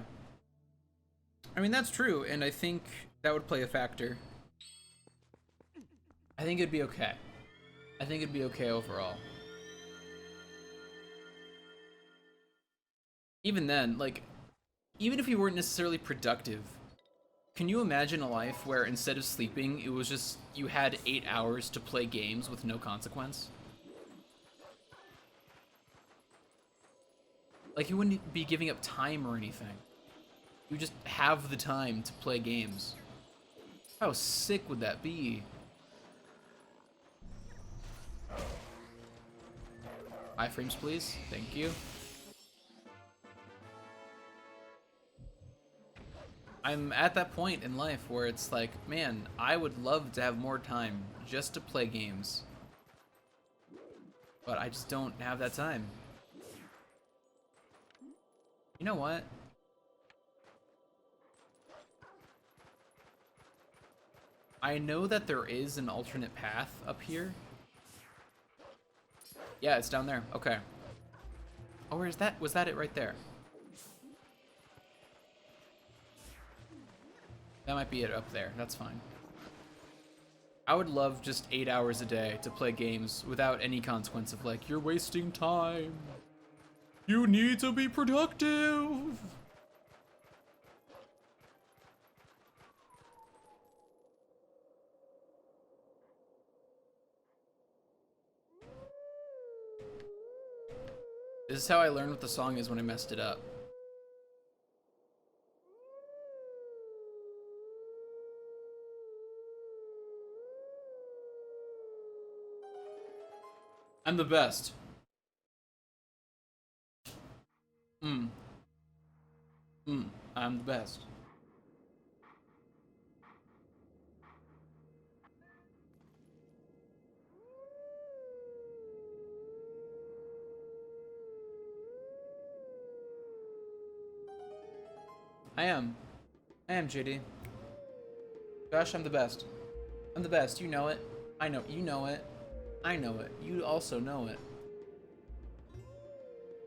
I mean, that's true, and I think that would play a factor. I think it'd be okay. I think it'd be okay overall. Even then, like, even if you weren't necessarily productive, can you imagine a life where instead of sleeping, it was just you had 8 hours to play games with no consequence? Like, you wouldn't be giving up time or anything. You just have the time to play games. How sick would that be? Iframes, please. Thank you. I'm at that point in life where it's like, man, I would love to have more time just to play games. But I just don't have that time. You know what? I know that there is an alternate path up here. Yeah, it's down there. Okay. Oh, where's that? Was that it right there? That might be it up there. That's fine. I would love just 8 hours a day to play games without any consequence of like, you're wasting time. You need to be productive. This is how I learned what the song is when I messed it up. I'm the best. I'm the best. I am. I am, JD. Josh, I'm the best. I'm the best. You know it. I know. You know it. I know it. You also know it.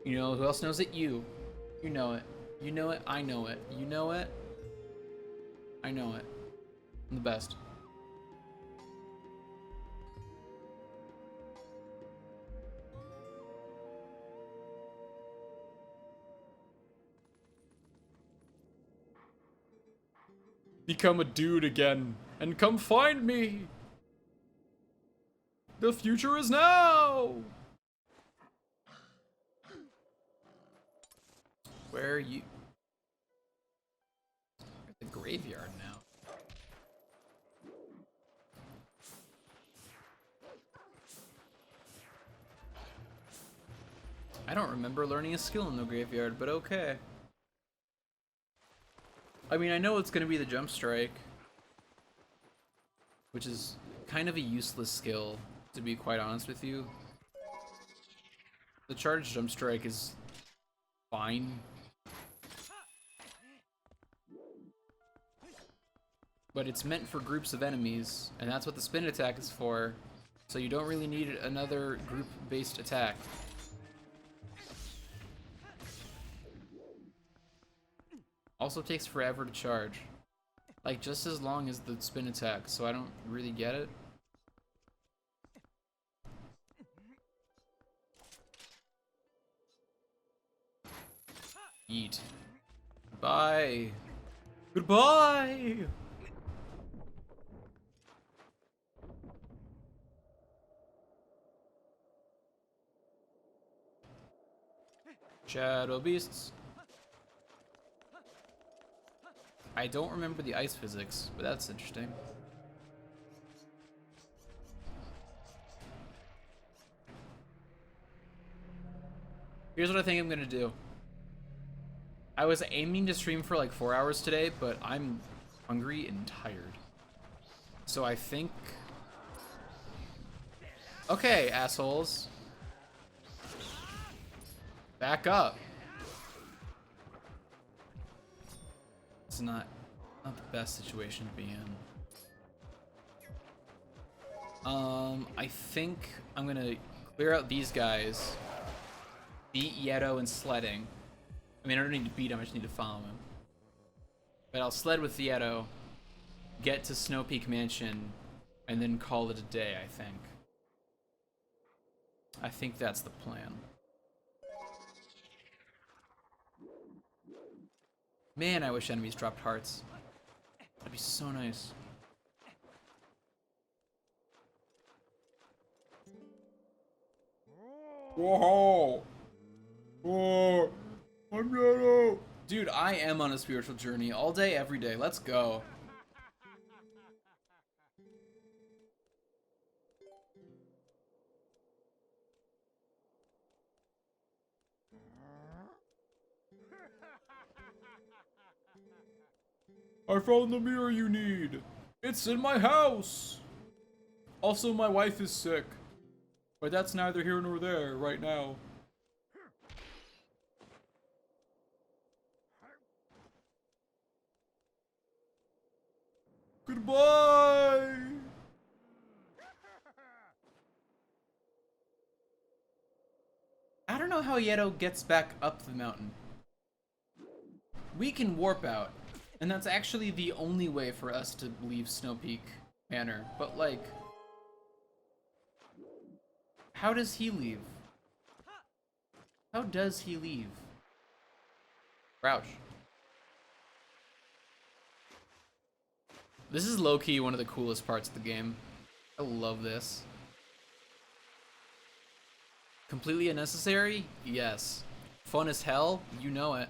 You know who else knows it? You. You know it. You know it. I know it. You know it. I know it. I'm the best. Become a dude again and come find me. The future is now. Where are you? At the graveyard now. I don't remember learning a skill in the graveyard, but okay. I mean, I know it's gonna be the jump strike, which is kind of a useless skill, to be quite honest with you. The charge jump strike is fine. But it's meant for groups of enemies, and that's what the spin attack is for. So you don't really need another group-based attack. Also takes forever to charge. Like, just as long as the spin attack, so I don't really get it. Eat. Bye. Goodbye! Shadow beasts. I don't remember the ice physics, but that's interesting. Here's what I think I'm gonna do. I was aiming to stream for like 4 hours today, but I'm hungry and tired. So I think... Okay, assholes. Back up. It's not the best situation to be in. I think I'm gonna clear out these guys, beat Yeto and sledding. I mean, I don't need to beat him, I just need to follow him. But I'll sled with Yeto, get to Snow Peak Mansion, and then call it a day, I think. I think that's the plan. Man, I wish enemies dropped hearts. That'd be so nice. Whoa! Whoa! I'm Yeto! Dude, I am on a spiritual journey all day, every day. Let's go. I found the mirror you need. It's in my house. Also, my wife is sick. But that's neither here nor there right now. Goodbye! I don't know how Yeto gets back up the mountain. We can warp out, and that's actually the only way for us to leave Snow Peak Manor, but like... How does he leave? How does he leave? Crouch. This is low-key one of the coolest parts of the game. I love this. Completely unnecessary? Yes. Fun as hell? You know it.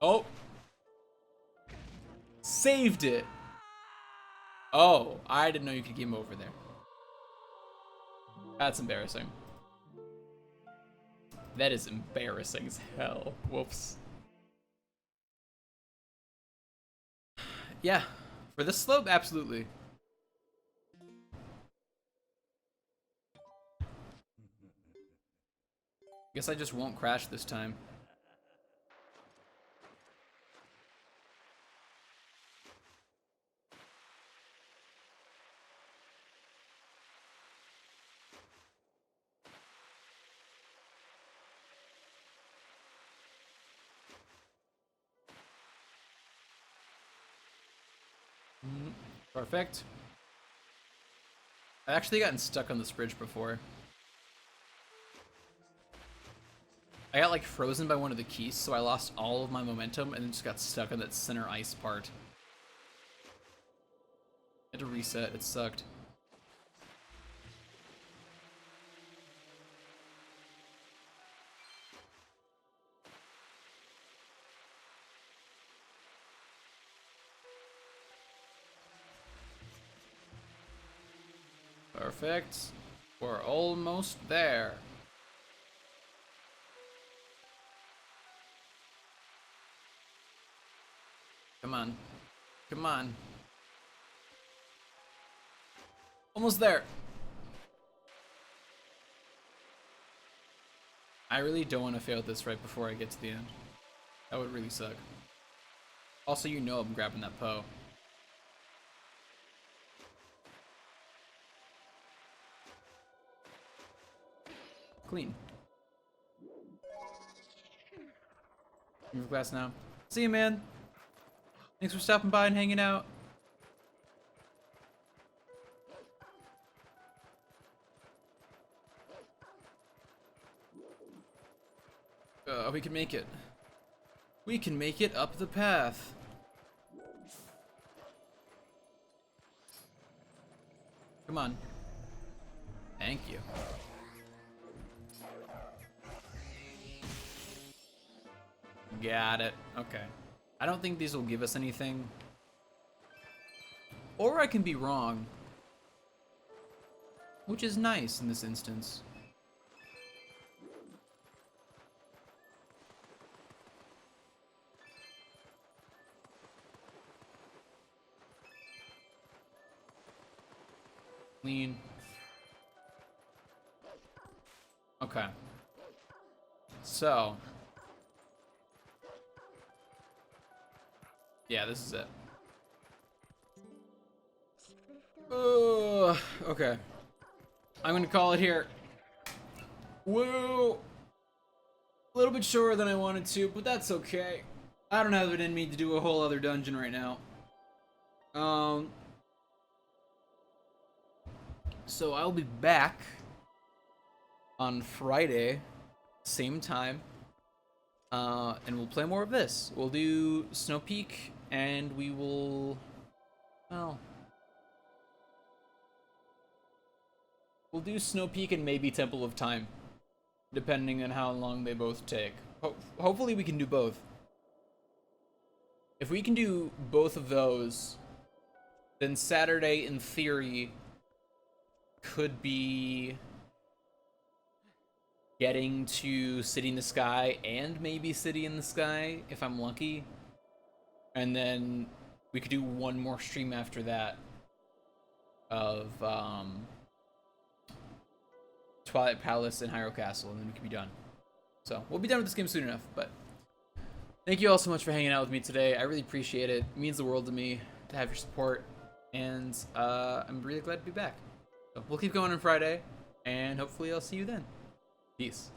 Oh! Saved it! Oh, I didn't know you could game over there. That's embarrassing. That is embarrassing as hell. Whoops. Yeah, for this slope, absolutely. Guess I just won't crash this time. Perfect. I've actually gotten stuck on this bridge before. I got like frozen by one of the keys, so I lost all of my momentum and then just got stuck on that center ice part. I had to reset, it sucked. Perfect. We're almost there. Come on. Come on. Almost there. I really don't want to fail this right before I get to the end. That would really suck. Also, you know I'm grabbing that Poe. Clean. Move glass now. See you, man. Thanks for stopping by and hanging out. We can make it. We can make it up the path. Come on. Thank you. Got it. Okay. I don't think these will give us anything. Or I can be wrong. Which is nice in this instance. Clean. Okay. So. Yeah, this is it. Okay. I'm gonna call it here. Woo! A little bit shorter than I wanted to, but that's okay. I don't have it in me to do a whole other dungeon right now. So I'll be back on Friday, same time. And we'll play more of this. We'll do Snow Peak, and we will, well, we'll do Snow Peak and maybe Temple of Time, depending on how long they both take. Hopefully we can do both. If we can do both of those, then Saturday, in theory, could be getting to City in the Sky and maybe City in the Sky, if I'm lucky. And then we could do one more stream after that of Twilight Palace and Hyrule Castle, and then we could be done. So we'll be done with this game soon enough, but thank you all so much for hanging out with me today. I really appreciate it. It means the world to me to have your support, and I'm really glad to be back. So we'll keep going on Friday, and hopefully I'll see you then. Peace.